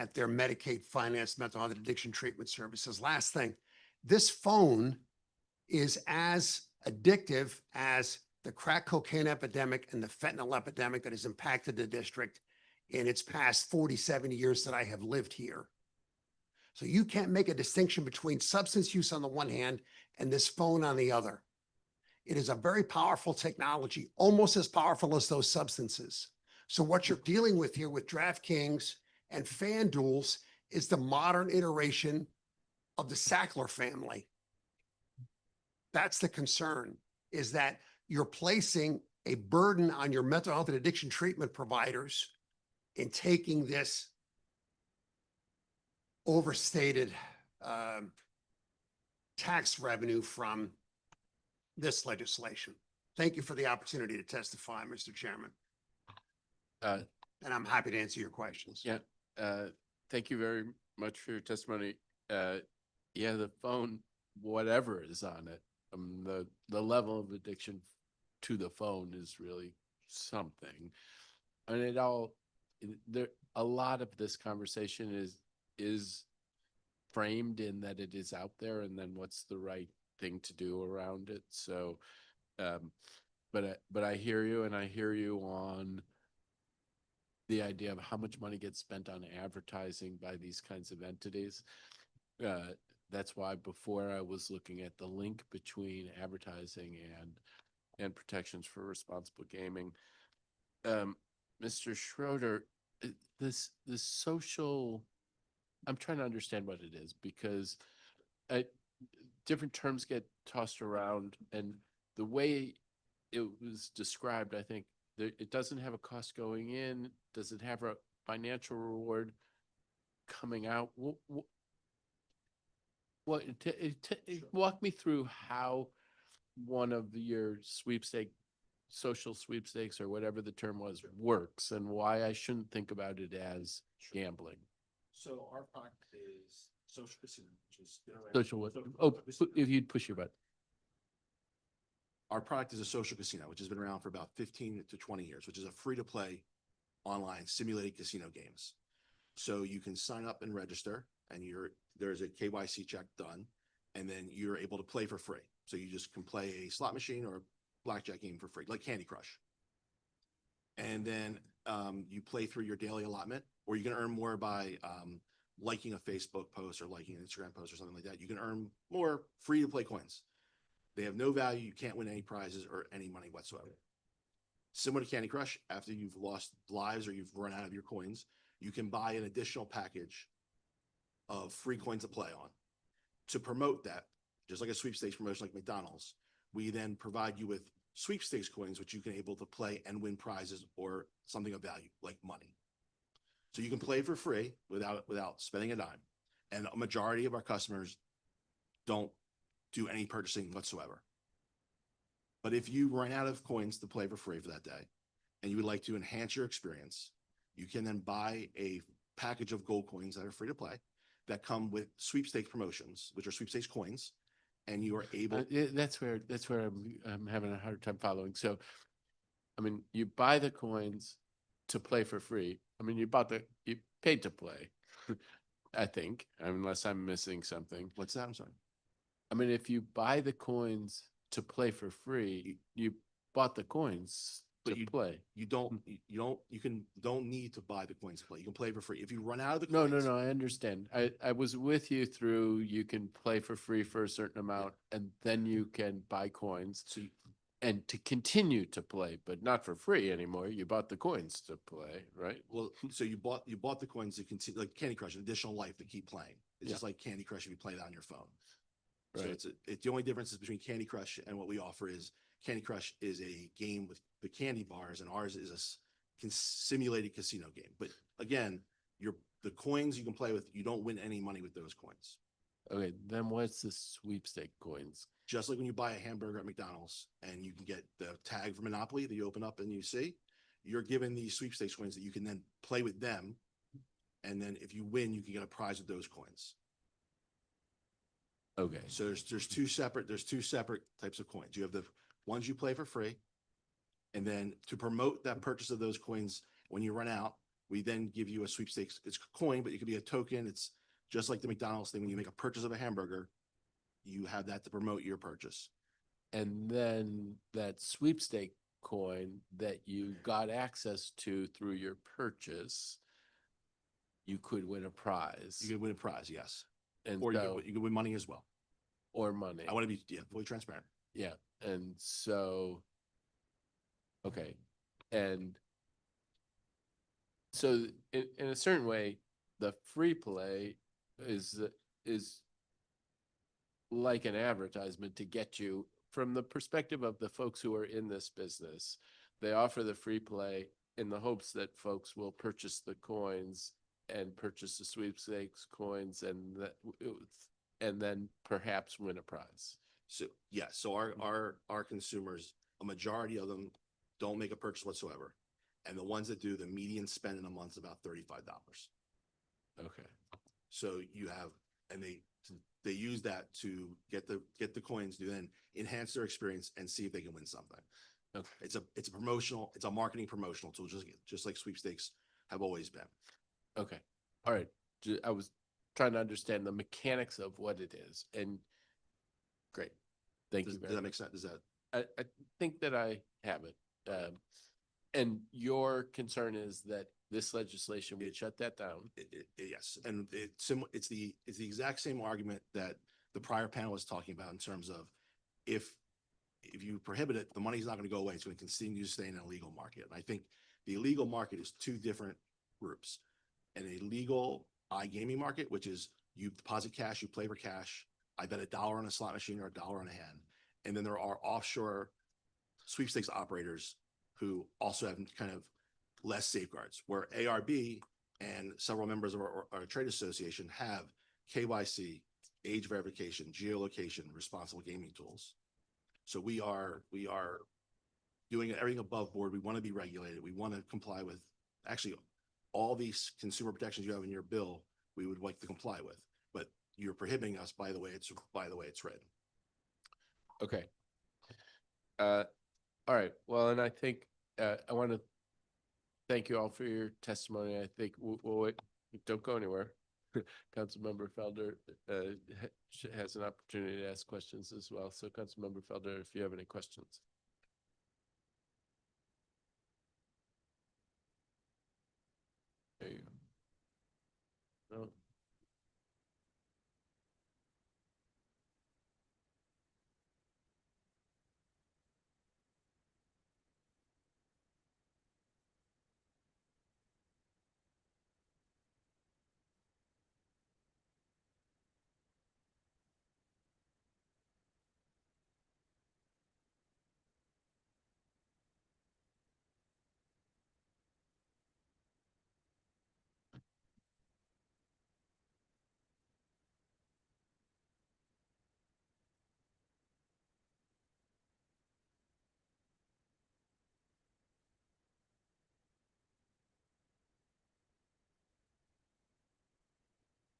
Medicaid financed mental health addiction treatment services. Last thing, this phone is as addictive as the crack cocaine epidemic and the fentanyl epidemic that has impacted the district in its past 47 years that I have lived here. So you can't make a distinction between substance use on the one hand and this phone on the other. It is a very powerful technology, almost as powerful as those substances. So what you're dealing with here with DraftKings and FanDuels is the modern iteration of the Sackler family. That's the concern, is that you're placing a burden on your mental health and addiction treatment providers in taking this overstated tax revenue from this legislation. Thank you for the opportunity to testify, Mr. Chairman. And I'm happy to answer your questions. Yeah, thank you very much for your testimony. Yeah, the phone, whatever is on it, the level of addiction to the phone is really something. And a lot of this conversation is framed in that it is out there, and then what's the right thing to do around it. So, but I hear you, and I hear you on the idea of how much money gets spent on advertising by these kinds of entities. That's why before I was looking at the link between advertising and protections for responsible gaming. Mr. Schroeder, this social, I'm trying to understand what it is, because different terms get tossed around, and the way it was described, I think it doesn't have a cost going in. Does it have a financial reward coming out? Walk me through how one of your social sweepstakes, or whatever the term was, works, and why I shouldn't think about it as gambling. So our product is social casino, which is Social what? Oh, if you'd push your button. Our product is a social casino, which has been around for about 15 to 20 years, which is a free-to-play online simulated casino games. So you can sign up and register, and there's a KYC check done, and then you're able to play for free. So you just can play a slot machine or a blackjack game for free, like Candy Crush. And then you play through your daily allotment, or you can earn more by liking a Facebook post or liking an Instagram post or something like that. You can earn more free-to-play coins. They have no value. You can't win any prizes or any money whatsoever. Similar to Candy Crush, after you've lost lives or you've run out of your coins, you can buy an additional package of free coins to play on. To promote that, just like a sweepstakes promotion like McDonald's, we then provide you with sweepstakes coins, which you can able to play and win prizes or something of value like money. So you can play for free without spending a dime. And a majority of our customers don't do any purchasing whatsoever. But if you run out of coins to play for free for that day, and you would like to enhance your experience, you can then buy a package of gold coins that are free to play that come with sweepstakes promotions, which are sweepstakes coins, and you are able. That's where I'm having a hard time following. So, I mean, you buy the coins to play for free. I mean, you paid to play, I think, unless I'm missing something. What's that? I'm sorry. I mean, if you buy the coins to play for free, you bought the coins But to play. You don't need to buy the coins to play. You can play for free. If you run out of the No, coins. I understand. I was with you through, you can play for free for a certain amount and then you can buy coins and to continue to play, but not for free anymore. You bought the coins to play, right? Well, so you bought the coins to continue, like Candy Crush, an additional life to keep playing. It's just like Candy Crush if you play it on your phone. So Right. it's the only difference is between Candy Crush and what we offer is Candy Crush is a game with the candy bars, and ours is a simulated casino game. But again, the coins you can play with, you don't win any money with those coins. Okay, then what's the sweepstake coins? Just like when you buy a hamburger at McDonald's and you can get the tag for Monopoly that you open up and you see, you're given these sweepstakes coins that you can then play with them. And then if you win, you can get a prize with those coins. Okay. So there's two separate types of coins. You have the ones you play for free. And then to promote that purchase of those coins, when you run out, we then give you a sweepstakes. It's a coin, but it could be a token. It's just like the McDonald's thing. When you make a purchase of a hamburger, you have that to promote your purchase. And then that sweepstake coin that you got access to through your purchase, you could win a prize. You could win a prize, yes. And Or so, you could win money as well. or money. I want to be fully transparent. Yeah. And so, okay. And so in a certain way, the free play is like an advertisement to get you from the perspective of the folks who are in this business. They offer the free play in the hopes that folks will purchase the coins and purchase the sweepstakes coins and then perhaps win a prize. So yeah, so our consumers, a majority of them don't make a purchase whatsoever. And the ones that do, the median spend in a month is about $35. Okay. So you have, and they use that to get the coins to then enhance their experience and see if they can win something. Okay. It's a marketing promotional tool, just like sweepstakes have always been. Okay. All right. I was trying to understand the mechanics of what it is. And great. Thank you very much. Does that make sense? Does that? I think that I have it. And your concern is that this legislation would shut that down? Yes. And it's the exact same argument that the prior panel was talking about in terms of if you prohibit it, the money's not going to go away. It's going to continue to stay in an illegal market. And I think the illegal market is two different groups. An illegal iGaming market, which is you deposit cash, you play for cash. I bet $1 on a slot machine or $1 on a hand. And then there are offshore sweepstakes operators who also have kind of less safeguards, where ARB and several members of our trade association have KYC, age verification, geolocation, responsible gaming tools. So we are doing everything above board. We want to be regulated. We want to comply with actually all these consumer protections you have in your bill. We would like to comply with, but you're prohibiting us by the way it's written. Okay. All right. Well, and I think I want to thank you all for your testimony. I think we'll wait. Don't go anywhere. Councilmember Felder has an opportunity to ask questions as well. So Councilmember Felder, if you have any questions. There you go. No.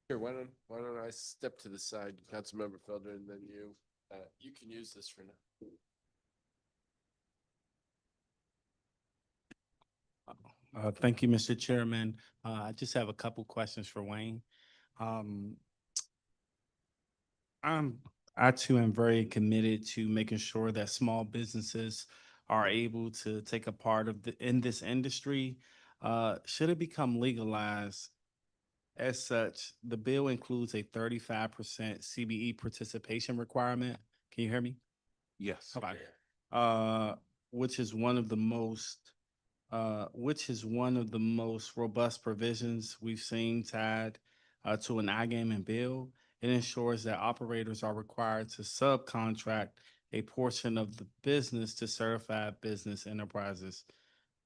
Here, why don't I step to the side, Councilmember Felder, and then you can use this for now. Thank you, Mr. Chairman. I just have a couple questions for Wayne. Um, I too am very committed to making sure that small businesses are able to take a part of in this industry. Should it become legalized, as such, the bill includes a 35% CBE participation requirement. Can you hear me? Yes. Okay. Which is one of the most robust provisions we've seen tied to an iGaming bill. It ensures that operators are required to subcontract a portion of the business to certified business enterprises.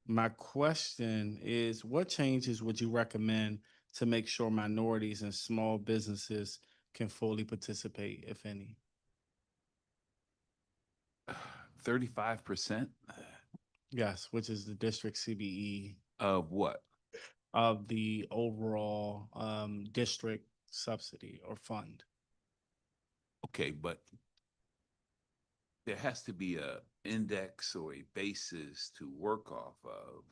My question is, what changes would you recommend to make sure minorities and small businesses can fully participate, if any? 35% Yes, which is the district CBE of what? of the overall district subsidy or fund. Okay, but there has to be a index or a basis to work off of.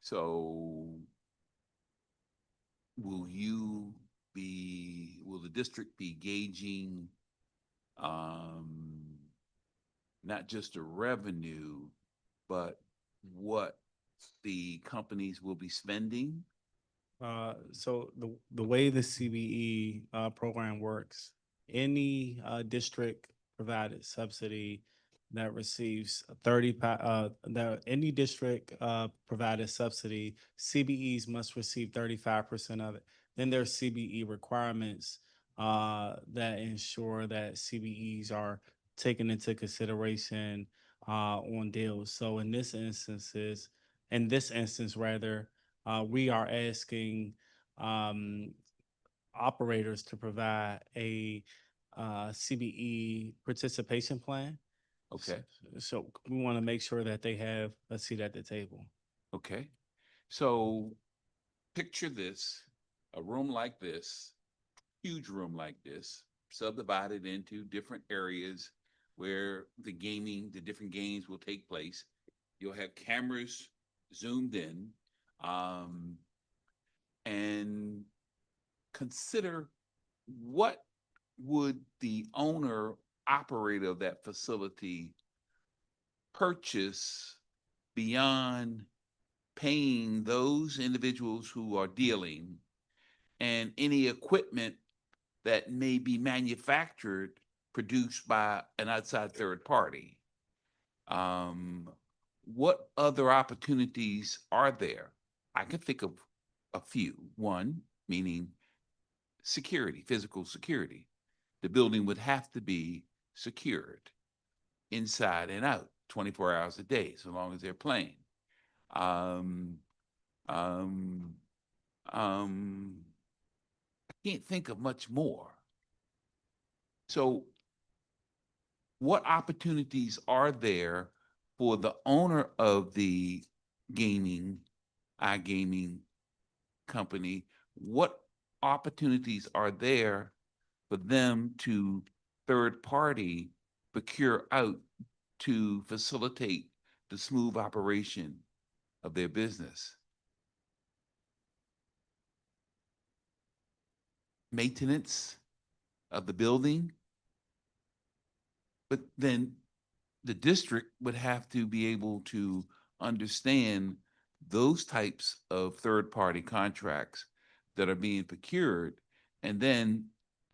So will the district be gauging not just the revenue, but what the companies will be spending? So the way the CBE program works, any district provided subsidy that receives any district provided subsidy, CBEs must receive 35% of it. Then there's CBE requirements that ensure that CBEs are taken into consideration on deals. So in this instance, rather, we are asking operators to provide a CBE participation plan. Okay. So we want to make sure that they have a seat at the table. Okay. So picture this, a room like this, huge room like this, subdivided into different areas where the different games will take place. You'll have cameras zoomed in, and consider what would the owner operator of that facility purchase beyond paying those individuals who are dealing and any equipment that may be manufactured, produced by an outside third party. What other opportunities are there? I can think of a few. One, meaning security, physical security. The building would have to be secured inside and out 24 hours a day, so long as they're playing. I can't think of much more. So what opportunities are there for the owner of the iGaming company? What opportunities are there for them to third party procure out to facilitate the smooth operation of their business? Maintenance of the building, but then the district would have to be able to understand those types of third-party contracts that are being procured, and then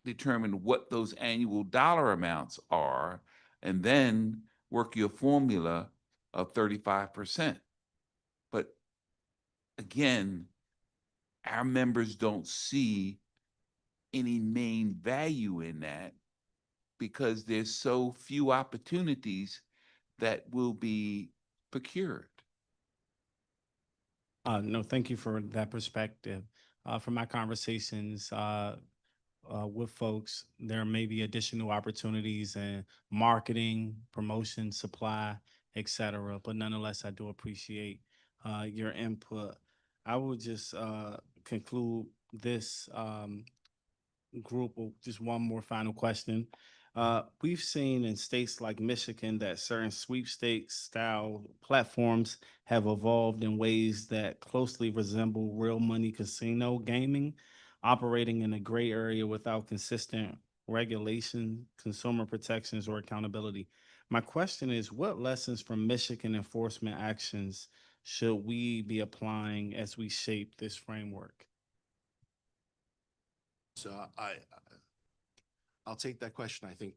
determine what those annual dollar amounts are, and then work your formula of 35%. But again, our members don't see any main value in that because there's so few opportunities that will be procured. No, thank you for that perspective. From my conversations with folks, there may be additional opportunities in marketing, promotion, supply, etc. But nonetheless, I do appreciate your input. I will just conclude this group, just one more final question. We've seen in states like Michigan that certain sweepstakes style platforms have evolved in ways that closely resemble real money casino gaming, operating in a gray area without consistent regulation, consumer protections, or accountability. My question is, what lessons from Michigan enforcement actions should we be applying as we shape this framework? So I'll take that question. I think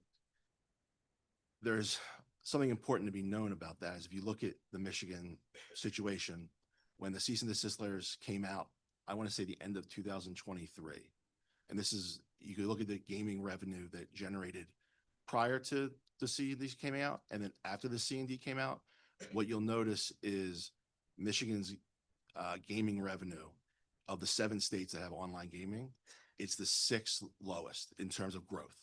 there's something important to be known about that is if you look at the Michigan situation, when the cease and desist letters came out, I want to say the end of 2023. And this is, you could look at the gaming revenue that generated prior to the C&D came out, and then after the C&D came out, what you'll notice is Michigan's gaming revenue of the 7 states that have online gaming, it's the 6th lowest in terms of growth.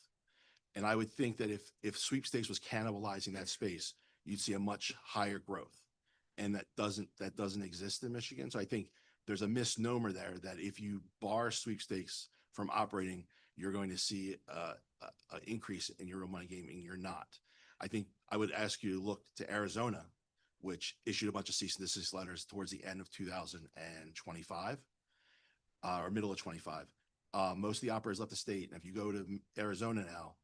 And I would think that if sweepstakes was cannibalizing that space, you'd see a much higher growth. And that doesn't exist in Michigan. So I think there's a misnomer there that if you bar sweepstakes from operating, you're going to see an increase in your real money gaming. You're not. I think I would ask you to look to Arizona, which issued a bunch of cease and desist letters towards the end of 2025 or middle of 25. Most of the operators left the state. And if you go to Arizona now,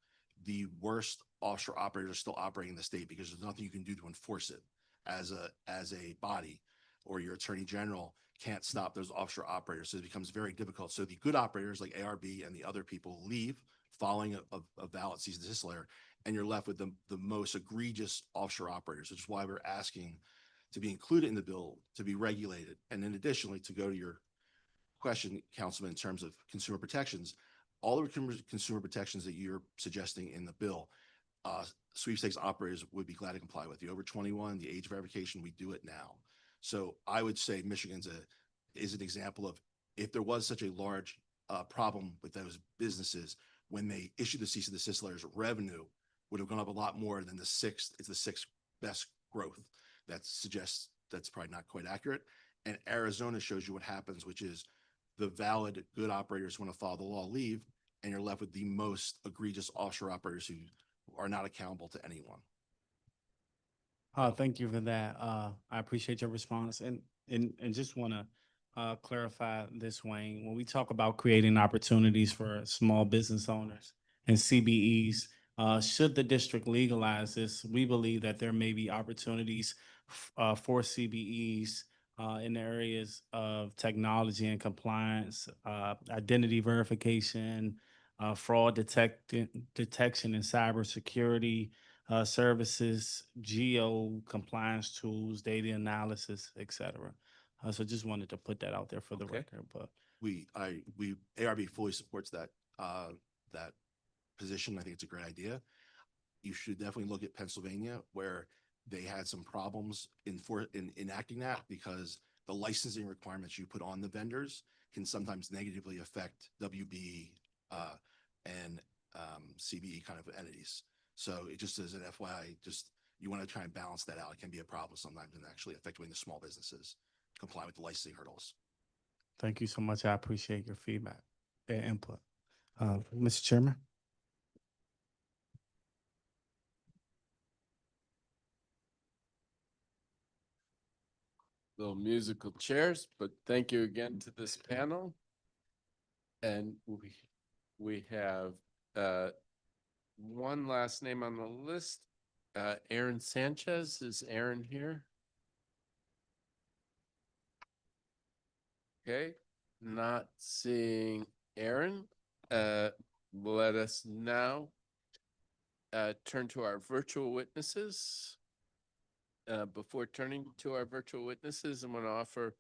the worst offshore operators are still operating in the state because there's nothing you can do to enforce it as a body, or your attorney general can't stop those offshore operators. So it becomes very difficult. So the good operators like ARB and the other people leave following a valid cease and desist letter, and you're left with the most egregious offshore operators, which is why we're asking to be included in the bill to be regulated. And then additionally, to go to your question, Councilman, in terms of consumer protections, all the consumer protections that you're suggesting in the bill, sweepstakes operators would be glad to comply with. The over 21, the age verification, we do it now. So I would say Michigan's is an example of if there was such a large problem with those businesses, when they issued the cease and desist letters, revenue would have gone up a lot more than it's the 6th best growth. That suggests that's probably not quite accurate. And Arizona shows you what happens, which is the valid good operators who want to follow the law leave, and you're left with the most egregious offshore operators who are not accountable to anyone. Thank you for that. I appreciate your response, and just want to clarify this, Wayne. When we talk about creating opportunities for small business owners and CBEs, should the district legalize this, we believe that there may be opportunities for CBEs in the areas of technology and compliance, identity verification, fraud detection and cybersecurity services, geo compliance tools, data analysis, et cetera. So just wanted to put that out there for the record. But ARB fully supports that position. I think it's a great idea. You should definitely look at Pennsylvania, where they had some problems in enacting that because the licensing requirements you put on the vendors can sometimes negatively affect WB and CBE kind of entities. So it just as an FYI, you want to try and balance that out. It can be a problem sometimes and actually affecting the small businesses comply with the licensing hurdles. Thank you so much. I appreciate your feedback and input. Mr. Chairman. Little musical chairs, but thank you again to this panel. And we have one last name on the list. Aaron Sanchez. Is Aaron here? Okay, not seeing Aaron. Let us now turn to our virtual witnesses. Before turning to our virtual witnesses, I'm going to offer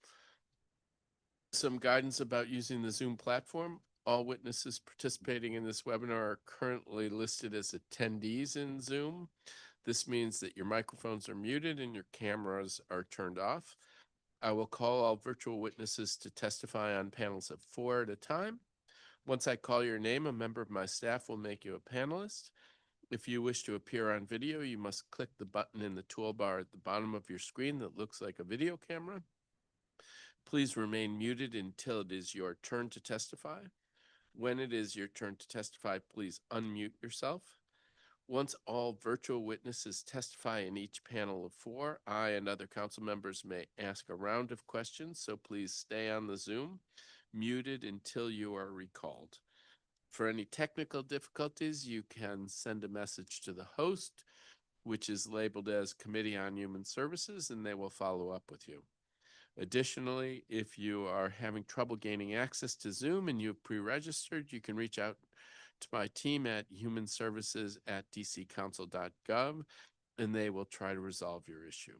some guidance about using the Zoom platform. All witnesses participating in this webinar are currently listed as attendees in Zoom. This means that your microphones are muted and your cameras are turned off. I will call all virtual witnesses to testify on panels of 4 at a time. Once I call your name, a member of my staff will make you a panelist. If you wish to appear on video, you must click the button in the toolbar at the bottom of your screen that looks like a video camera. Please remain muted until it is your turn to testify. When it is your turn to testify, please unmute yourself. Once all virtual witnesses testify in each panel of 4, I and other council members may ask a round of questions, so please stay on the Zoom muted until you are recalled. For any technical difficulties, you can send a message to the host, which is labeled as Committee on Human Services, and they will follow up with you. Additionally, if you are having trouble gaining access to Zoom and you've pre-registered, you can reach out to my team at humanservices@dccouncil.gov, and they will try to resolve your issue.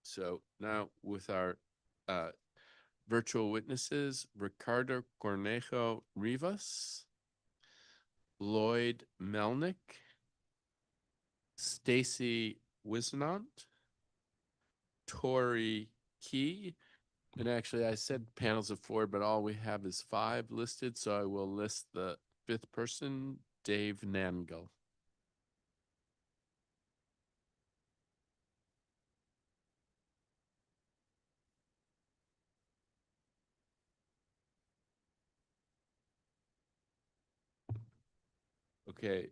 So now with our virtual witnesses, Ricardo Cornejo Rivas, Lloyd Melnick, Stacy Wisnant, Tori Key, and actually I said panels of 4, but all we have is 5 listed, so I will list the 5th person, Dave Nangle. Okay,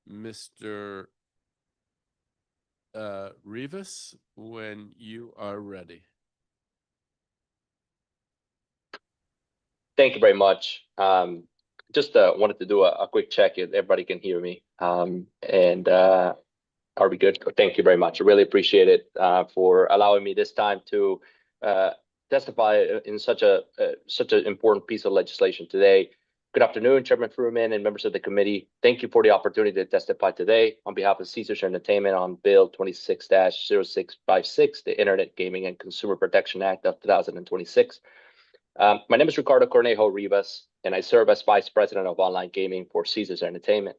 Mr. Rivas, when you are ready. Thank you very much. Just wanted to do a quick check if everybody can hear me. Are we good? Thank you very much. I really appreciate it for allowing me this time to testify in such an important piece of legislation today. Good afternoon, Chairman Fruman and members of the committee. Thank you for the opportunity to testify today on behalf of Caesars Entertainment on Bill 26-0656, the Internet Gaming and Consumer Protection Act of 2026. My name is Ricardo Cornejo Rivas, and I serve as Vice President of Online Gaming for Caesars Entertainment.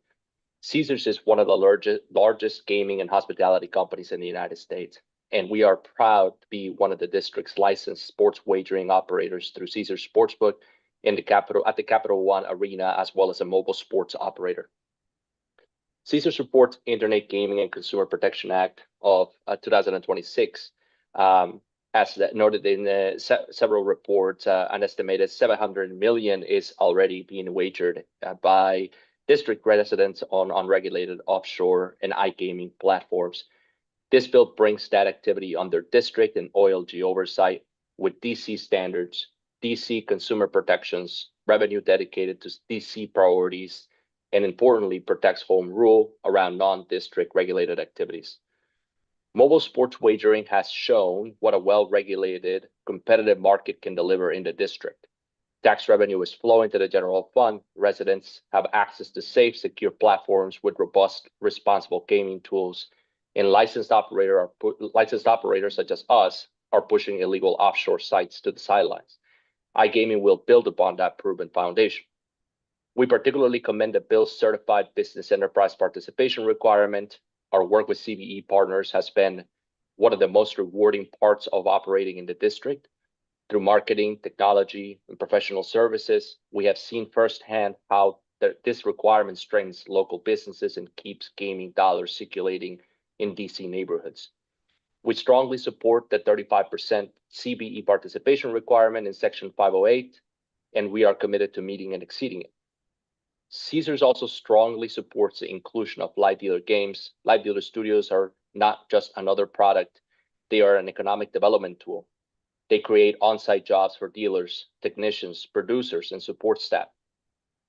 Caesars is one of the largest gaming and hospitality companies in the United States, and we are proud to be one of the district's licensed sports wagering operators through Caesars Sportsbook at the Capital One Arena, as well as a mobile sports operator. Caesars supports Internet Gaming and Consumer Protection Act of 2026. As noted in several reports, an estimated $700 million is already being wagered by district residents on unregulated offshore and iGaming platforms. This bill brings that activity under district and OLG oversight with DC standards, DC consumer protections, revenue dedicated to DC priorities, and importantly, protects home rule around non-district regulated activities. Mobile sports wagering has shown what a well-regulated, competitive market can deliver in the district. Tax revenue is flowing to the general fund. Residents have access to safe, secure platforms with robust, responsible gaming tools, and licensed operators such as us are pushing illegal offshore sites to the sidelines. iGaming will build upon that proven foundation. We particularly commend the bill's certified business enterprise participation requirement. Our work with CBE partners has been one of the most rewarding parts of operating in the district. Through marketing, technology, and professional services, we have seen firsthand how this requirement strengthens local businesses and keeps gaming dollars circulating in DC neighborhoods. We strongly support the 35% CBE participation requirement in Section 508, and we are committed to meeting and exceeding it. Caesars also strongly supports the inclusion of live dealer games. Live dealer studios are not just another product, they are an economic development tool. They create on-site jobs for dealers, technicians, producers, and support staff.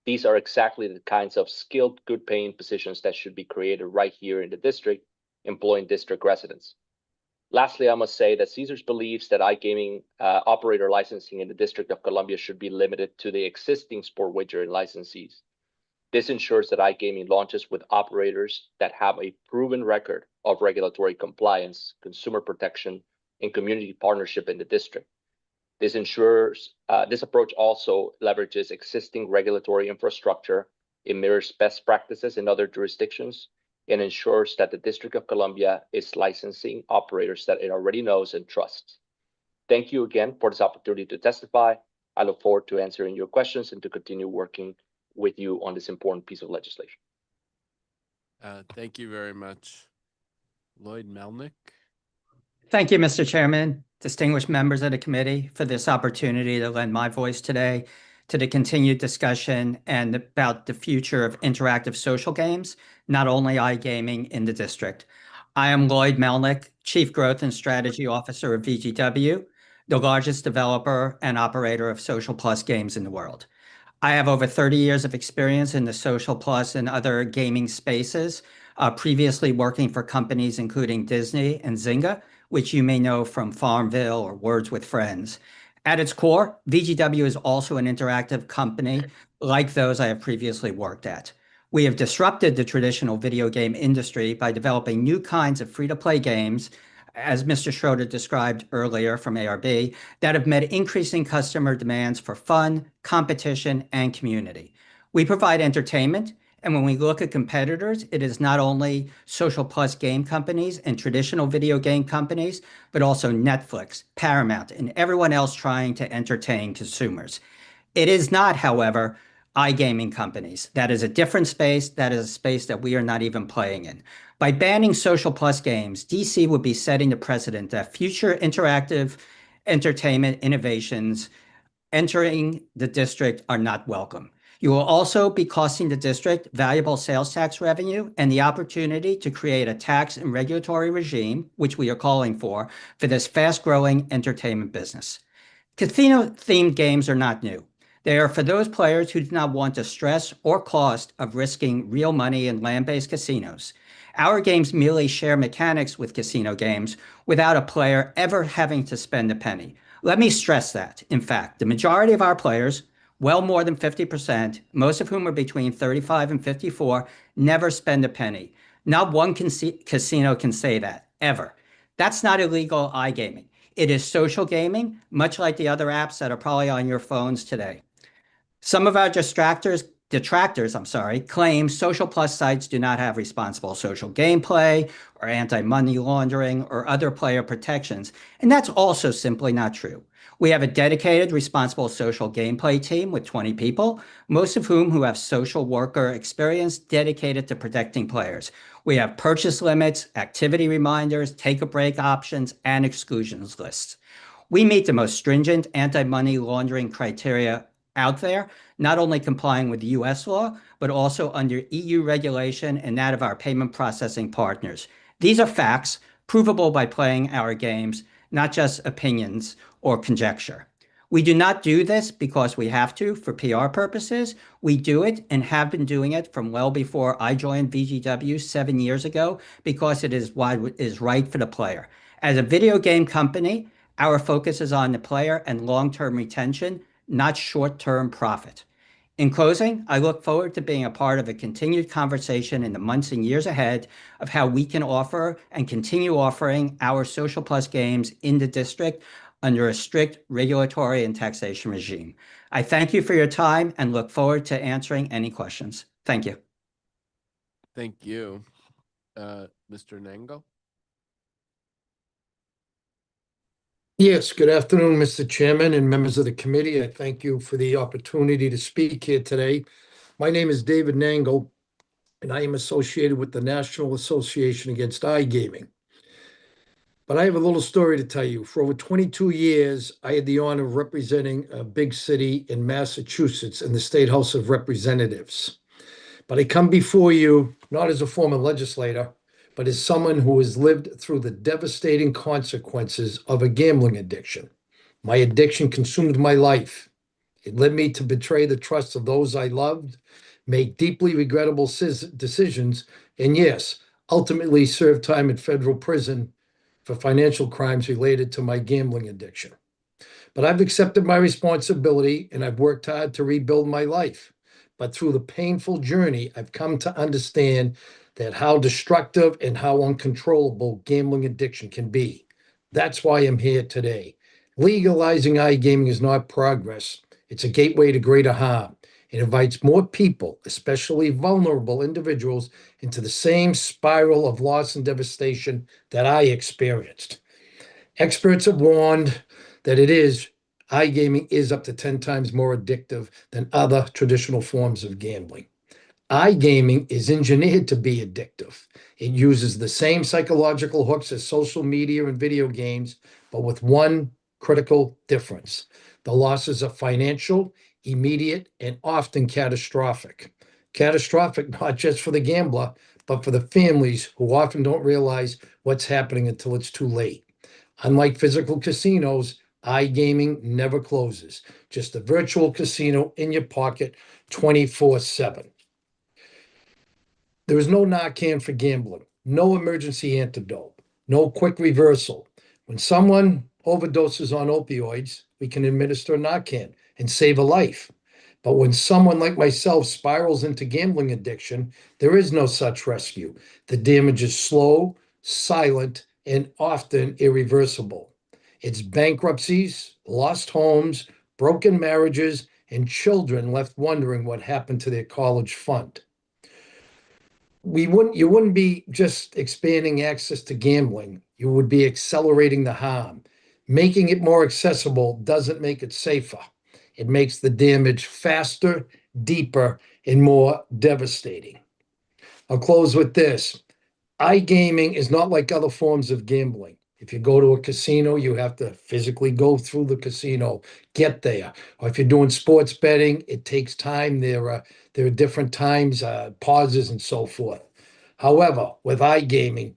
These are exactly the kinds of skilled, good-paying positions that should be created right here in the district, employing district residents. Lastly, I must say that Caesars believes that iGaming operator licensing in the District of Columbia should be limited to the existing sport wagering licensees. This ensures that iGaming launches with operators that have a proven record of regulatory compliance, consumer protection, and community partnership in the district. This approach also leverages existing regulatory infrastructure, it mirrors best practices in other jurisdictions, and ensures that the District of Columbia is licensing operators that it already knows and trusts. Thank you again for this opportunity to testify. I look forward to answering your questions and to continue working with you on this important piece of legislation. Thank you very much. Lloyd Melnick. Thank you, Mr. Chairman, distinguished members of the committee, for this opportunity to lend my voice today to the continued discussion and about the future of interactive social games, not only iGaming in the district. I am Lloyd Melnick, Chief Growth and Strategy Officer of VGW, the largest developer and operator of social plus games in the world. I have over 30 years of experience in the social plus and other gaming spaces, previously working for companies including Disney and Zynga, which you may know from Farmville or Words with Friends. At its core, VGW is also an interactive company like those I have previously worked at. We have disrupted the traditional video game industry by developing new kinds of free-to-play games, as Mr. Schroeder described earlier from ARB, that have met increasing customer demands for fun, competition, and community. We provide entertainment, and when we look at competitors, it is not only social plus game companies and traditional video game companies, but also Netflix, Paramount, and everyone else trying to entertain consumers. It is not, however, iGaming companies. That is a different space. That is a space that we are not even playing in. By banning social plus games, DC would be setting the precedent that future interactive entertainment innovations entering the district are not welcome. You will also be costing the district valuable sales tax revenue and the opportunity to create a tax and regulatory regime, which we are calling for this fast-growing entertainment business. Casino-themed games are not new. They are for those players who do not want the stress or cost of risking real money in land-based casinos. Our games merely share mechanics with casino games without a player ever having to spend a penny. Let me stress that. In fact, the majority of our players, well more than 50%, most of whom are between 35 and 54, never spend a penny. Not one casino can say that, ever. That's not illegal iGaming. It is social gaming, much like the other apps that are probably on your phones today. Some of our detractors, claim social plus sites do not have responsible social gameplay or anti-money laundering or other player protections, and that's also simply not true. We have a dedicated, responsible social gameplay team with 20 people, most of whom have social worker experience dedicated to protecting players. We have purchase limits, activity reminders, take-a-break options, and exclusions lists. We meet the most stringent anti-money laundering criteria out there, not only complying with US law, but also under EU regulation and that of our payment processing partners. These are facts, provable by playing our games, not just opinions or conjecture. We do not do this because we have to for PR purposes. We do it and have been doing it from well before I joined VGW 7 years ago because it is what is right for the player. As a video game company, our focus is on the player and long-term retention, not short-term profit. In closing, I look forward to being a part of a continued conversation in the months and years ahead of how we can offer and continue offering our social plus games in the district under a strict regulatory and taxation regime. I thank you for your time and look forward to answering any questions. Thank you. Thank you. Mr. Nango? Yes, good afternoon, Mr. Chairman and members of the committee. I thank you for the opportunity to speak here today. My name is David Nangle, and I am associated with the National Association Against iGaming. But I have a little story to tell you. For over 22 years, I had the honor of representing a big city in Massachusetts in the State House of Representatives. But I come before you not as a former legislator, but as someone who has lived through the devastating consequences of a gambling addiction. My addiction consumed my life. It led me to betray the trust of those I loved, make deeply regrettable decisions, and yes, ultimately serve time in federal prison for financial crimes related to my gambling addiction. But I've accepted my responsibility and I've worked hard to rebuild my life. But through the painful journey, I've come to understand that how destructive and how uncontrollable gambling addiction can be. That's why I'm here today. Legalizing iGaming is not progress. It's a gateway to greater harm. It invites more people, especially vulnerable individuals, into the same spiral of loss and devastation that I experienced. Experts have warned that iGaming is up to 10 times more addictive than other traditional forms of gambling. iGaming is engineered to be addictive. It uses the same psychological hooks as social media and video games, but with one critical difference. The losses are financial, immediate, and often catastrophic. Catastrophic not just for the gambler, but for the families who often don't realize what's happening until it's too late. Unlike physical casinos, iGaming never closes, just a virtual casino in your pocket 24/7. There is no Narcan for gambling, no emergency antidote, no quick reversal. When someone overdoses on opioids, we can administer Narcan and save a life. But when someone like myself spirals into gambling addiction, there is no such rescue. The damage is slow, silent, and often irreversible. It's bankruptcies, lost homes, broken marriages, and children left wondering what happened to their college fund. You wouldn't be just expanding access to gambling, you would be accelerating the harm. Making it more accessible doesn't make it safer. It makes the damage faster, deeper, and more devastating. I'll close with this. iGaming is not like other forms of gambling. If you go to a casino, you have to physically go through the casino, get there. Or if you're doing sports betting, it takes time. There are different times, pauses, and so forth. However, with iGaming,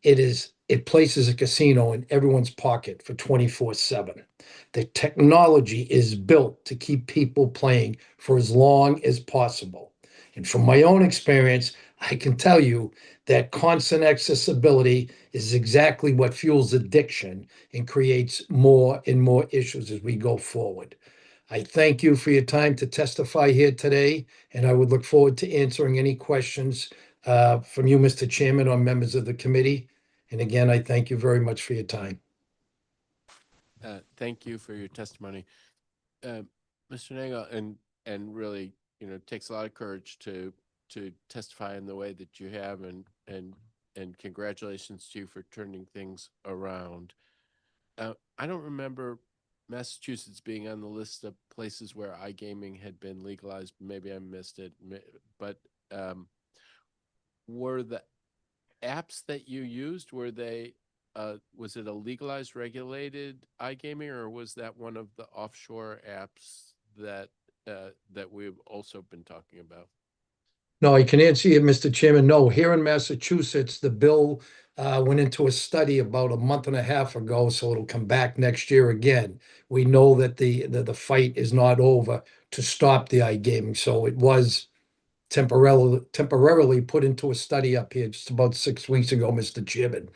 it places a casino in everyone's pocket for 24/7. The technology is built to keep people playing for as long as possible. And from my own experience, I can tell you that constant accessibility is exactly what fuels addiction and creates more and more issues as we go forward. I thank you for your time to testify here today, and I would look forward to answering any questions from you, Mr. Chairman, or members of the committee. And again, I thank you very much for your time. Thank you for your testimony. Mr. Nangle, and really, it takes a lot of courage to testify in the way that you have, and congratulations to you for turning things around. I don't remember Massachusetts being on the list of places where iGaming had been legalized. Maybe I missed it, but were the apps that you used, was it a legalized, regulated iGaming, or was that one of the offshore apps that we've also been talking about? No, I can answer you, Mr. Chairman. No, here in Massachusetts, the bill went into a study about a month and a half ago, so it'll come back next year again. We know that the fight is not over to stop the iGaming, so it was temporarily put into a study up here just about 6 weeks ago, Mr. Chairman.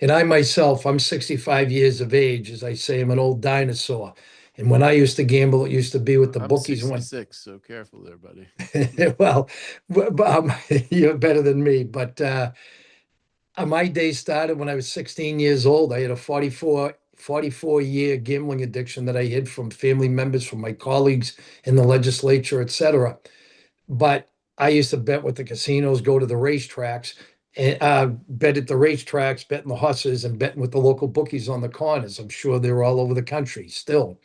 And I myself, I'm 65 years of age. As I say, I'm an old dinosaur. And when I used to gamble, it used to be with the I'm bookies. 66, so careful there, buddy. Well, you're better than me. But my day started when I was 16 years old. I had a 44-year gambling addiction that I hid from family members, from my colleagues in the legislature, etc. But I used to bet with the casinos, go to the racetracks, and bet at the racetracks, betting the horses, and betting with the local bookies on the corners. I'm sure they were all over the country still.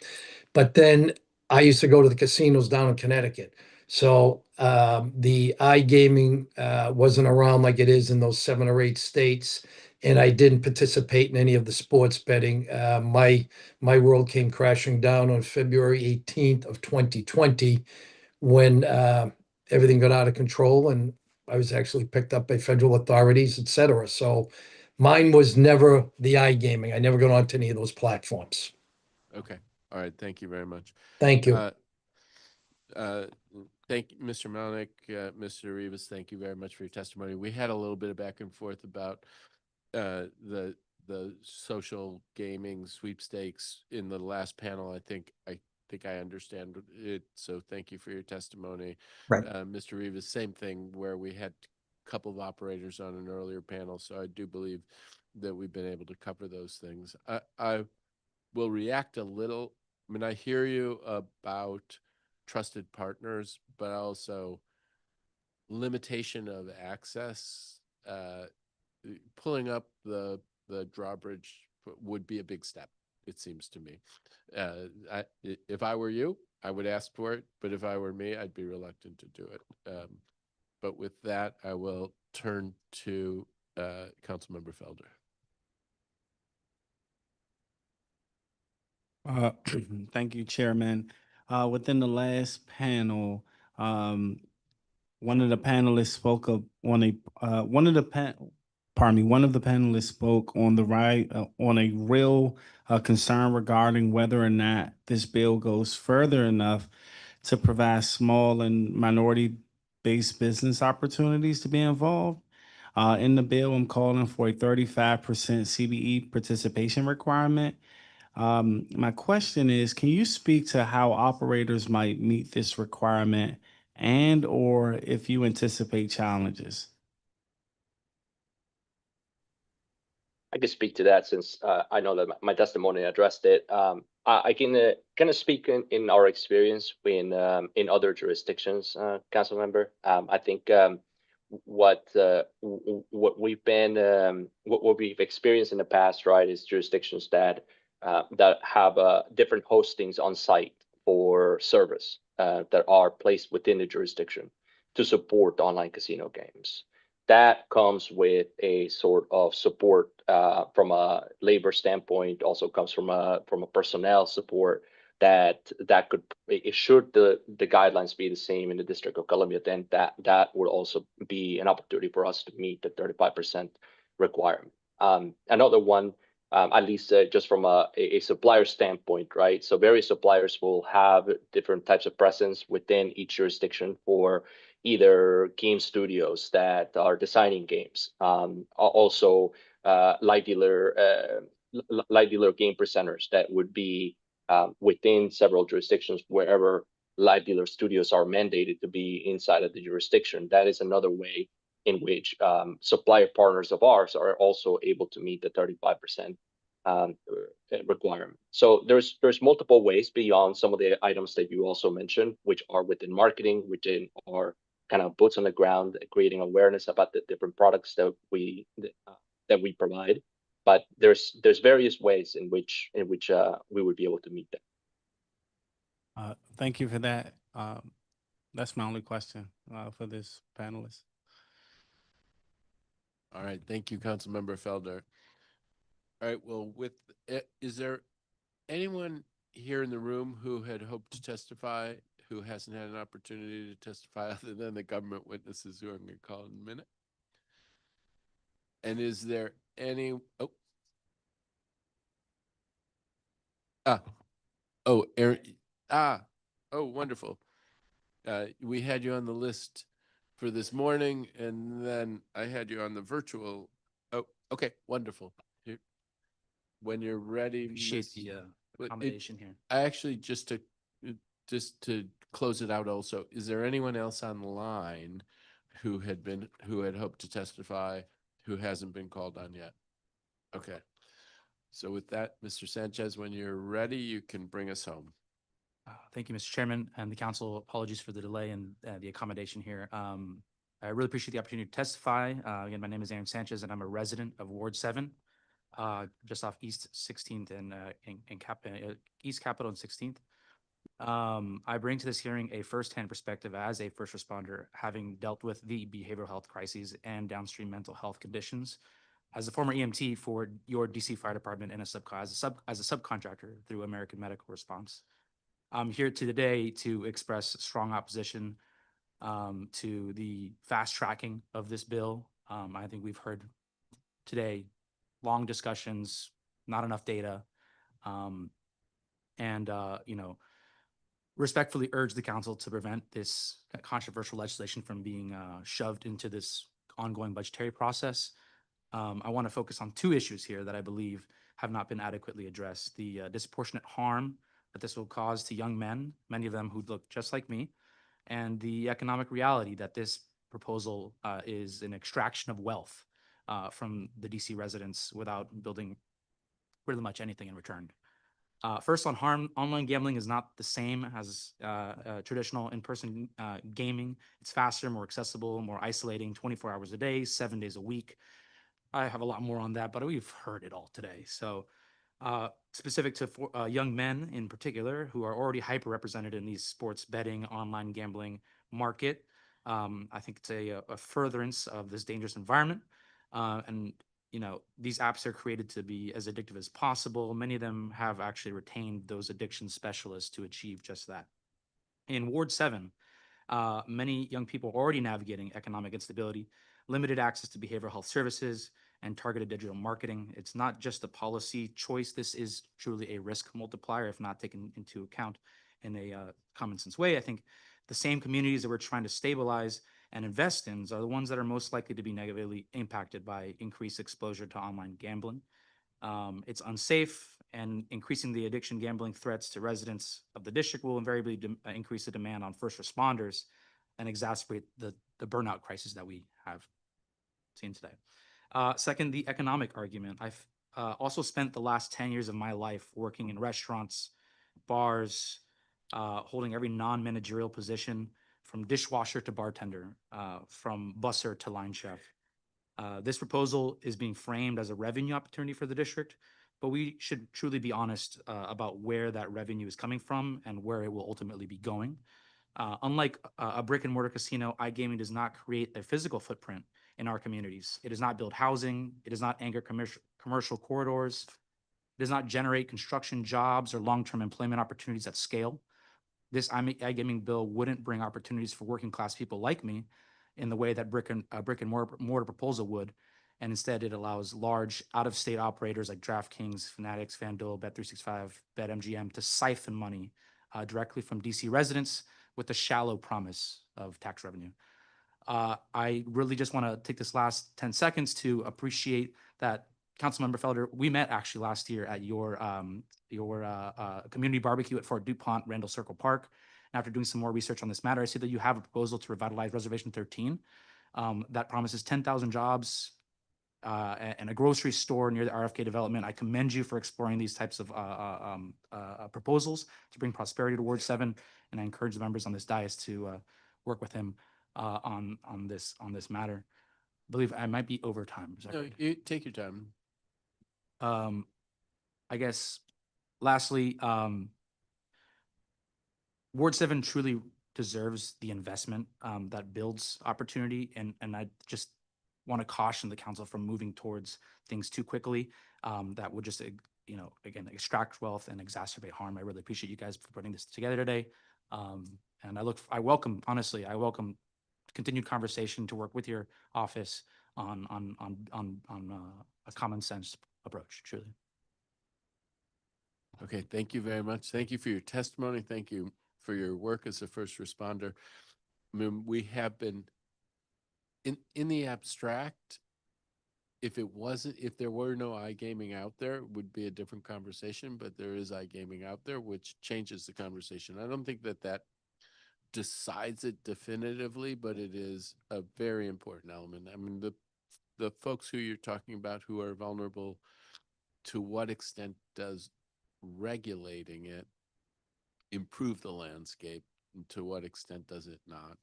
But then I used to go to the casinos down in Connecticut. So the iGaming wasn't around like it is in those 7 or 8 states, and I didn't participate in any of the sports betting. My world came crashing down on February 18th of 2020 when everything got out of control, and I was actually picked up by federal authorities, etc. So mine was never the iGaming. I never got onto any of those platforms. Okay. All right. Thank you very much. Thank you. Thank you, Mr. Melnick, Mr. Rivas. Thank you very much for your testimony. We had a little bit of back and forth about the social gaming sweepstakes in the last panel. I think I understand it. So thank you for your testimony. Right. Mr. Rivas, same thing where we had a couple of operators on an earlier panel. So I do believe that we've been able to cover those things. I will react a little. I mean, I hear you about trusted partners, but also limitation of access. Pulling up the drawbridge would be a big step, it seems to me. If I were you, I would ask for it, but if I were me, I'd be reluctant to do it. But with that, I will turn to Councilmember Felder. Thank you, Chairman. Within the last panel, one of the panelists spoke up on a one of the one of the panelists spoke on the right on a real concern regarding whether or not this bill goes further enough to provide small and minority-based business opportunities to be involved. In the bill, I'm calling for a 35% CBE participation requirement. My question is, can you speak to how operators might meet this requirement and or if you anticipate challenges? I can speak to that since I know that my testimony addressed it. I can kind of speak in our experience in other jurisdictions, council member. I think what we've been what we've experienced in the past, right, is jurisdictions that that have different hostings on site for service that are placed within the jurisdiction to support online casino games. That comes with a sort of support from a labor standpoint, also comes from a personnel support that could, should the guidelines be the same in the District of Columbia, then that would also be an opportunity for us to meet the 35% requirement. Another one, at least just from a supplier standpoint, right? So various suppliers will have different types of presence within each jurisdiction for either game studios that are designing games, also light dealer game presenters that would be within several jurisdictions wherever live dealer studios are mandated to be inside of the jurisdiction. That is another way in which supplier partners of ours are also able to meet the 35% requirement. So there's multiple ways beyond some of the items that you also mentioned, which are within marketing, within our kind of boots on the ground, creating awareness about the different products that we provide. But there's various ways in which we would be able to meet that. Thank you for that. That's my only question for this panelist. All right, thank you, Councilmember Felder. All right, well, is there anyone here in the room who had hoped to testify who hasn't had an opportunity to testify other than the government witnesses who I'm going to call in a minute? And is there any, Aaron, wonderful. We had you on the list for this morning, and then I had you on the virtual. Oh, okay, wonderful. When you're ready. Appreciate the accommodation here. I actually, just to close it out also, is there anyone else on the line who had hoped to testify who hasn't been called on yet? Okay. So with that, Mr. Sanchez, when you're ready, you can bring us home. Thank you, Mr. Chairman, and the council. Apologies for the delay and the accommodation here. I really appreciate the opportunity to testify. Again, my name is Aaron Sanchez, and I'm a resident of Ward 7, just off East 16th and East Capitol and 16th. I bring to this hearing a firsthand perspective as a first responder, having dealt with the behavioral health crises and downstream mental health conditions as a former EMT for your DC Fire Department and as a subcontractor through American Medical Response. I'm here today to express strong opposition to the fast tracking of this bill. I think we've heard today long discussions, not enough data, and respectfully urge the council to prevent this controversial legislation from being shoved into this ongoing budgetary process. I want to focus on two issues here that I believe have not been adequately addressed: the disproportionate harm that this will cause to young men, many of them who look just like me, and the economic reality that this proposal is an extraction of wealth from the DC residents without building really much anything in return. First, on harm, online gambling is not the same as traditional in-person gaming. It's faster, more accessible, more isolating, 24 hours a day, 7 days a week. I have a lot more on that, but we've heard it all today. So specific to young men in particular who are already hyper-represented in these sports betting, online gambling market, I think it's a furtherance of this dangerous environment. And these apps are created to be as addictive as possible. Many of them have actually retained those addiction specialists to achieve just that. In Ward 7, many young people are already navigating economic instability, limited access to behavioral health services, and targeted digital marketing. It's not just a policy choice. This is truly a risk multiplier if not taken into account in a common sense way. I think the same communities that we're trying to stabilize and invest in are the ones that are most likely to be negatively impacted by increased exposure to online gambling. It's unsafe, and increasing the addiction gambling threats to residents of the district will invariably increase the demand on first responders and exacerbate the burnout crisis that we have seen today. Second, the economic argument. I've also spent the last 10 years of my life working in restaurants, bars, holding every non-managerial position from dishwasher to bartender, from busser to line chef. This proposal is being framed as a revenue opportunity for the district, but we should truly be honest about where that revenue is coming from and where it will ultimately be going. Unlike a brick and mortar casino, iGaming does not create a physical footprint in our communities. It does not build housing. It does not anchor commercial corridors. It does not generate construction jobs or long-term employment opportunities at scale. This iGaming bill wouldn't bring opportunities for working class people like me in the way that brick and mortar proposal would. And instead, it allows large out-of-state operators like DraftKings, Fanatics, FanDuel, Bet365, BetMGM to siphon money directly from DC residents with the shallow promise of tax revenue. I really just want to take this last 10 seconds to appreciate that Councilmember Felder, we met actually last year at your community barbecue at Fort DuPont, Randall Circle Park. And after doing some more research on this matter, I see that you have a proposal to revitalize Reservation 13 that promises 10,000 jobs and a grocery store near the RFK development. I commend you for exploring these types of proposals to bring prosperity to Ward 7, and I encourage the members on this dais to work with him on this matter. I believe I might be over time. Is that No, right? you take your time. I guess lastly, Ward 7 truly deserves the investment that builds opportunity, and I just want to caution the council from moving towards things too quickly that would just again extract wealth and exacerbate harm. I really appreciate you guys for putting this together today, and I welcome continued conversation to work with your office on a common sense approach. Truly. Okay, thank you very much. Thank you for your testimony. Thank you for your work as a first responder. I mean, we have been in the abstract. If there were no iGaming out there, it would be a different conversation, but there is iGaming out there, which changes the conversation. I don't think that decides it definitively, but it is a very important element. I mean, the folks who you're talking about who are vulnerable, to what extent does regulating it improve the landscape, and to what extent does it not,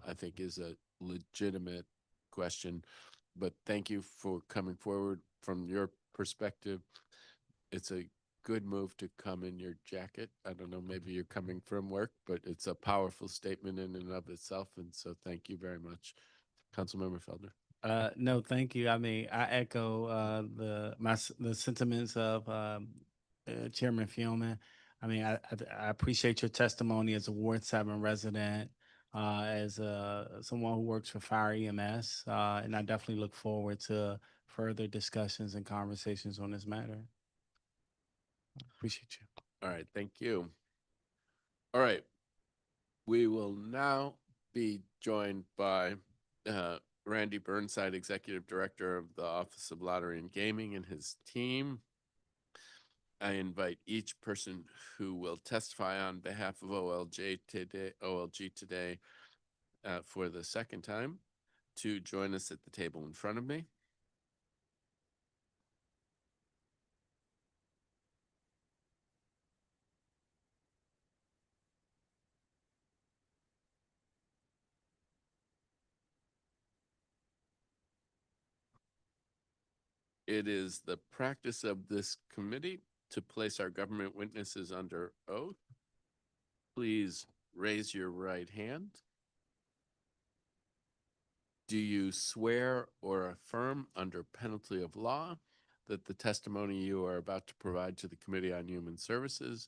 I think is a legitimate question. But thank you for coming forward from your perspective. It's a good move to come in your jacket. I don't know, maybe you're coming from work, but it's a powerful statement in and of itself. And so thank you very much, Councilmember Felder. No, thank you. I mean, I echo the sentiments of Chairman Fillman. I mean, I appreciate your testimony as a Ward 7 resident, as someone who works for Fire EMS, and I definitely look forward to further discussions and conversations on this matter. Appreciate you. All right, thank you. All right, we will now be joined by Randy Burnside, Executive Director of the Office of Lottery and Gaming, and his team. I invite each person who will testify on behalf of OLG today for the second time to join us at the table in front of me. It is the practice of this committee to place our government witnesses under oath. Please raise your right hand. Do you swear or affirm under penalty of law that the testimony you are about to provide to the Committee on Human Services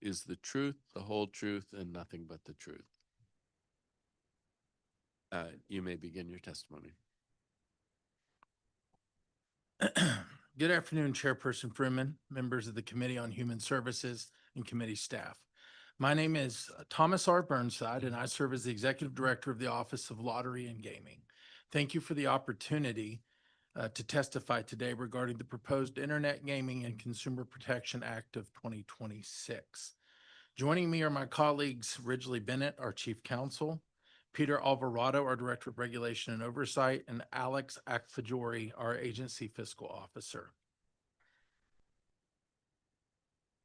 is the truth, the whole truth, and nothing but the truth. You may begin your testimony. Good afternoon, Chairperson Freeman, members of the Committee on Human Services, and committee staff. My name is Thomas R. Burnside, and I serve as the Executive Director of the Office of Lottery and Gaming. Thank you for the opportunity to testify today regarding the proposed Internet Gaming and Consumer Protection Act of 2026. Joining me are my colleagues Ridgely Bennett, our Chief Counsel, Peter Alvarado, our Director of Regulation and Oversight, and Alex Akfajori, our Agency Fiscal Officer.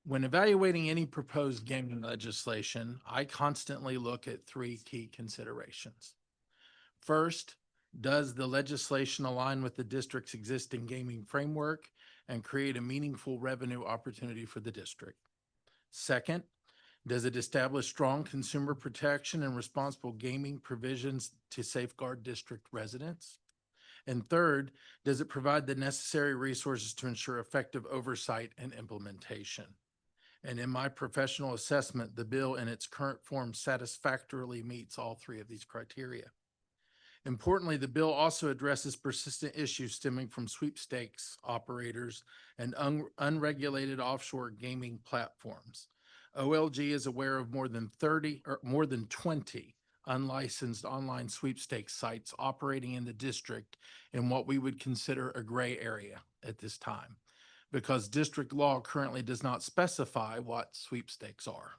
When evaluating any proposed gaming legislation, I constantly look at three key considerations. First, does the legislation align with the district's existing gaming framework and create a meaningful revenue opportunity for the district? Second, does it establish strong consumer protection and responsible gaming provisions to safeguard district residents? And third, does it provide the necessary resources to ensure effective oversight and implementation? And in my professional assessment, the bill in its current form satisfactorily meets all three of these criteria. Importantly, the bill also addresses persistent issues stemming from sweepstakes operators and unregulated offshore gaming platforms. OLG is aware of more than 20 unlicensed online sweepstakes sites operating in the district in what we would consider a gray area at this time, because district law currently does not specify what sweepstakes are.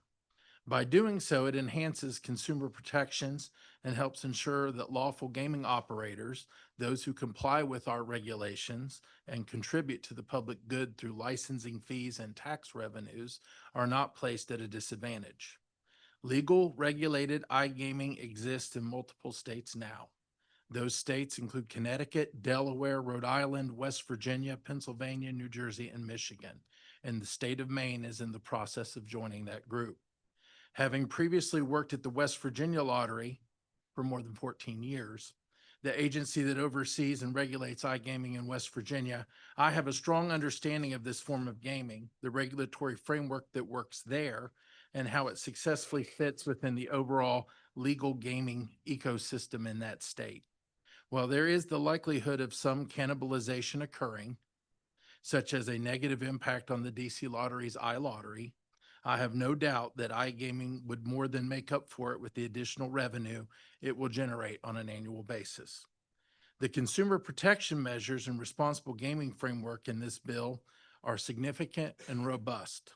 By doing so, it enhances consumer protections and helps ensure that lawful gaming operators, those who comply with our regulations and contribute to the public good through licensing fees and tax revenues, are not placed at a disadvantage. Legal regulated iGaming exists in multiple states now. Those states include Connecticut, Delaware, Rhode Island, West Virginia, Pennsylvania, New Jersey, and Michigan. And the state of Maine is in the process of joining that group. Having previously worked at the West Virginia Lottery for more than 14 years, the agency that oversees and regulates iGaming in West Virginia, I have a strong understanding of this form of gaming, the regulatory framework that works there, and how it successfully fits within the overall legal gaming ecosystem in that state. While there is the likelihood of some cannibalization occurring, such as a negative impact on the DC Lottery's iLottery, I have no doubt that iGaming would more than make up for it with the additional revenue it will generate on an annual basis. The consumer protection measures and responsible gaming framework in this bill are significant and robust.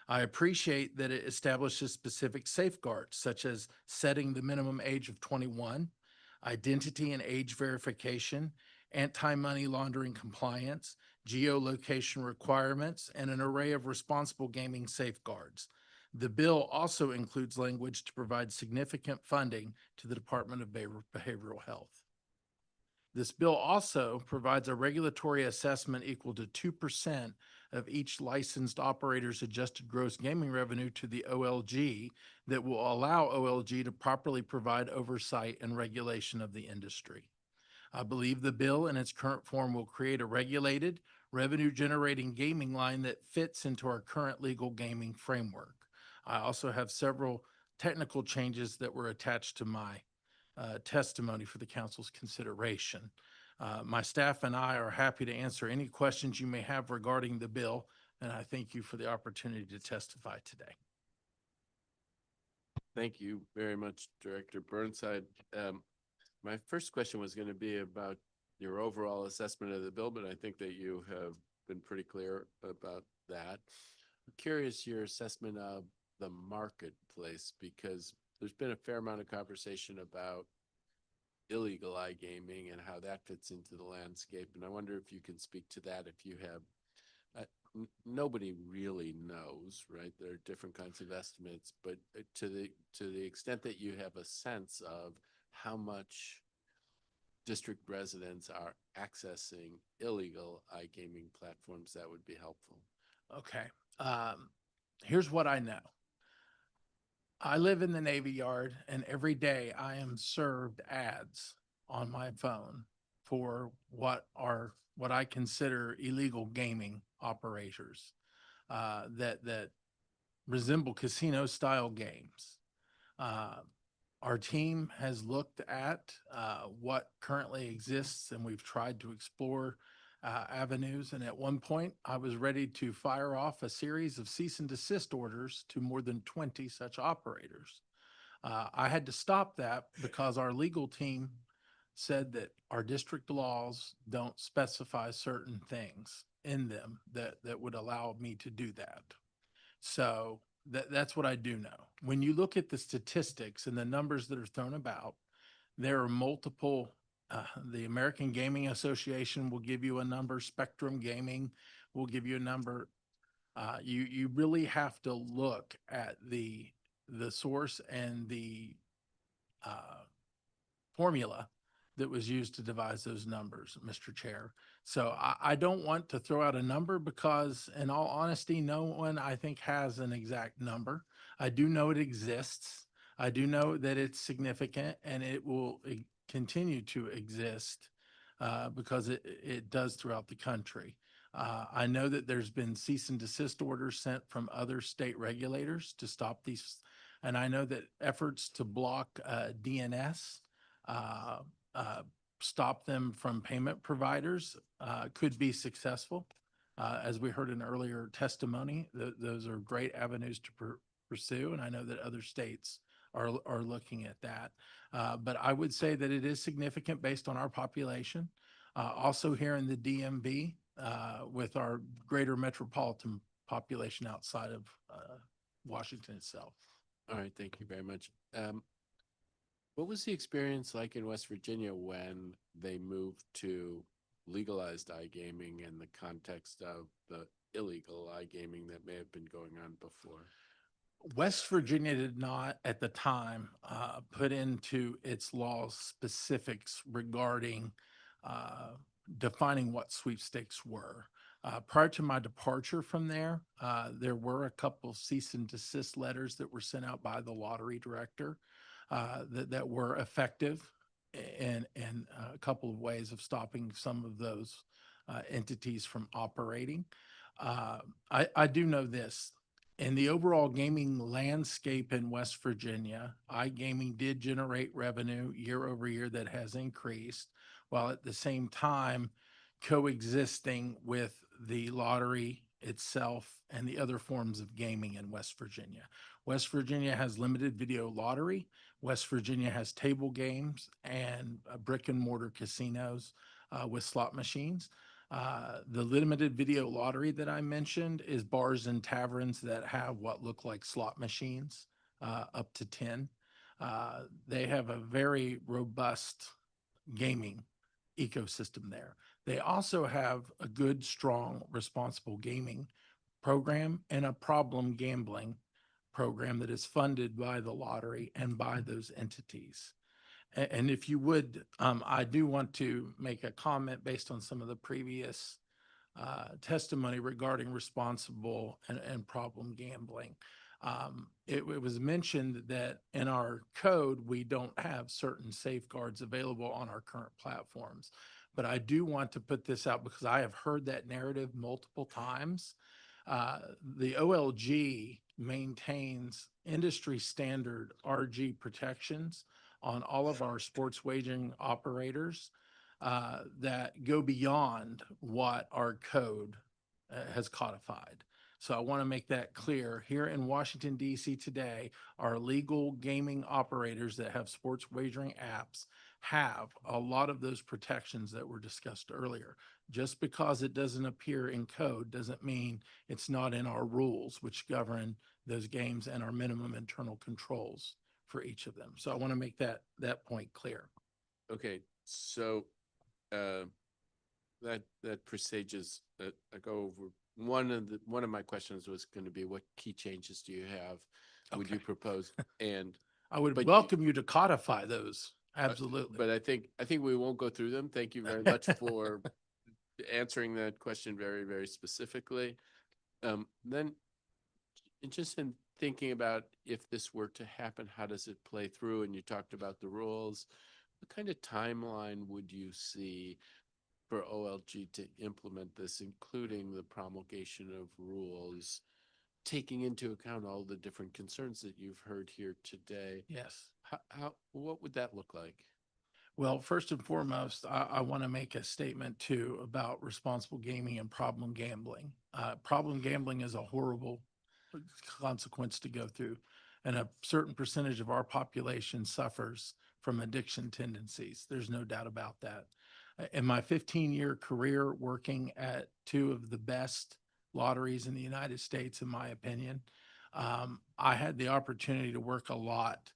I appreciate that it establishes specific safeguards, such as setting the minimum age of 21, identity and age verification, anti-money laundering compliance, geolocation requirements, and an array of responsible gaming safeguards. The bill also includes language to provide significant funding to the Department of Behavioral Health. This bill also provides a regulatory assessment equal to 2% of each licensed operator's adjusted gross gaming revenue to the OLG that will allow OLG to properly provide oversight and regulation of the industry. I believe the bill in its current form will create a regulated, revenue-generating gaming line that fits into our current legal gaming framework. I also have several technical changes that were attached to my testimony for the council's consideration. My staff and I are happy to answer any questions you may have regarding the bill, and I thank you for the opportunity to testify today. Thank you very much, Director Burnside. My first question was going to be about your overall assessment of the bill, but I think that you have been pretty clear about that. I'm curious your assessment of the marketplace, because there's been a fair amount of conversation about illegal iGaming and how that fits into the landscape. And I wonder if you can speak to that, if you have, nobody really knows, right? There are different kinds of estimates, but to the extent that you have a sense of how much district residents are accessing illegal iGaming platforms, that would be helpful. Okay. Here's what I know. I live in the Navy Yard, and every day I am served ads on my phone for what I consider illegal gaming operators that resemble casino style games. Our team has looked at what currently exists, and we've tried to explore avenues. And at one point, I was ready to fire off a series of cease and desist orders to more than 20 such operators. I had to stop that because our legal team said that our district laws don't specify certain things in them that would allow me to do that. So that's what I do know. When you look at the statistics and the numbers that are thrown about, there are multiple. The American Gaming Association will give you a number. Spectrum Gaming will give you a number. You really have to look at the source and the formula that was used to devise those numbers, Mr. Chair. So I don't want to throw out a number because, in all honesty, no one, I think, has an exact number. I do know it exists. I do know that it's significant, and it will continue to exist because it does throughout the country. I know that there's been cease and desist orders sent from other state regulators to stop these. And I know that efforts to block DNS, stop them from payment providers, could be successful. As we heard in earlier testimony, those are great avenues to pursue. And I know that other states are looking at that. But I would say that it is significant based on our population. Also here in the DMV, with our greater metropolitan population outside of Washington itself. All right, thank you very much. What was the experience like in West Virginia when they moved to legalized iGaming in the context of the illegal iGaming that may have been going on before? West Virginia did not, at the time, put into its laws specifics regarding defining what sweepstakes were. Prior to my departure from there, there were a couple cease and desist letters that were sent out by the lottery director that were effective in a couple of ways of stopping some of those entities from operating. I do know this. In the overall gaming landscape in West Virginia, iGaming did generate revenue year over year that has increased, while at the same time coexisting with the lottery itself and the other forms of gaming in West Virginia. West Virginia has limited video lottery. West Virginia has table games and brick and mortar casinos with slot machines. The limited video lottery that I mentioned is bars and taverns that have what look like slot machines, up to 10. They have a very robust gaming ecosystem there. They also have a good, strong, responsible gaming program and a problem gambling program that is funded by the lottery and by those entities. And if you would, I do want to make a comment based on some of the previous testimony regarding responsible and problem gambling. It was mentioned that in our code, we don't have certain safeguards available on our current platforms. But I do want to put this out because I have heard that narrative multiple times. The OLG maintains industry standard RG protections on all of our sports wagering operators that go beyond what our code has codified. So I want to make that clear. Here in Washington, D.C. today, our legal gaming operators that have sports wagering apps have a lot of those protections that were discussed earlier. Just because it doesn't appear in code doesn't mean it's not in our rules, which govern those games and our minimum internal controls for each of them. So I want to make that point clear. Okay, so that presages that I go over. One of my questions was going to be, what key changes do you have? Would you propose? And I would welcome you to codify those. Absolutely. But I think we won't go through them. Thank you very much for answering that question very, very specifically. Then just in thinking about if this were to happen, how does it play through? And you talked about the rules. What kind of timeline would you see for OLG to implement this, including the promulgation of rules taking into account all the different concerns that you've heard here today, Yes. what would that look like? Well, first and foremost, I want to make a statement too about responsible gaming and problem gambling. Problem gambling is a horrible consequence to go through, and a certain percentage of our population suffers from addiction tendencies. There's no doubt about that. In my 15-year career working at two of the best lotteries in the United States, in my opinion, I had the opportunity to work a lot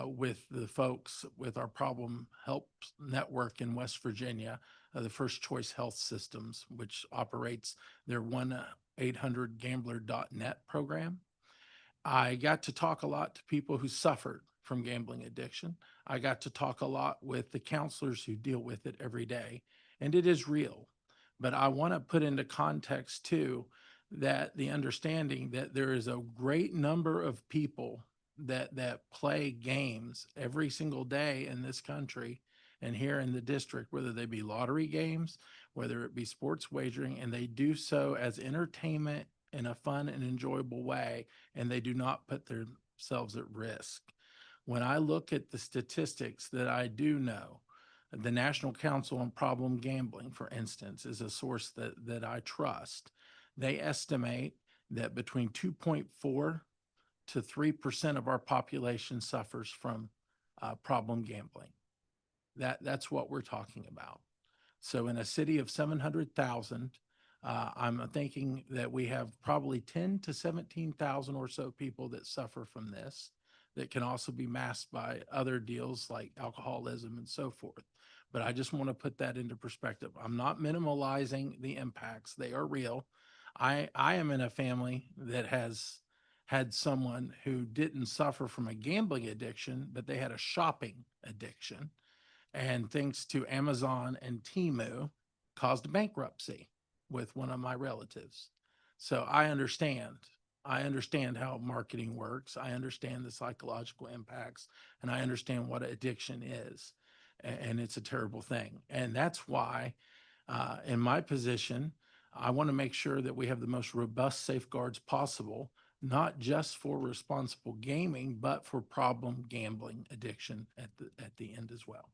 with the folks with our problem help network in West Virginia, the First Choice Health Systems, which operates their 1-800-GAMBLER.net program. I got to talk a lot to people who suffered from gambling addiction. I got to talk a lot with the counselors who deal with it every day, and it is real. But I want to put into context too that the understanding that there is a great number of people that play games every single day in this country and here in the district, whether they be lottery games, whether it be sports wagering, and they do so as entertainment in a fun and enjoyable way, and they do not put themselves at risk. When I look at the statistics that I do know, the National Council on Problem Gambling, for instance, is a source that I trust. They estimate that between 2.4 to 3% of our population suffers from problem gambling. That's what we're talking about. So in a city of 700,000, I'm thinking that we have probably 10 to 17,000 or so people that suffer from this, that can also be masked by other deals like alcoholism and so forth. But I just want to put that into perspective. I'm not minimalizing the impacts. They are real. I am in a family that has had someone who didn't suffer from a gambling addiction, but they had a shopping addiction. And thanks to Amazon and Temu, caused bankruptcy with one of my relatives. So I understand how marketing works. I understand the psychological impacts, and I understand what addiction is. And it's a terrible thing. And that's why, in my position, I want to make sure that we have the most robust safeguards possible, not just for responsible gaming, but for problem gambling addiction at the end as well.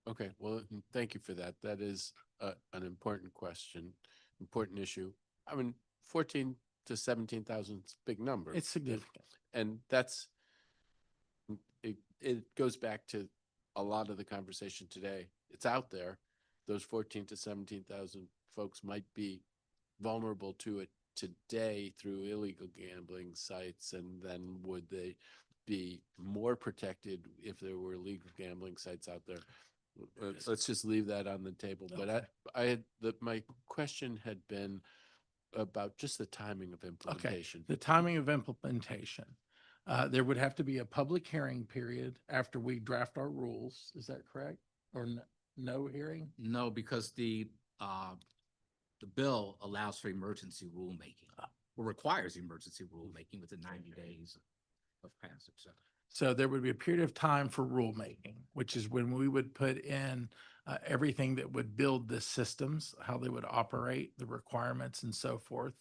Okay, well, thank you for that. That is an important question, important issue. I mean, 14 to 17,000 is a big number. It's significant. And it goes back to a lot of the conversation today. It's out there. Those 14 to 17,000 folks might be vulnerable to it today through illegal gambling sites, and then would they be more protected if there were legal gambling sites out there? Let's just leave that on the table. But my question had been about just the timing of implementation. The timing of implementation. There would have to be a public hearing period after we draft our rules. Is that correct? Or no hearing? No, because the bill allows for emergency rulemaking, or requires emergency rulemaking within 90 days of passage. So there would be a period of time for rulemaking, which is when we would put in everything that would build the systems, how they would operate, the requirements and so forth.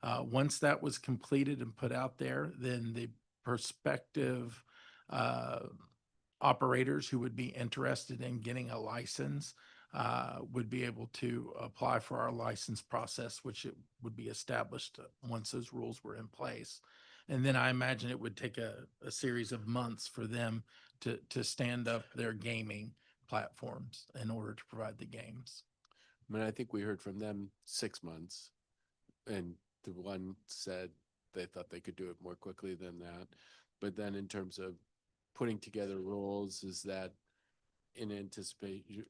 Once that was completed and put out there, then the prospective operators who would be interested in getting a license would be able to apply for our license process, which it would be established once those rules were in place. And then I imagine it would take a series of months for them to stand up their gaming platforms in order to provide the games. I mean, I think we heard from them 6 months, and the one said they thought they could do it more quickly than that. But then in terms of putting together rules, is that in anticipation?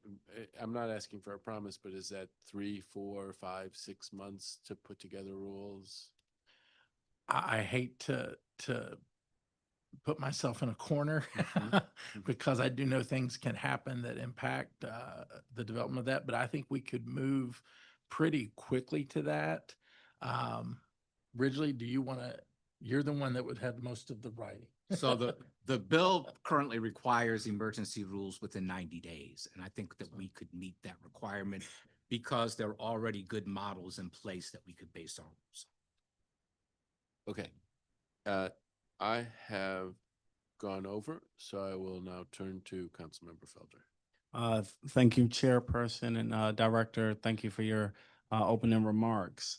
I'm not asking for a promise, but is that 3, 4, 5, 6 months to put together rules? I hate to put myself in a corner because I do know things can happen that impact the development of that, but I think we could move pretty quickly to that. Ridgely, you're the one that would have most of the writing. So the bill currently requires emergency rules within 90 days. And I think that we could meet that requirement because there are already good models in place that we could base our rules on. Okay. I have gone over, so I will now turn to Councilmember Felder. Thank you, Chairperson and Director. Thank you for your opening remarks.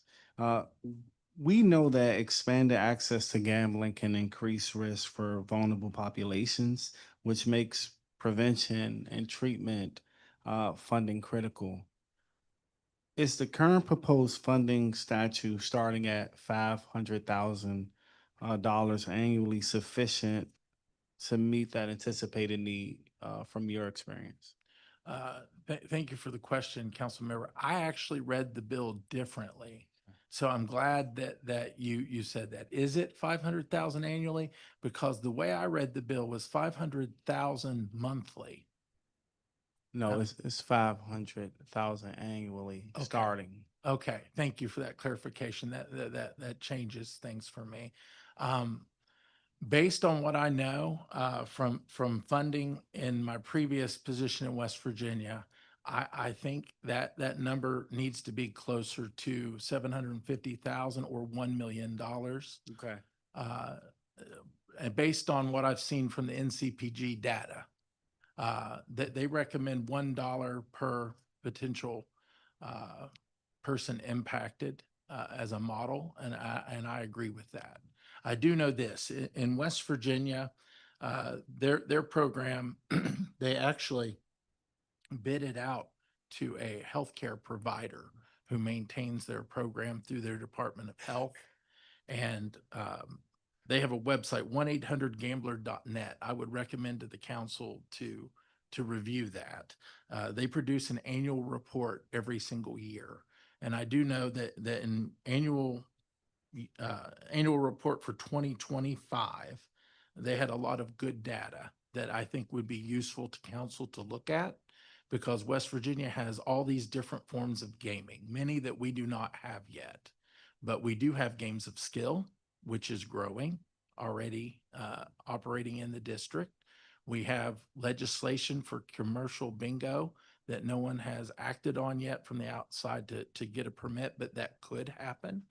We know that expanded access to gambling can increase risk for vulnerable populations, which makes prevention and treatment funding critical. Is the current proposed funding statute starting at $500,000 annually sufficient to meet that anticipated need from your experience? Thank you for the question, Council Member. I actually read the bill differently. So I'm glad that you said that. Is it 500,000 annually? Because the way I read the bill was 500,000 monthly. No, it's 500,000 annually Okay. starting. Okay, thank you for that clarification. That changes things for me. Based on what I know from funding in my previous position in West Virginia, I think that number needs to be closer to 750,000 or $1 million. Okay. And based on what I've seen from the NCPG data, that they recommend $1 per potential person impacted as a model, and I agree with that. I do know this in West Virginia, their program they actually bid it out to a healthcare provider who maintains their program through their Department of Health, and they have a website 1-800-GAMBLER.net. I would recommend to the council to review that. They produce an annual report every single year. And I do know that in annual report for 2025, they had a lot of good data that I think would be useful to council to look at, because West Virginia has all these different forms of gaming, many that we do not have yet. But we do have games of skill, which is growing already, operating in the district. We have legislation for commercial bingo that no one has acted on yet from the outside to get a permit, but that could happen.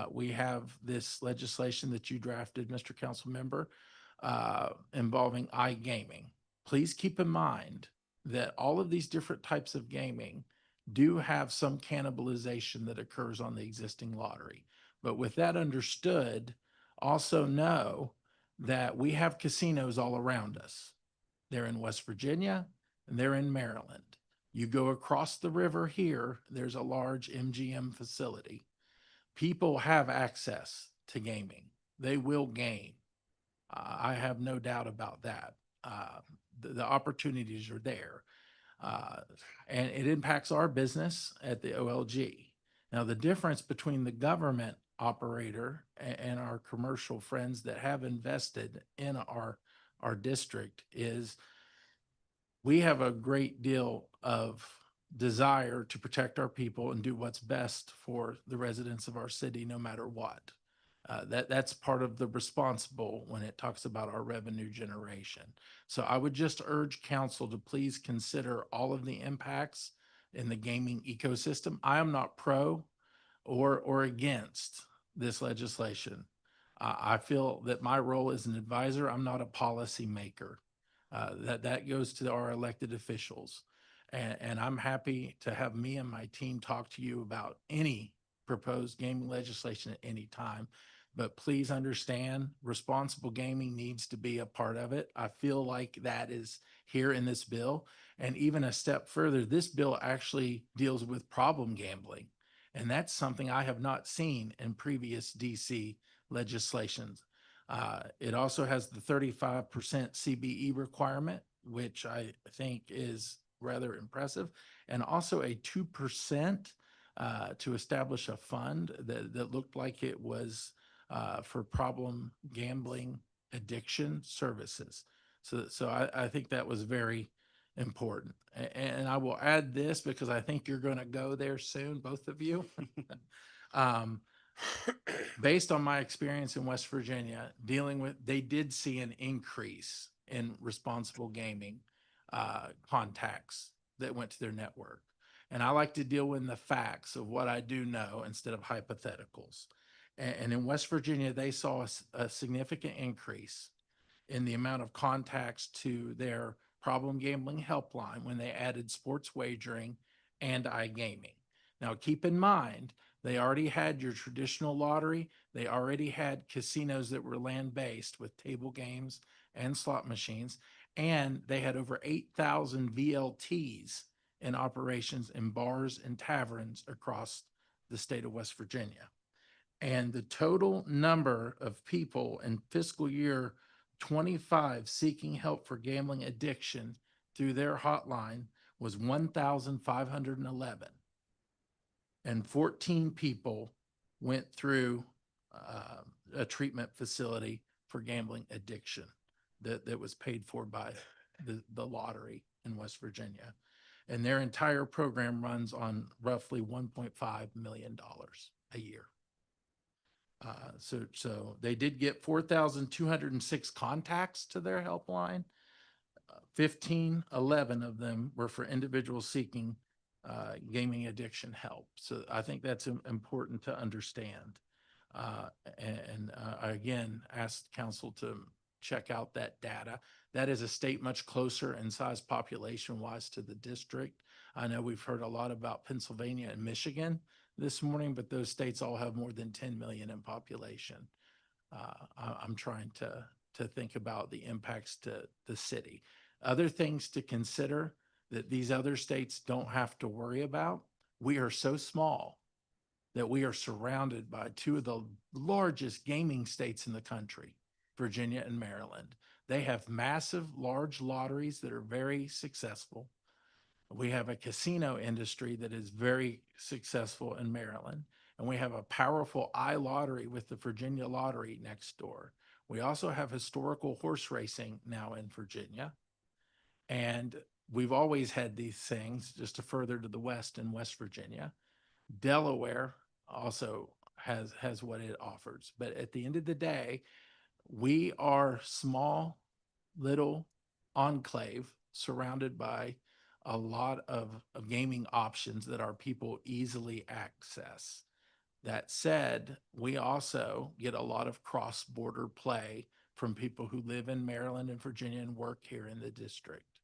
We have this legislation that you drafted, Mr. Council Member, involving iGaming. Please keep in mind that all of these different types of gaming do have some cannibalization that occurs on the existing lottery. But with that understood, also know that we have casinos all around us. They're in West Virginia and they're in Maryland. You go across the river here, there's a large MGM facility. People have access to gaming. They will game. I have no doubt about that. The opportunities are there. And it impacts our business at the OLG. Now, the difference between the government operator and our commercial friends that have invested in our district is we have a great deal of desire to protect our people and do what's best for the residents of our city, no matter what. That's part of the responsible when it talks about our revenue generation. So I would just urge council to please consider all of the impacts in the gaming ecosystem. I am not pro or against this legislation. I feel that my role as an advisor, I'm not a policy maker. That goes to our elected officials. And I'm happy to have me and my team talk to you about any proposed gaming legislation at any time. But please understand, responsible gaming needs to be a part of it. I feel like that is here in this bill. And even a step further, this bill actually deals with problem gambling. And that's something I have not seen in previous DC legislations. It also has the 35% CBE requirement, which I think is rather impressive, and also a 2% to establish a fund that looked like it was for problem gambling addiction services. So I think that was very important. And I will add this because I think you're going to go there soon, both of you. Based on my experience in West Virginia, they did see an increase in responsible gaming contacts that went to their network. And I like to deal with the facts of what I do know instead of hypotheticals. And in West Virginia, they saw a significant increase in the amount of contacts to their problem gambling helpline when they added sports wagering and iGaming. Now, keep in mind, they already had your traditional lottery. They already had casinos that were land-based with table games and slot machines. And they had over 8,000 VLTs in operations in bars and taverns across the state of West Virginia. And the total number of people in fiscal year 25 seeking help for gambling addiction through their hotline was 1,511. And 14 people went through a treatment facility for gambling addiction that was paid for by the lottery in West Virginia. And their entire program runs on roughly $1.5 million a year. So they did get 4,206 contacts to their helpline. 1,511 of them were for individuals seeking gaming addiction help. So I think that's important to understand. And I again asked council to check out that data. That is a state much closer in size population wise to the district. I know we've heard a lot about Pennsylvania and Michigan this morning, but those states all have more than 10 million in population. I'm trying to think about the impacts to the city. Other things to consider that these other states don't have to worry about. We are so small that we are surrounded by two of the largest gaming states in the country, Virginia and Maryland. They have massive, large lotteries that are very successful. We have a casino industry that is very successful in Maryland, and we have a powerful iLottery with the Virginia Lottery next door. We also have historical horse racing now in Virginia, and we've always had these things just to further to the west in West Virginia. Delaware also has what it offers, but at the end of the day, we are small, little enclave surrounded by a lot of gaming options that our people easily access. That said, we also get a lot of cross-border play from people who live in Maryland and Virginia and work here in the district.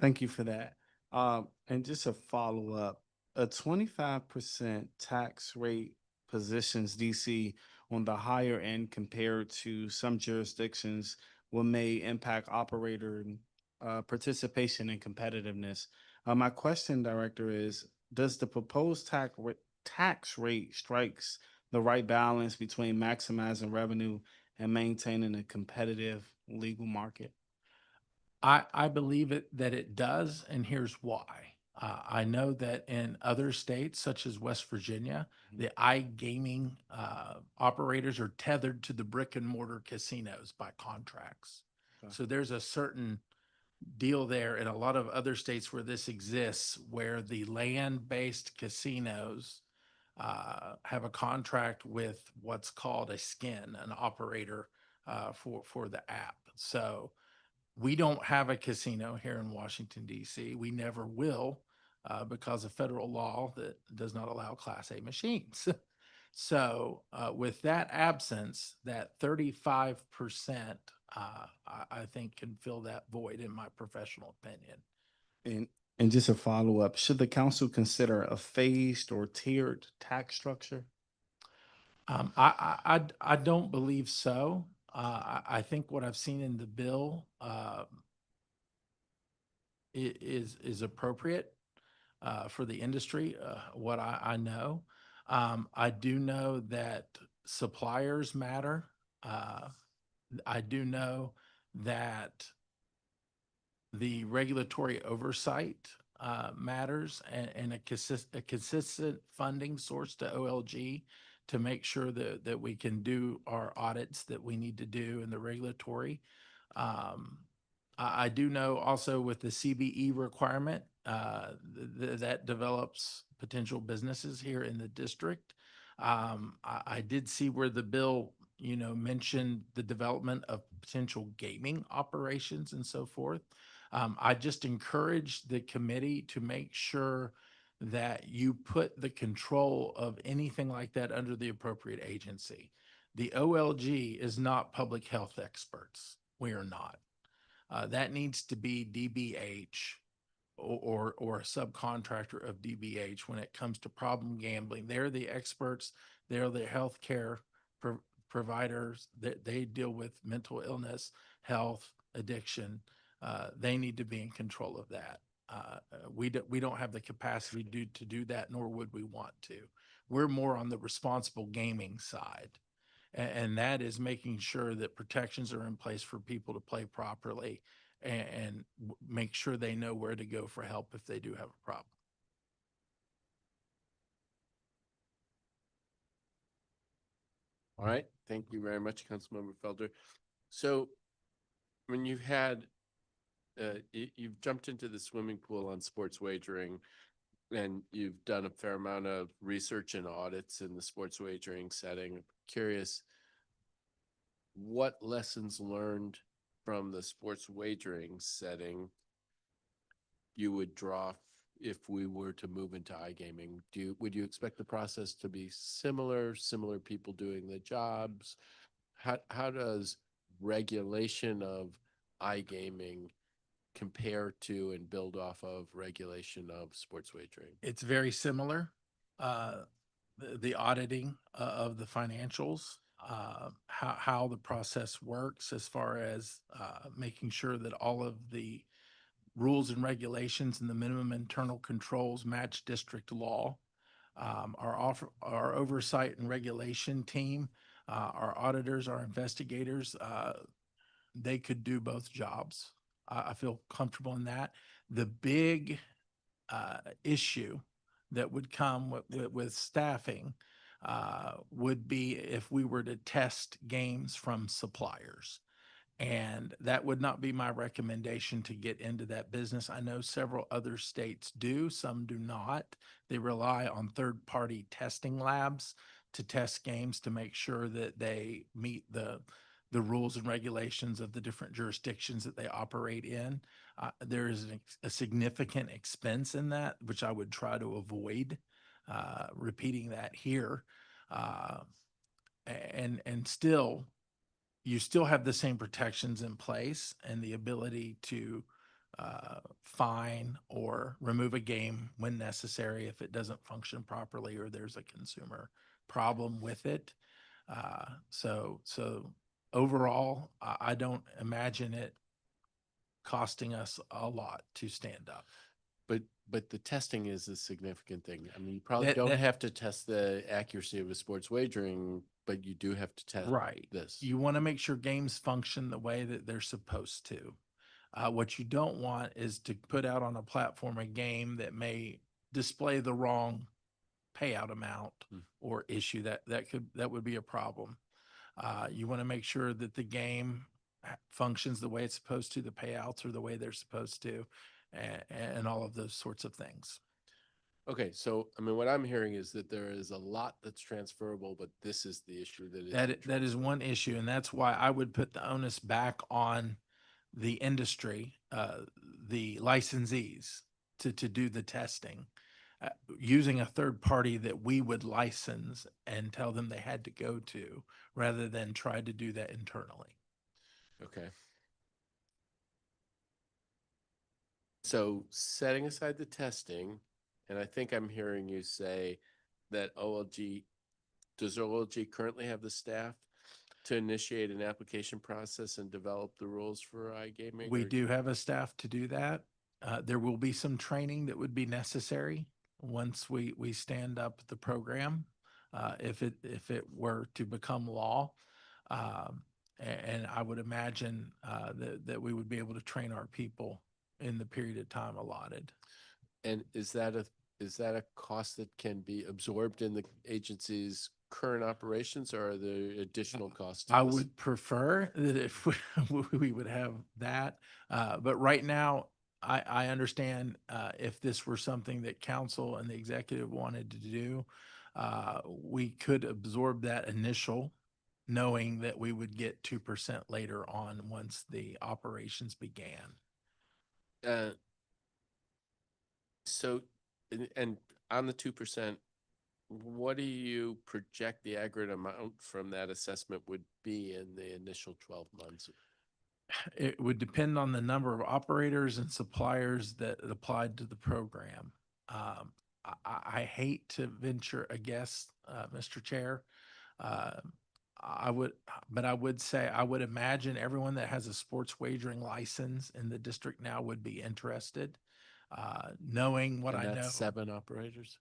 Thank you for that. And just a follow-up, a 25% tax rate positions DC on the higher end compared to some jurisdictions what may impact operator participation and competitiveness. My question, Director, is does the proposed tax rate strikes the right balance between maximizing revenue and maintaining a competitive legal market? I believe that it does, and here's why. I know that in other states, such as West Virginia, the iGaming operators are tethered to the brick and mortar casinos by contracts. Okay. So there's a certain deal there in a lot of other states where this exists, where the land-based casinos have a contract with what's called a skin, an operator for the app. So we don't have a casino here in Washington, D.C. We never will because of federal law that does not allow Class A machines. So with that absence, that 35%, I think can fill that void in my professional opinion. And just a follow-up, should the council consider a phased or tiered tax structure? I don't believe so. I think what I've seen in the bill is appropriate for the industry, what I know. I do know that suppliers matter. I do know that the regulatory oversight matters and a consistent funding source to OLG to make sure that we can do our audits that we need to do in the regulatory. I do know also with the CBE requirement that develops potential businesses here in the district. I did see where the bill, mentioned the development of potential gaming operations and so forth. I just encourage the committee to make sure that you put the control of anything like that under the appropriate agency. The OLG is not public health experts. We are not. That needs to be DBH or a subcontractor of DBH when it comes to problem gambling. They're the experts. They're the healthcare providers that they deal with mental illness, health, addiction. They need to be in control of that. We don't have the capacity to do that, nor would we want to. We're more on the responsible gaming side. And that is making sure that protections are in place for people to play properly and make sure they know where to go for help if they do have a problem. All right. Thank you very much, Councilmember Felder. So when you've had, you've jumped into the swimming pool on sports wagering, and you've done a fair amount of research and audits in the sports wagering setting. I'm curious, what lessons learned from the sports wagering setting you would draw if we were to move into iGaming? Would you expect the process to be similar people doing the jobs? How does regulation of iGaming compare to and build off of regulation of sports wagering? It's very similar. The auditing of the financials, how the process works as far as making sure that all of the rules and regulations and the minimum internal controls match district law. Our oversight and regulation team, our auditors, our investigators, they could do both jobs. I feel comfortable in that. The big issue that would come with staffing would be if we were to test games from suppliers. And that would not be my recommendation to get into that business. I know several other states do, some do not. They rely on third-party testing labs to test games to make sure that they meet the rules and regulations of the different jurisdictions that they operate in. There is a significant expense in that, which I would try to avoid repeating that here. And still, you still have the same protections in place and the ability to fine or remove a game when necessary if it doesn't function properly or there's a consumer problem with it. So overall, I don't imagine it costing us a lot to stand up. But the testing is a significant thing. I mean, you probably don't have to test the accuracy of a sports wagering, but you do have to test this. You want to make sure games function the way that they're supposed to. What you don't want is to put out on a platform a game that may display the wrong payout amount or issue. That would be a problem. You want to make sure that the game functions the way it's supposed to, the payouts are the way they're supposed to, and all of those sorts of things. Okay, so I mean, what I'm hearing is that there is a lot that's transferable, but this is the issue That is one issue, and that's why I would put the onus back on the industry, the licensees, to do the testing, using a third party that we would license and tell them they had to go to, rather than try to do that internally. Okay. So setting aside the testing, and I think I'm hearing you say that does OLG currently have the staff to initiate an application process and develop the rules for iGaming? We do have a staff to do that. There will be some training that would be necessary once we stand up the program, if it were to become law. And I would imagine that we would be able to train our people in the period of time allotted. And is that a cost that can be absorbed in the agency's current operations, or are there additional costs to I this? would prefer that if we would have that, but right now, I understand if this were something that council and the executive wanted to do, we could absorb that initial, knowing that we would get 2% later on once the operations began. So And on the 2%, what do you project the aggregate amount from that assessment would be in the initial 12 months? It would depend on the number of operators and suppliers that applied to the program. I hate to venture a guess, Mr. Chair. Uh, I would say, I would imagine everyone that has a sports wagering license in the district now would be interested. Knowing what And I know. that's 7 operators?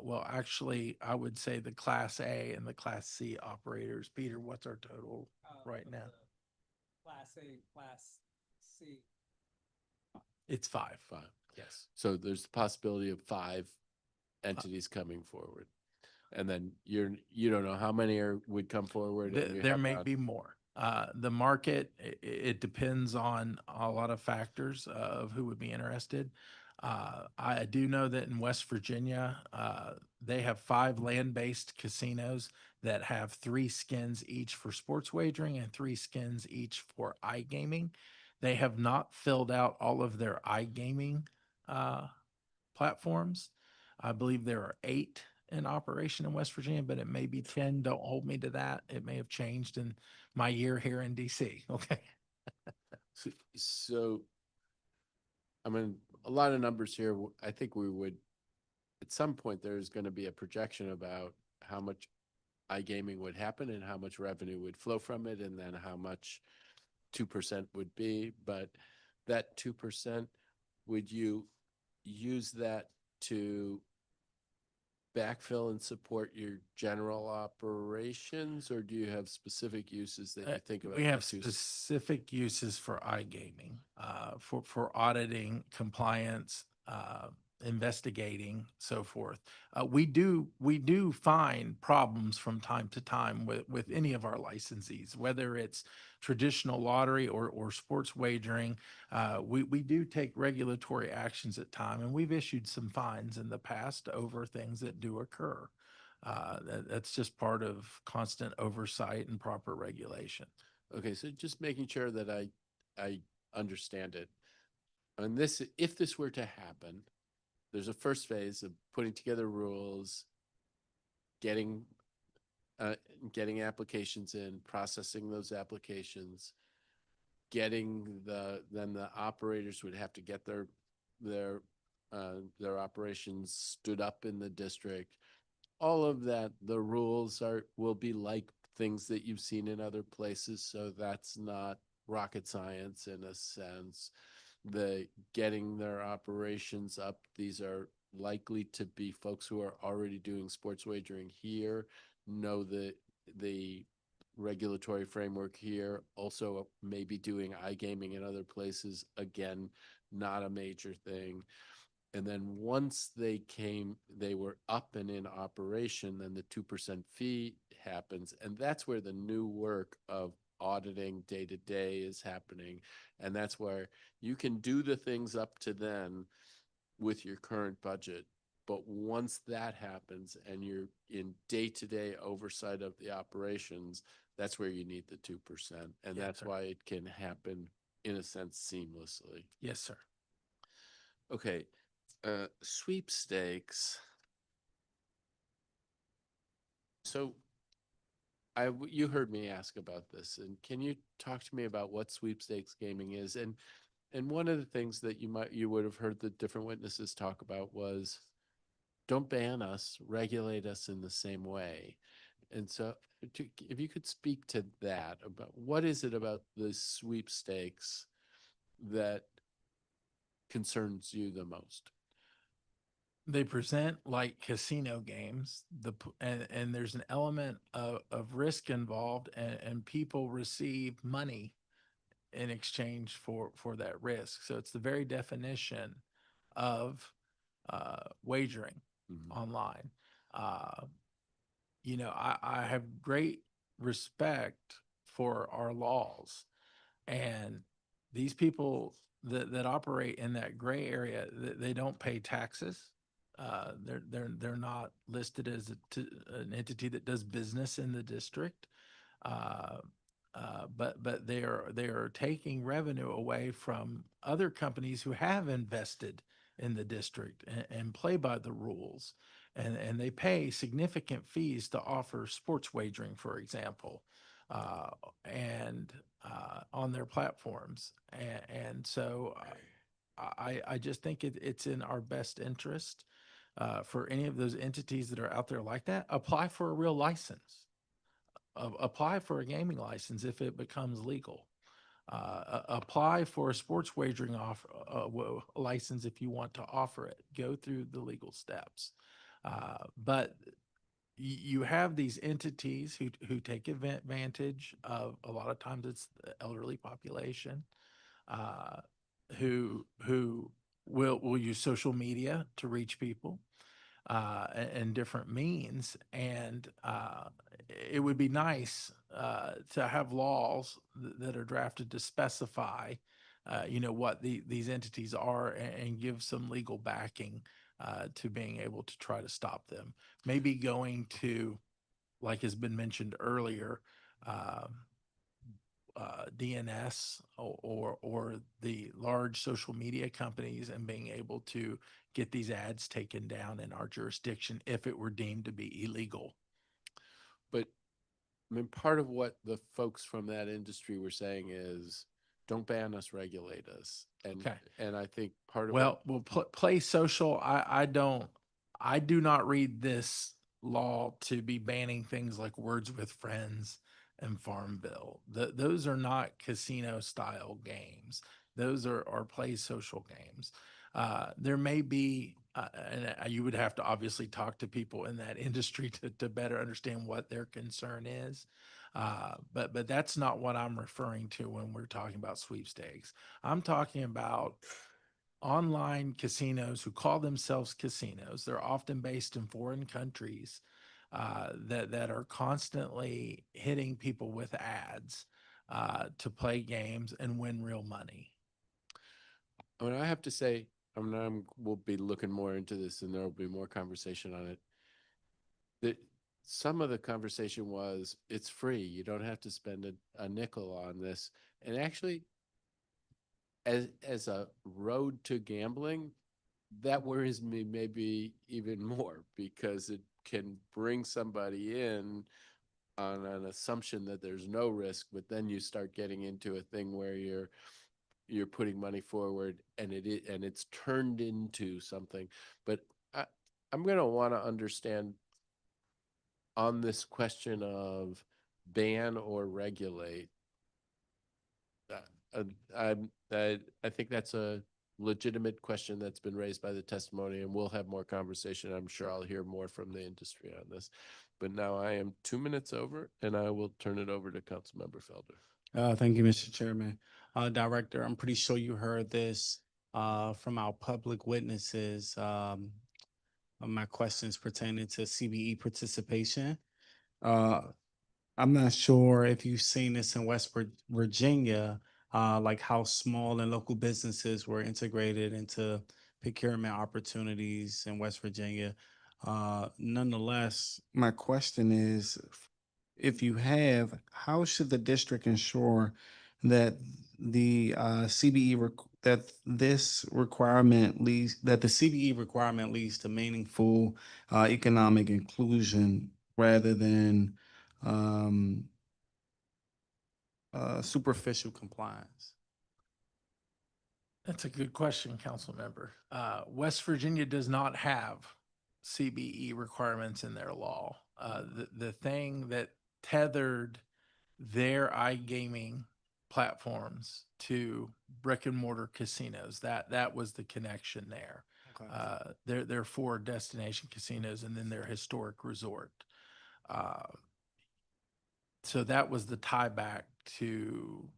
Well, actually, I would say the Class A and the Class C operators. Peter, what's our total right now? Class A, Class C. It's 5. 5. Yes. So there's the possibility of 5 entities coming forward. And then you don't know how many would come forward. And you There have may not- be more. The market, it depends on a lot of factors of who would be interested. I do know that in West Virginia, they have 5 land-based casinos that have 3 skins each for sports wagering and 3 skins each for iGaming. They have not filled out all of their iGaming platforms. I believe there are 8 in operation in West Virginia, but it may be 10. Don't hold me to that. It may have changed in my year here in DC. Okay. So, I mean, a lot of numbers here. I think we would, at some point, there's going to be a projection about how much iGaming would happen and how much revenue would flow from it, and then how much 2% would be. But that 2%, would you use that to backfill and support your general operations, or do you have specific uses that you think about? We have that too? specific uses for iGaming, for auditing, compliance, investigating, so forth. We do find problems from time to time with any of our licensees, whether it's traditional lottery or sports wagering. We do take regulatory actions at time, and we've issued some fines in the past over things that do occur. That's just part of constant oversight and proper regulation. Okay, so just making sure that I understand it. And this, if this were to happen, there's a first phase of putting together rules, getting applications in, processing those applications, then the operators would have to get their operations stood up in the district. All of that, the rules will be like things that you've seen in other places, so that's not rocket science in a sense. The getting their operations up, these are likely to be folks who are already doing sports wagering here, know the regulatory framework here, also maybe doing iGaming in other places, again, not a major thing. And then once they were up and in operation, then the 2% fee happens. And that's where the new work of auditing day to day is happening. And that's where you can do the things up to then with your current budget. But once that happens and you're in day to day oversight of the operations, that's where you need the 2%. And Yes, that's sir. why it can happen, in a sense, seamlessly. Yes, sir. Okay. Sweepstakes. So you heard me ask about this, and can you talk to me about what sweepstakes gaming is? And one of the things that you would have heard the different witnesses talk about was, don't ban us, regulate us in the same way. And so if you could speak to that, about what is it about the sweepstakes that concerns you the most? They present like casino games, and there's an element of risk involved, and people receive money in exchange for that risk. So it's the very definition of wagering online. I have great respect for our laws, and these people that operate in that gray area, they don't pay taxes. They're not listed as an entity that does business in the district, but they are taking revenue away from other companies who have invested in the district and play by the rules. And they pay significant fees to offer sports wagering, for example, and on their platforms. And so I just think it's in our best interest for any of those entities that are out there like that, apply for a real license. Apply for a gaming license if it becomes legal. Apply for a sports wagering license if you want to offer it. Go through the legal steps. But you have these entities who take advantage of, a lot of times it's the elderly population, who will use social media to reach people and different means. And it would be nice to have laws that are drafted to specify, what these entities are, and give some legal backing to being able to try to stop them. Maybe going to, like has been mentioned earlier, DNS or the large social media companies, and being able to get these ads taken down in our jurisdiction if it were deemed to be illegal. But I mean, part of what the folks from that industry were saying is, don't ban us, regulate us. And Okay. and I think part of Well, play social. I do not read this law to be banning things like Words with Friends and Farmville. Those are not casino style games. Those are play social games. There may be, and you would have to obviously talk to people in that industry to better understand what their concern is. But that's not what I'm referring to when we're talking about sweepstakes. I'm talking about online casinos who call themselves casinos. They're often based in foreign countries that are constantly hitting people with ads to play games and win real money. I mean, I have to say, we'll be looking more into this, and there will be more conversation on it. That some of the conversation was, it's free. You don't have to spend a nickel on this. And actually, as a road to gambling, that worries me maybe even more, because it can bring somebody in on an assumption that there's no risk, but then you start getting into a thing where you're putting money forward, and it's turned into something. But I'm going to want to understand on this question of ban or regulate. I think that's a legitimate question that's been raised by the testimony, and we'll have more conversation. I'm sure I'll hear more from the industry on this. But now I am 2 minutes over, and I will turn it over to Councilmember Felder. Thank you, Mr. Chairman. Director, I'm pretty sure you heard this from our public witnesses. My questions pertaining to CBE participation. I'm not sure if you've seen this in West Virginia, like how small and local businesses were integrated into procurement opportunities in West Virginia. Nonetheless, my question is, if you have, how should the district ensure that the that the CBE requirement leads to meaningful economic inclusion rather than superficial compliance? That's a good question, council member. West Virginia does not have CBE requirements in their law. The thing that tethered their iGaming platforms to brick and mortar casinos, that was the connection there. Okay. They're 4 destination casinos and then their historic resort. So that was the tie back to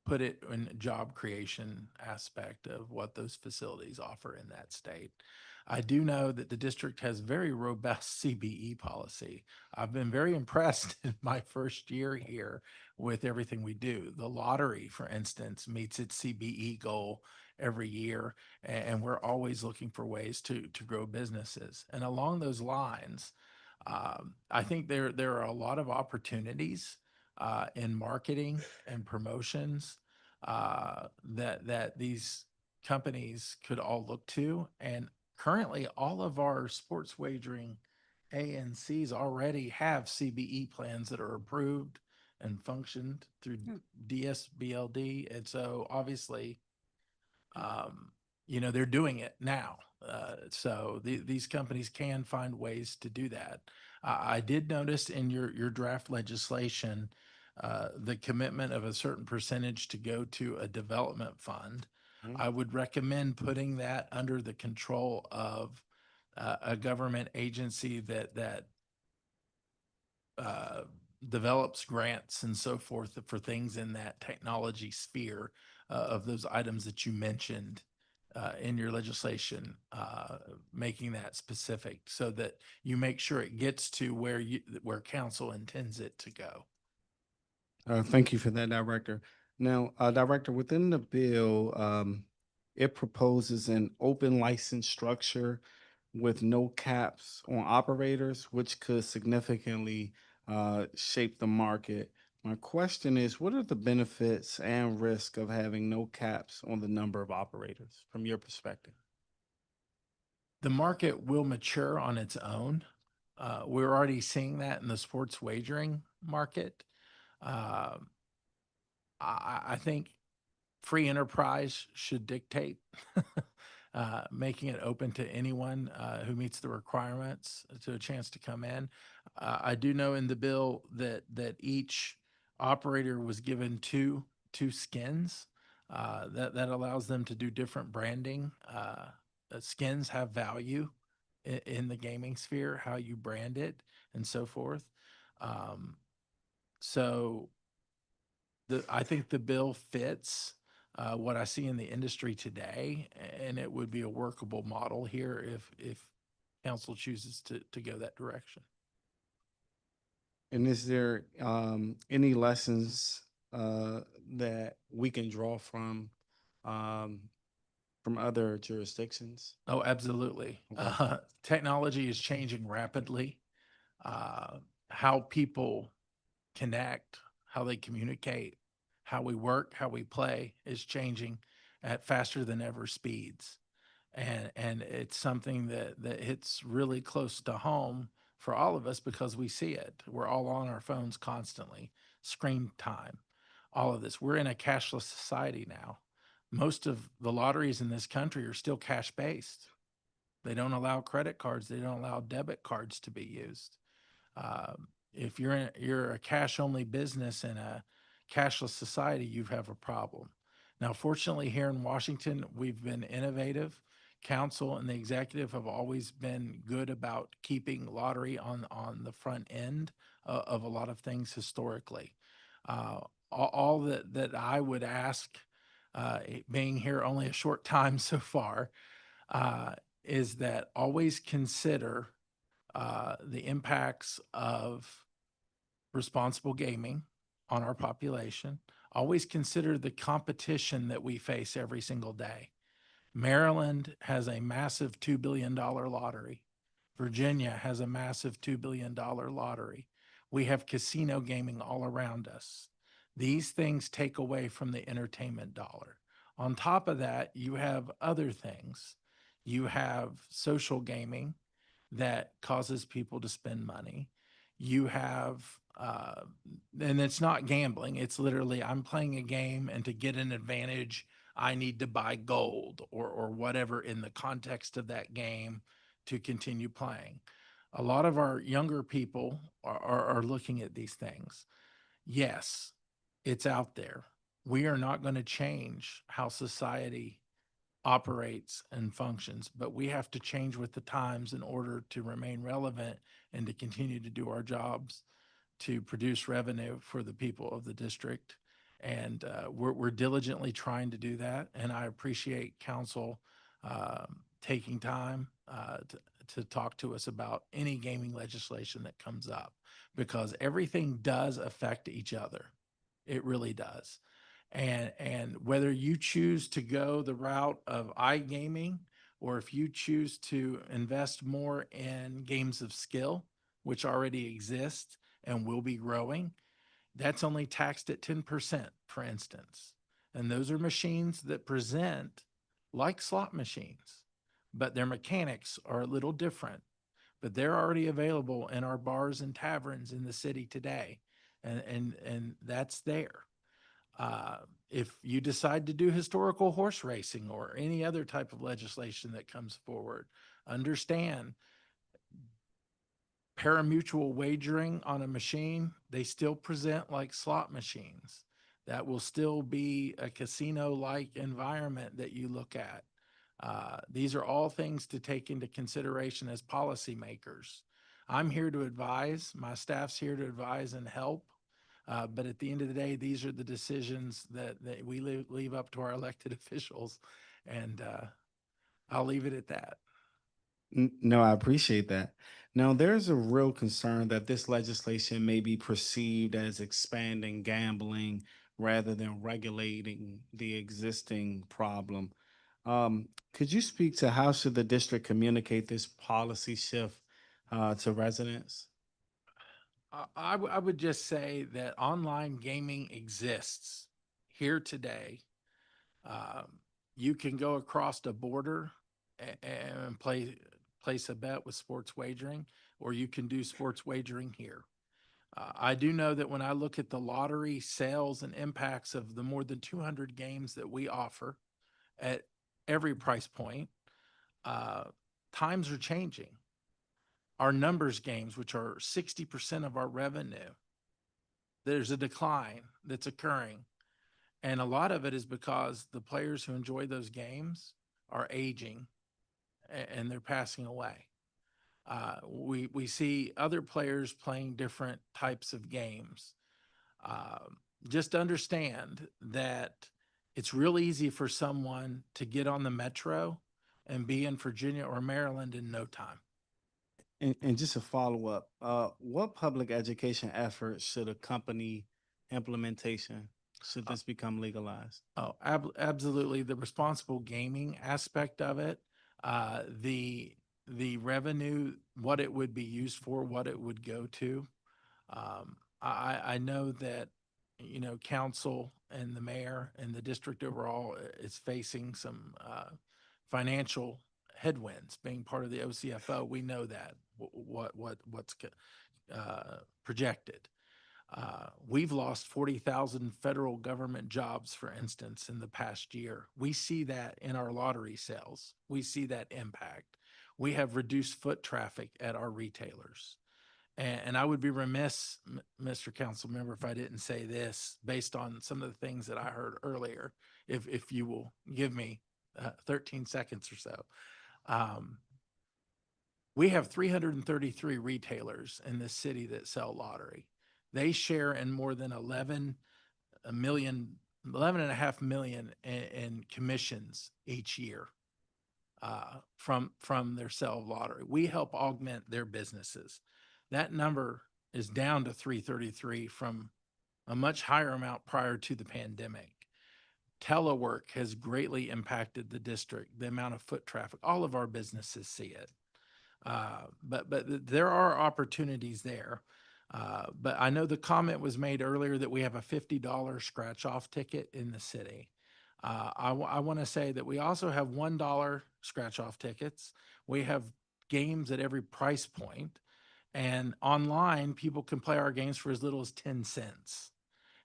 put it in job creation aspect of what those facilities offer in that state. I do know that the district has very robust CBE policy. I've been very impressed in my first year here with everything we do. The lottery, for instance, meets its CBE goal every year, and we're always looking for ways to grow businesses. And along those lines, I think there are a lot of opportunities in marketing and promotions that these companies could all look to. And currently, all of our sports wagering ANCs already have CBE plans that are approved and functioned through DSBLD. And so obviously, they're doing it now. So these companies can find ways to do that. I did notice in your draft legislation, the commitment of a certain percentage to go to a development fund. I would recommend putting that under the control of a government agency that develops grants and so forth for things in that technology sphere of those items that you mentioned in your legislation, making that specific so that you make sure it gets to where council intends it to go. Thank you for that, Director. Now, Director, within the bill, it proposes an open license structure with no caps on operators, which could significantly shape the market. My question is, what are the benefits and risk of having no caps on the number of operators from your perspective? The market will mature on its own. We're already seeing that in the sports wagering market. I think free enterprise should dictate making it open to anyone who meets the requirements to a chance to come in. I do know in the bill that each operator was given two skins that allows them to do different branding. Skins have value in the gaming sphere, how you brand it and so forth. So I think the bill fits what I see in the industry today, and it would be a workable model here if council chooses to go that direction. And is there any lessons that we can draw from other jurisdictions? Oh, absolutely. Okay. Technology is changing rapidly. How people connect, how they communicate, how we work, how we play is changing at faster than ever speeds. And it's something that hits really close to home for all of us because we see it. We're all on our phones constantly, screen time, all of this. We're in a cashless society now. Most of the lotteries in this country are still cash based. They don't allow credit cards. They don't allow debit cards to be used. If you're a cash only business in a cashless society, you have a problem. Now, fortunately, here in Washington, we've been innovative. Council and the executive have always been good about keeping lottery on the front end of a lot of things historically. All that I would ask, being here only a short time so far, is that always consider the impacts of responsible gaming on our population. Always consider the competition that we face every single day. Maryland has a massive $2 billion lottery. Virginia has a massive $2 billion lottery. We have casino gaming all around us. These things take away from the entertainment dollar. On top of that, you have other things. You have social gaming that causes people to spend money. You have, and it's not gambling. It's literally, I'm playing a game and to get an advantage, I need to buy gold or whatever in the context of that game to continue playing. A lot of our younger people are looking at these things. Yes, it's out there. We are not going to change how society operates and functions, but we have to change with the times in order to remain relevant and to continue to do our jobs to produce revenue for the people of the district. And we're diligently trying to do that. And I appreciate council taking time to talk to us about any gaming legislation that comes up, because everything does affect each other. It really does. And whether you choose to go the route of iGaming, or if you choose to invest more in games of skill, which already exist and will be growing, that's only taxed at 10%, for instance. And those are machines that present like slot machines, but their mechanics are a little different. But they're already available in our bars and taverns in the city today, and that's there. If you decide to do historical horse racing or any other type of legislation that comes forward, understand parimutuel wagering on a machine, they still present like slot machines. That will still be a casino-like environment that you look at. These are all things to take into consideration as policymakers. I'm here to advise, my staff's here to advise and help. But at the end of the day, these are the decisions that we leave up to our elected officials. And I'll leave it at that. No, I appreciate that. Now, there's a real concern that this legislation may be perceived as expanding gambling rather than regulating the existing problem. Could you speak to how should the district communicate this policy shift to residents? I would just say that online gaming exists here today. You can go across the border and place a bet with sports wagering, or you can do sports wagering here. I do know that when I look at the lottery sales and impacts of the more than 200 games that we offer at every price point, times are changing. Our numbers games, which are 60% of our revenue, there's a decline that's occurring. And a lot of it is because the players who enjoy those games are aging and they're passing away. We see other players playing different types of games. Just understand that it's real easy for someone to get on the metro and be in Virginia or Maryland in no time. And just a follow up, what public education efforts should accompany implementation? Should this become legalized? Oh, absolutely. The responsible gaming aspect of it, the revenue, what it would be used for, what it would go to. I know that, you know, council and the mayor and the district overall is facing some financial headwinds being part of the OCFO. We know that what's projected. We've lost 40,000 federal government jobs, for instance, in the past year. We see that in our lottery sales. We see that impact. We have reduced foot traffic at our retailers. And I would be remiss, Mr. Council Member, if I didn't say this based on some of the things that I heard earlier, if you will give me 13 seconds or so. We have 333 retailers in this city that sell lottery. They share in more than 11.5 million in commissions each year from their sale of lottery. We help augment their businesses. That number is down to 333 from a much higher amount prior to the pandemic. Telework has greatly impacted the district, the amount of foot traffic. All of our businesses see it. But there are opportunities there. But I know the comment was made earlier that we have a $50 scratch off ticket in the city. I want to say that we also have $1 scratch off tickets. We have games at every price point, and online people can play our games for as little as 10 cents.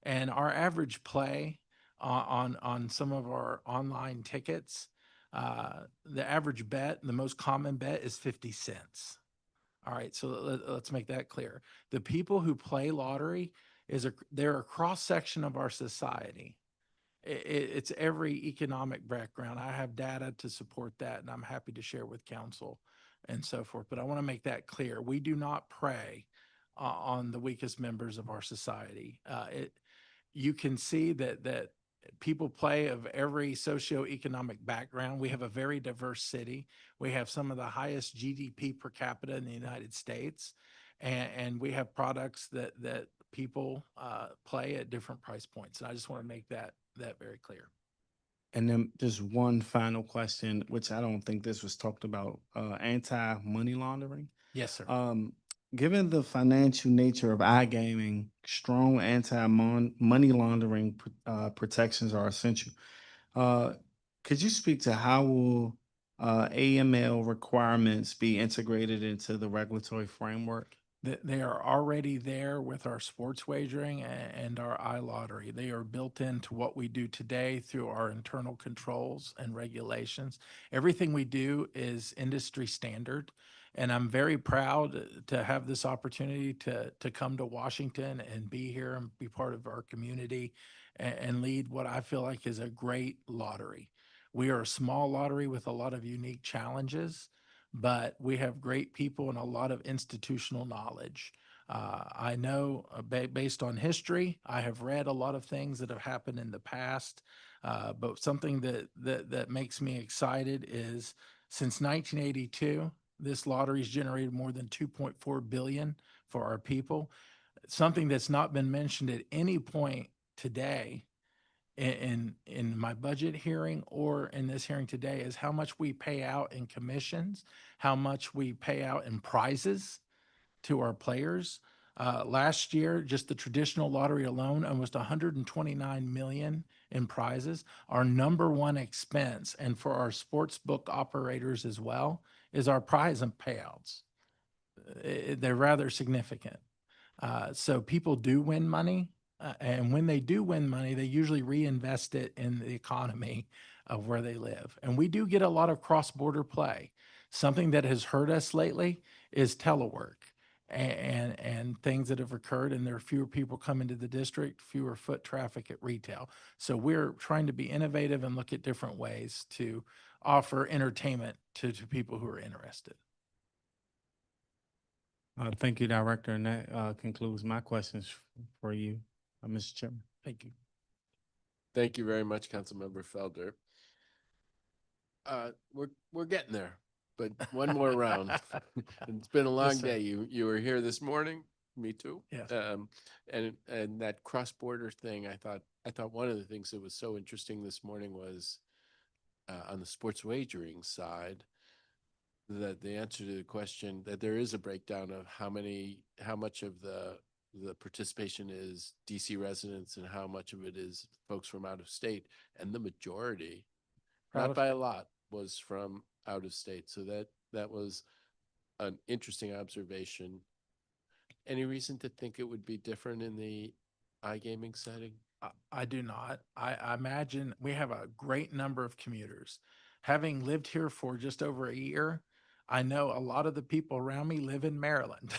And our average play on some of our online tickets, the average bet, the most common bet is 50 cents. All right, so let's make that clear. The people who play lottery they're a cross section of our society. It's every economic background. I have data to support that, and I'm happy to share with council and so forth. But I want to make that clear. We do not prey on the weakest members of our society. You can see that people play of every socioeconomic background. We have a very diverse city. We have some of the highest GDP per capita in the United States, and we have products that people play at different price points. And I just want to make that very clear. And then just one final question, which I don't think this was talked about, anti-money laundering. Yes, sir. Given the financial nature of iGaming, strong anti-money laundering protections are essential. Could you speak to how will AML requirements be integrated into the regulatory framework? They are already there with our sports wagering and our iLottery. They are built into what we do today through our internal controls and regulations. Everything we do is industry standard. And I'm very proud to have this opportunity to come to Washington and be here and be part of our community and lead what I feel like is a great lottery. We are a small lottery with a lot of unique challenges, but we have great people and a lot of institutional knowledge. I know based on history, I have read a lot of things that have happened in the past, but something that makes me excited is since 1982, this lottery's generated more than 2.4 billion for our people. Something that's not been mentioned at any point today in my budget hearing or in this hearing today is how much we pay out in commissions, how much we pay out in prizes to our players. Last year, just the traditional lottery alone, almost 129 million in prizes. Our number one expense, and for our sports book operators as well, is our prize and payouts. They're rather significant. So people do win money. And when they do win money, they usually reinvest it in the economy of where they live. And we do get a lot of cross-border play. Something that has hurt us lately is telework and things that have occurred, and there are fewer people coming to the district, fewer foot traffic at retail. So we're trying to be innovative and look at different ways to offer entertainment to people who are interested. Thank you, Director, and that concludes my questions for you, Mr. Chairman. Thank you. Thank you very much, Councilmember Felder. We're getting there, but one more round. It's been a long sir. day. You were here this morning. Me too. Yes. And that cross-border thing, I thought one of the things that was so interesting this morning was on the sports wagering side, that the answer to the question that there is a breakdown of how much of the participation is DC residents and how much of it is folks from out of state, and the majority, not by a lot, was from out of state. So that was an interesting observation. Any reason to think it would be different in the iGaming setting? I do not. I imagine we have a great number of commuters. Having lived here for just over a year, I know a lot of the people around me live in Maryland.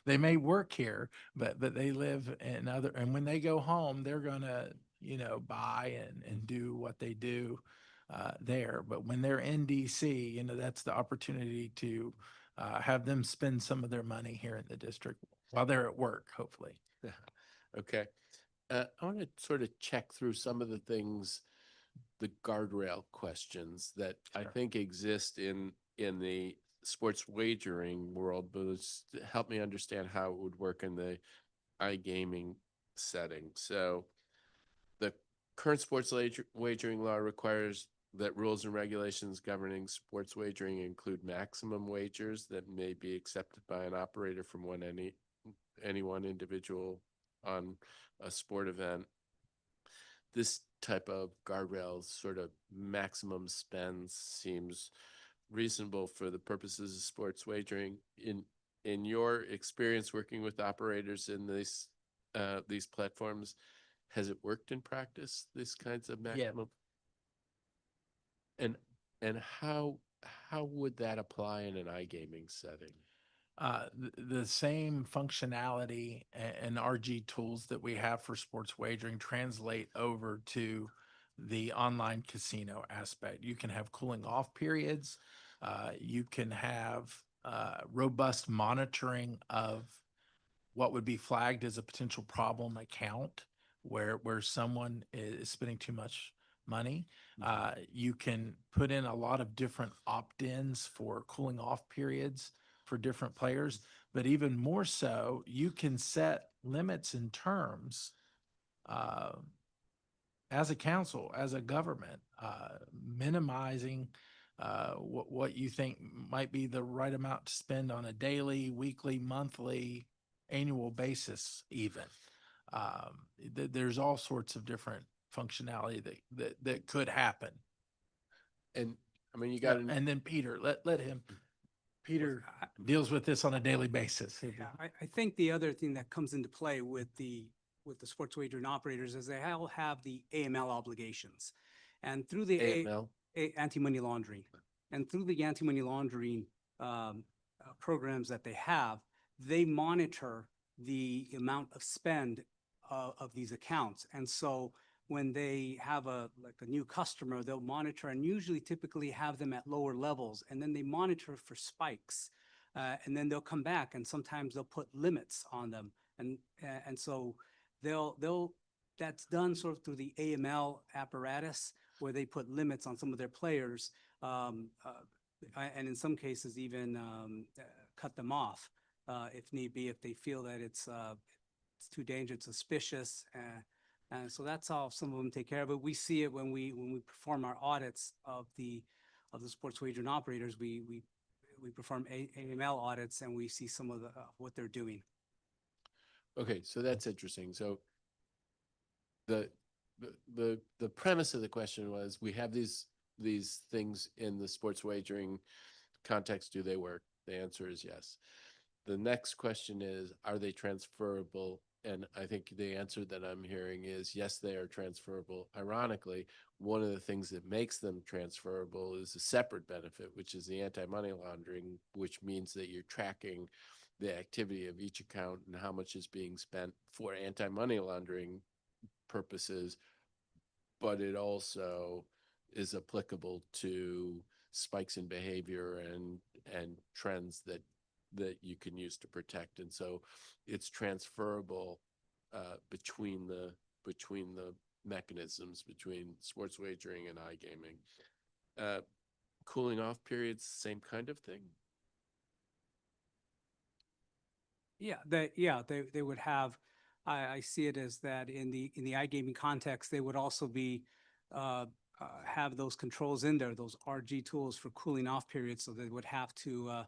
They may work here, but they live in other, and when they go home, they're gonna, buy and do what they do there. But when they're in DC, that's the opportunity to have them spend some of their money here in the district while they're at work, hopefully. Okay. I want to sort of check through some of the things, the guardrail questions that I think exist in the sports wagering world, but help me understand how it would work in the iGaming setting. So the current sports wagering law requires that rules and regulations governing sports wagering include maximum wagers that may be accepted by an operator from any one individual on a sport event. This type of guardrails, sort of maximum spends, seems reasonable for the purposes of sports wagering. In your experience working with operators in these platforms, has it worked in practice, these kinds of maximum? And how would that apply in an iGaming setting? The same functionality and RG tools that we have for sports wagering translate over to the online casino aspect. You can have cooling off periods. You can have robust monitoring of what would be flagged as a potential problem account where someone is spending too much money. You can put in a lot of different opt-ins for cooling off periods for different players, but even more so, you can set limits and terms as a council, as a government, minimizing what you think might be the right amount to spend on a daily, weekly, monthly, annual basis even. There's all sorts of different functionality that could happen And I mean, you got to, And then Peter, let him, Peter deals with this on a daily basis. Yeah, I think the other thing that comes into play with the sports wagering operators is they all have the AML obligations. And through the AML? anti-money laundering, and through the anti-money laundering programs that they have, they monitor the amount of spend of these accounts. And so when they have a new customer, they'll monitor and usually typically have them at lower levels, and then they monitor for spikes. And then they'll come back, and sometimes they'll put limits on them. And so that's done sort of through the AML apparatus, where they put limits on some of their players, and in some cases even cut them off if need be, if they feel that it's too dangerous, suspicious. And so that's how some of them take care of it. We see it when we perform our audits of the sports wagering operators. We perform AML audits, and we see some of what they're doing. okay, so that's interesting. So the premise of the question was, we have these things in the sports wagering context. Do they work? The answer is yes. The next question is, are they transferable? And I think the answer that I'm hearing is yes, they are transferable. Ironically, one of the things that makes them transferable is a separate benefit, which is the anti-money laundering, which means that you're tracking the activity of each account and how much is being spent for anti-money laundering purposes, but it also is applicable to spikes in behavior and trends that you can use to protect. And so it's transferable between the mechanisms, between sports wagering and iGaming. Cooling off periods, same kind of thing. Yeah, they would have. I see it as that in the iGaming context, they would also be have those controls in there, those RG tools for cooling off periods. So they would have to,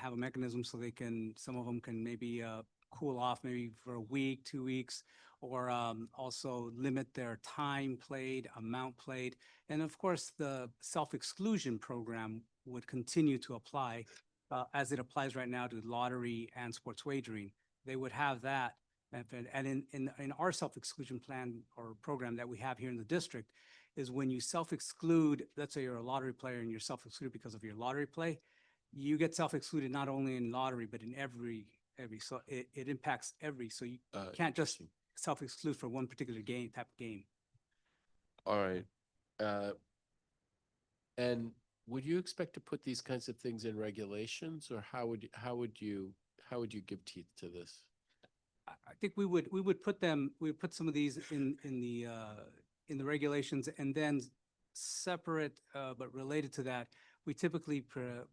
have a mechanism so they can. Some of them can maybe cool off maybe for a week, 2 weeks, or also limit their time played, amount played, and of course the self-exclusion program would continue to apply as it applies right now to lottery and sports wagering. They would have that. And in our self-exclusion plan or program that we have here in the district is when you self-exclude, let's say you're a lottery player and you're self-excluded because of your lottery play, you get self-excluded not only in lottery, but in every, so it impacts every, so you can't just self-exclude for one particular type of game. All right. And would you expect to put these kinds of things in regulations, or how would you give teeth to this? I think we would put some of these in the regulations, and then separate but related to that, we typically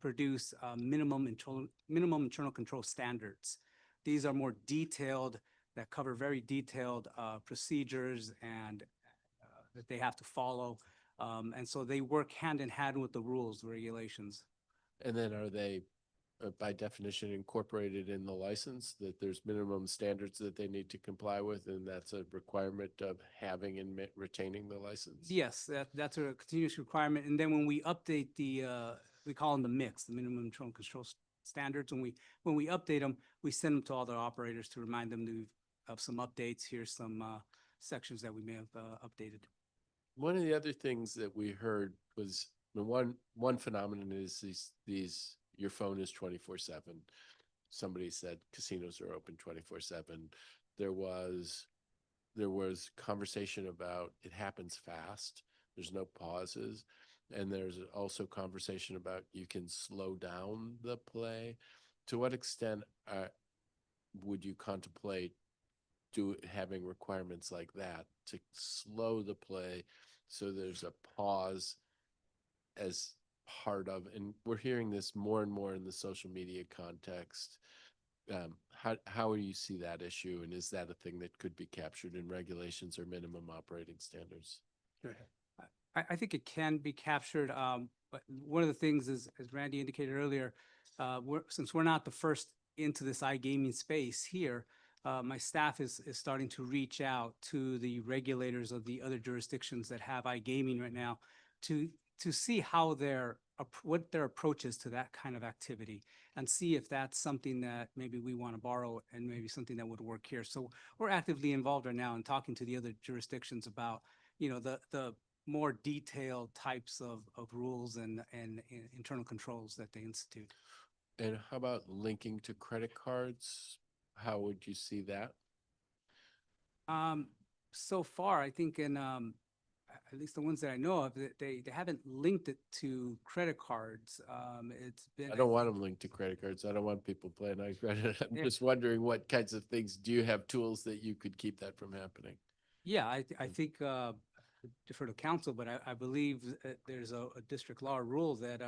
produce minimum internal control standards. These are more detailed, that cover very detailed procedures and that they have to follow, and so they work hand in hand with the rules, the regulations. And then are they by definition incorporated in the license, that there's minimum standards that they need to comply with, and that's a requirement of having and retaining the license? Yes, that's a continuous requirement. And then when we update we call them the mix, the minimum internal control standards. When we update them, we send them to all the operators to remind them of some updates. Here's some sections that we may have updated. One of the other things that we heard was one phenomenon is these your phone is 24/7. Somebody said casinos are open 24/7. There was conversation about it happens fast. There's no pauses. And there's also conversation about you can slow down the play. To what extent would you contemplate having requirements like that to slow the play so there's a pause as part of, and we're hearing this more and more in the social media context. How do you see that issue, and is that a thing that could be captured in regulations or minimum operating standards? I think it can be captured, but one of the things is, as Randy indicated earlier, since we're not the first into this iGaming space here, my staff is starting to reach out to the regulators of the other jurisdictions that have iGaming right now to to see how what their approach is to that kind of activity and see if that's something that maybe we want to borrow and maybe something that would work here. So we're actively involved right now in talking to the other jurisdictions about, the more detailed types of rules and internal controls that they institute. And how about linking to credit cards? How would you see that? So far, I think at least the ones that I know of, they haven't linked it to credit cards. It's been. I don't want them linked to credit cards. I don't want people playing on credit. I'm Yeah. just wondering what kinds of things, do you have tools that you could keep that from happening? Yeah, I think defer to council, but I believe there's a district law rule that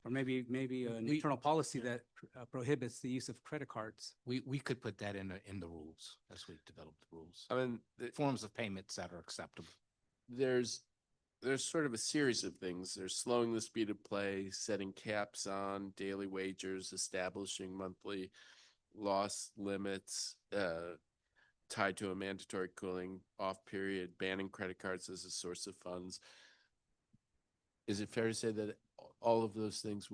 or maybe an internal policy that prohibits the use of credit cards. We could put that in the rules as we develop the rules. I mean, Forms of payments that are acceptable. there's sort of a series of things. There's slowing the speed of play, setting caps on daily wagers, establishing monthly loss limits, tied to a mandatory cooling off period, banning credit cards as a source of funds. Is it fair to say that all of those things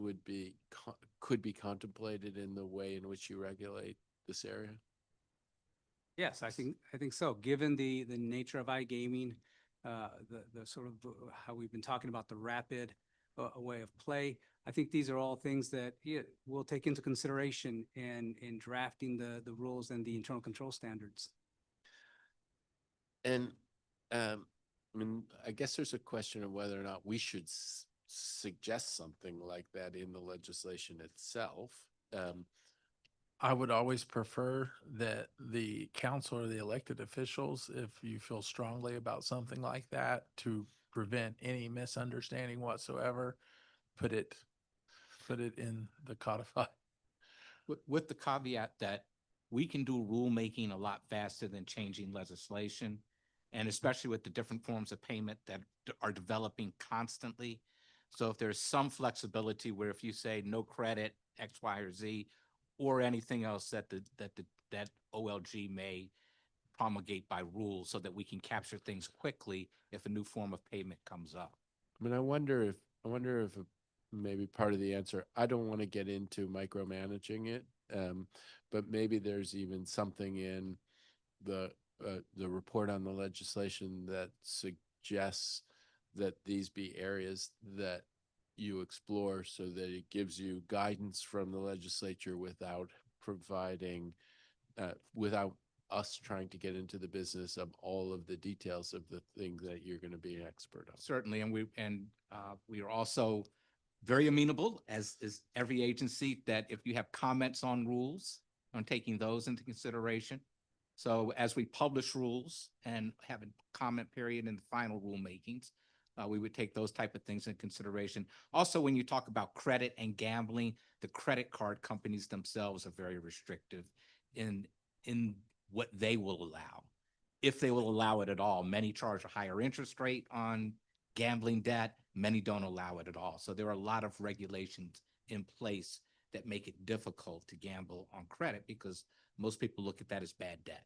could be contemplated in the way in which you regulate this area? Yes, I think so. Given the nature of iGaming, the sort of how we've been talking about the rapid way of play, I think these are all things that we'll take into consideration in drafting the rules and the internal control standards. And I mean, I guess there's a question of whether or not we should suggest something like that in the legislation itself. I would always prefer that the council or the elected officials, if you feel strongly about something like that, to prevent any misunderstanding whatsoever, put it in the codified. With the caveat that we can do rulemaking a lot faster than changing legislation. And especially with the different forms of payment that are developing constantly. So if there's some flexibility where if you say no credit, X, Y, or Z, or anything else that that OLG may promulgate by rule so that we can capture things quickly if a new form of payment comes up. I mean, I wonder if maybe part of the answer, I don't want to get into micromanaging it, but maybe there's even something in the report on the legislation that suggests that these be areas that you explore so that it gives you guidance from the legislature without providing, without us trying to get into the business of all of the details of the thing that you're going to be an expert on. Certainly, and we are also very amenable, as is every agency, that if you have comments on rules, on taking those into consideration. So as we publish rules and have a comment period in the final rulemakings, we would take those type of things into consideration. Also, when you talk about credit and gambling, the credit card companies themselves are very restrictive in what they will allow, if they will allow it at all. Many charge a higher interest rate on gambling debt. Many don't allow it at all. So there are a lot of regulations in place that make it difficult to gamble on credit because most people look at that as bad debt.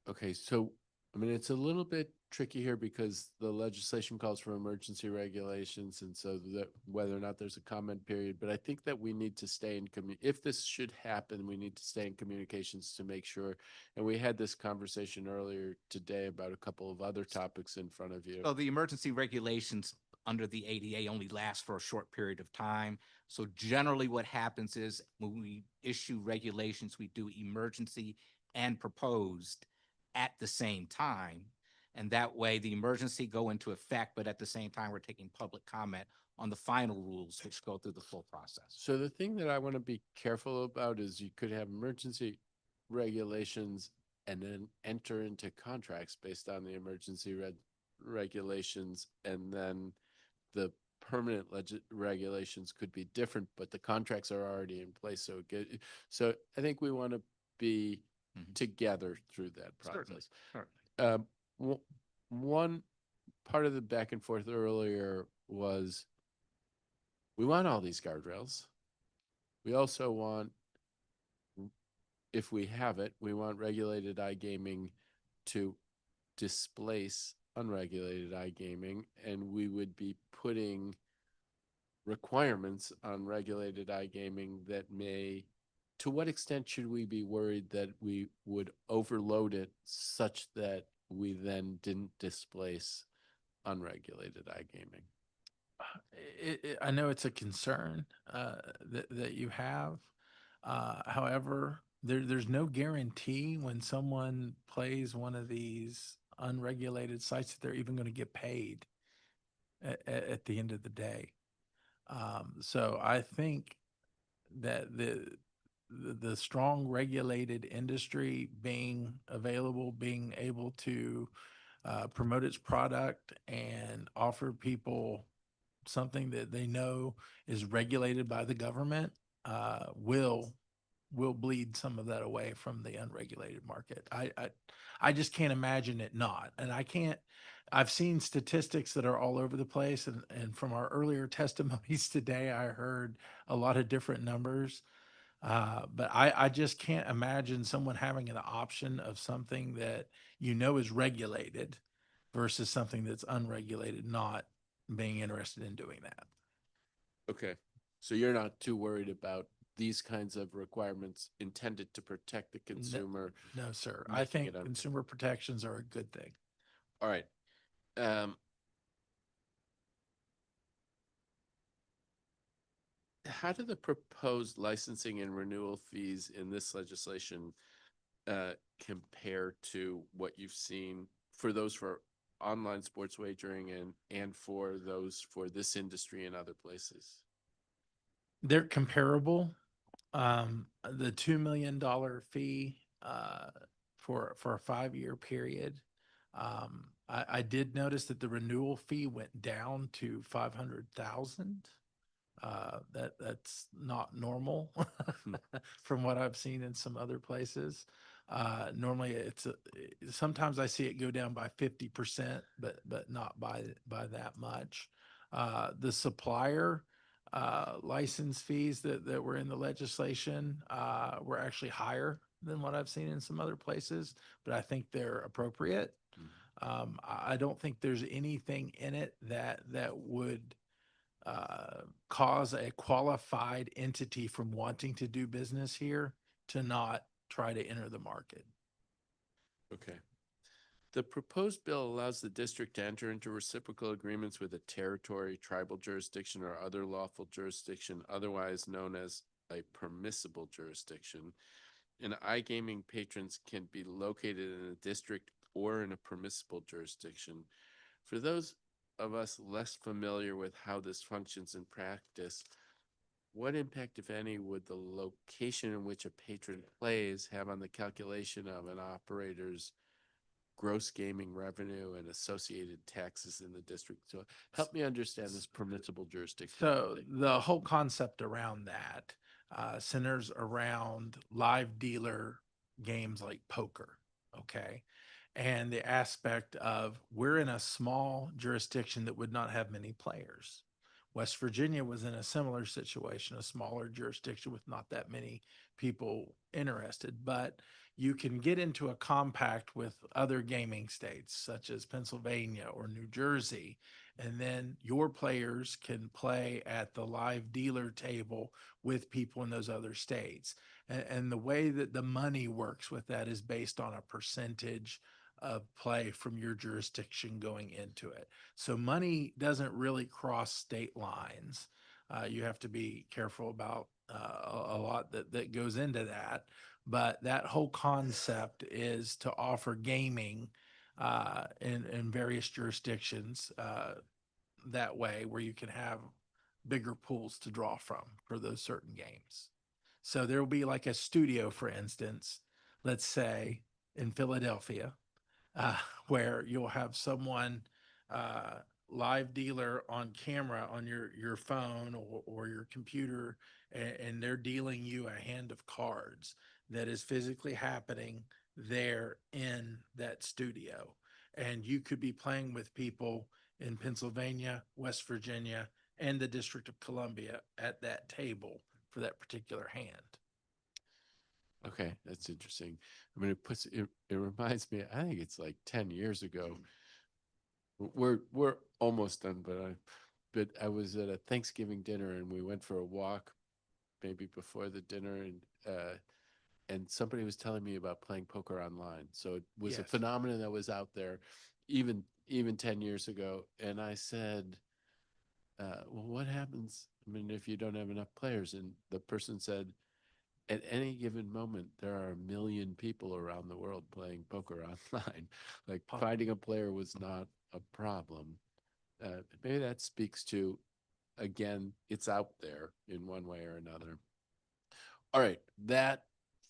Okay, so I mean, it's a little bit tricky here because the legislation calls for emergency regulations, and so that whether or not there's a comment period, but I think that we need to stay in if this should happen, we need to stay in communications to make sure. And we had this conversation earlier today about a couple of other topics in front of you. So the emergency regulations under the ADA only last for a short period of time. So generally what happens is when we issue regulations, we do emergency and proposed at the same time. And that way the emergency go into effect, but at the same time, we're taking public comment on the final rules, which go through the full process. So the thing that I want to be careful about is you could have emergency regulations and then enter into contracts based on the emergency regulations, and then the permanent regulations could be different, but the contracts are already in place. So I think we want to be together through that process. Certainly. One part of the back and forth earlier was we want all these guardrails. We also want, if we have it, we want regulated iGaming to displace unregulated iGaming, and we would be putting requirements on regulated iGaming that may, to what extent should we be worried that we would overload it such that we then didn't displace unregulated iGaming? I know it's a concern that you have. However, there's no guarantee when someone plays one of these unregulated sites that they're even going to get paid at the end of the day. So I think that the strong regulated industry being available, being able to promote its product and offer people something that they know is regulated by the government will bleed some of that away from the unregulated market. I just can't imagine it not. And I can't, I've seen statistics that are all over the place. And from our earlier testimonies today, I heard a lot of different numbers. But I just can't imagine someone having an option of something that you know is regulated versus something that's unregulated, not being interested in doing that. Okay, so you're not too worried about these kinds of requirements intended to protect the consumer? No, sir. I making think it un- consumer protections are a good thing. All right. How do the proposed licensing and renewal fees in this legislation compare to what you've seen for those for online sports wagering and for those for this industry and other places? They're comparable. The $2 million fee for a 5-year period. I did notice that the renewal fee went down to 500,000. That's not normal from what I've seen in some other places. Normally sometimes I see it go down by 50%, but not by that much. The supplier license fees that were in the legislation were actually higher than what I've seen in some other places, but I think they're appropriate. I don't think there's anything in it that would cause a qualified entity from wanting to do business here to not try to enter the market. Okay. The proposed bill allows the district to enter into reciprocal agreements with a territory, tribal jurisdiction, or other lawful jurisdiction, otherwise known as a permissible jurisdiction. And iGaming patrons can be located in a district or in a permissible jurisdiction. For those of us less familiar with how this functions in practice, what impact, if any, would the location in which a patron plays have on the calculation of an operator's gross gaming revenue and associated taxes in the district? So help me understand this permissible jurisdiction. So the whole concept around that centers around live dealer games like poker, okay? And the aspect of we're in a small jurisdiction that would not have many players. West Virginia was in a similar situation, a smaller jurisdiction with not that many people interested, but you can get into a compact with other gaming states such as Pennsylvania or New Jersey, and then your players can play at the live dealer table with people in those other states. And the way that the money works with that is based on a percentage of play from your jurisdiction going into it. So money doesn't really cross state lines. You have to be careful about a lot that goes into that. But that whole concept is to offer gaming in various jurisdictions that way, where you can have bigger pools to draw from for those certain games. So there will be like a studio, for instance, let's say in Philadelphia, where you'll have someone live dealer on camera on your phone or your computer, and they're dealing you a hand of cards that is physically happening there in that studio. And you could be playing with people in Pennsylvania, West Virginia, and the District of Columbia at that table for that particular hand. Okay, that's interesting. I mean, it reminds me, I think it's like 10 years ago, We're almost done, but I was at a Thanksgiving dinner and we went for a walk maybe before the dinner and somebody was telling me about playing poker online. So it was a Yes. phenomenon that was out there even 10 years ago. And I said, well, what happens? I mean, if you don't have enough players? And the person said, at any given moment, there are 1 million people around the world playing poker online. Like finding a player was not a problem. Maybe that speaks to, again, it's out there in one way or another. All right, that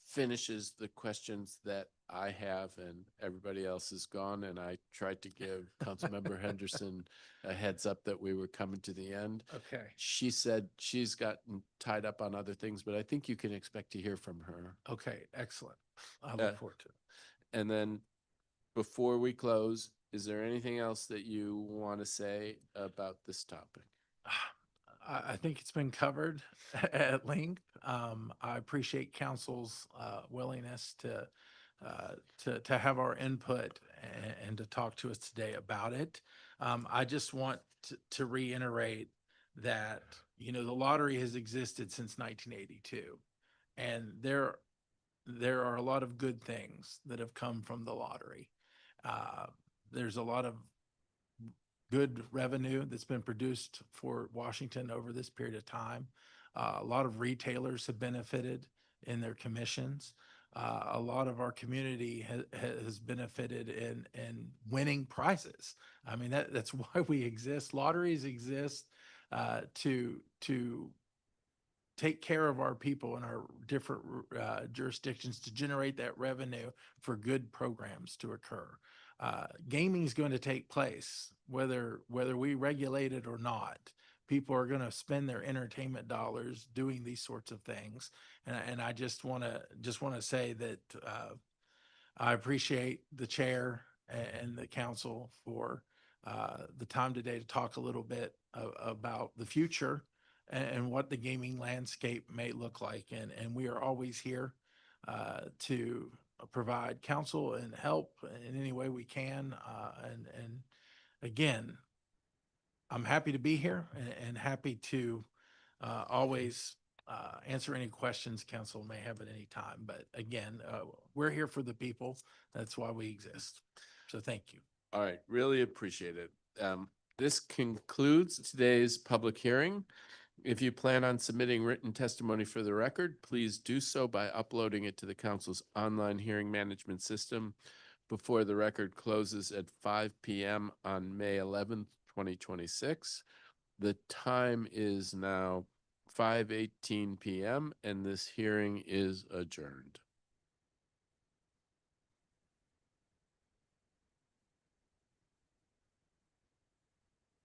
finishes the questions that I have, and everybody else is gone. And I tried to give Councilmember Henderson a heads up that we were coming to the end. Okay. She said she's gotten tied up on other things, but I think you can expect to hear from her. Okay, excellent. I look forward to it. And then before we close, is there anything else that you want to say about this topic? I think it's been covered at length. I appreciate council's willingness to have our input and to talk to us today about it. I just want to reiterate that, you know, the lottery has existed since 1982, and there are a lot of good things that have come from the lottery. There's a lot of good revenue that's been produced for Washington over this period of time. A lot of retailers have benefited in their commissions. A lot of our community has benefited in winning prizes. I mean, that's why we exist. Lotteries exist to take care of our people in our different jurisdictions to generate that revenue for good programs to occur. Gaming is going to take place, whether we regulate it or not. People are going to spend their entertainment dollars doing these sorts of things, and I just want to say that I appreciate the chair and the council for the time today to talk a little bit about the future and what the gaming landscape may look like, and we are always here to provide counsel and help in any way we can. And again, I'm happy to be here and happy to always answer any questions council may have at any time. But again, we're here for the people. That's why we exist. So thank you. All right, really appreciate it. This concludes today's public hearing. If you plan on submitting written testimony for the record, please do so by uploading it to the council's online hearing management system before the record closes at 5 p.m. on May 11th, 2026. The time is now 5:18 p.m. and this hearing is adjourned.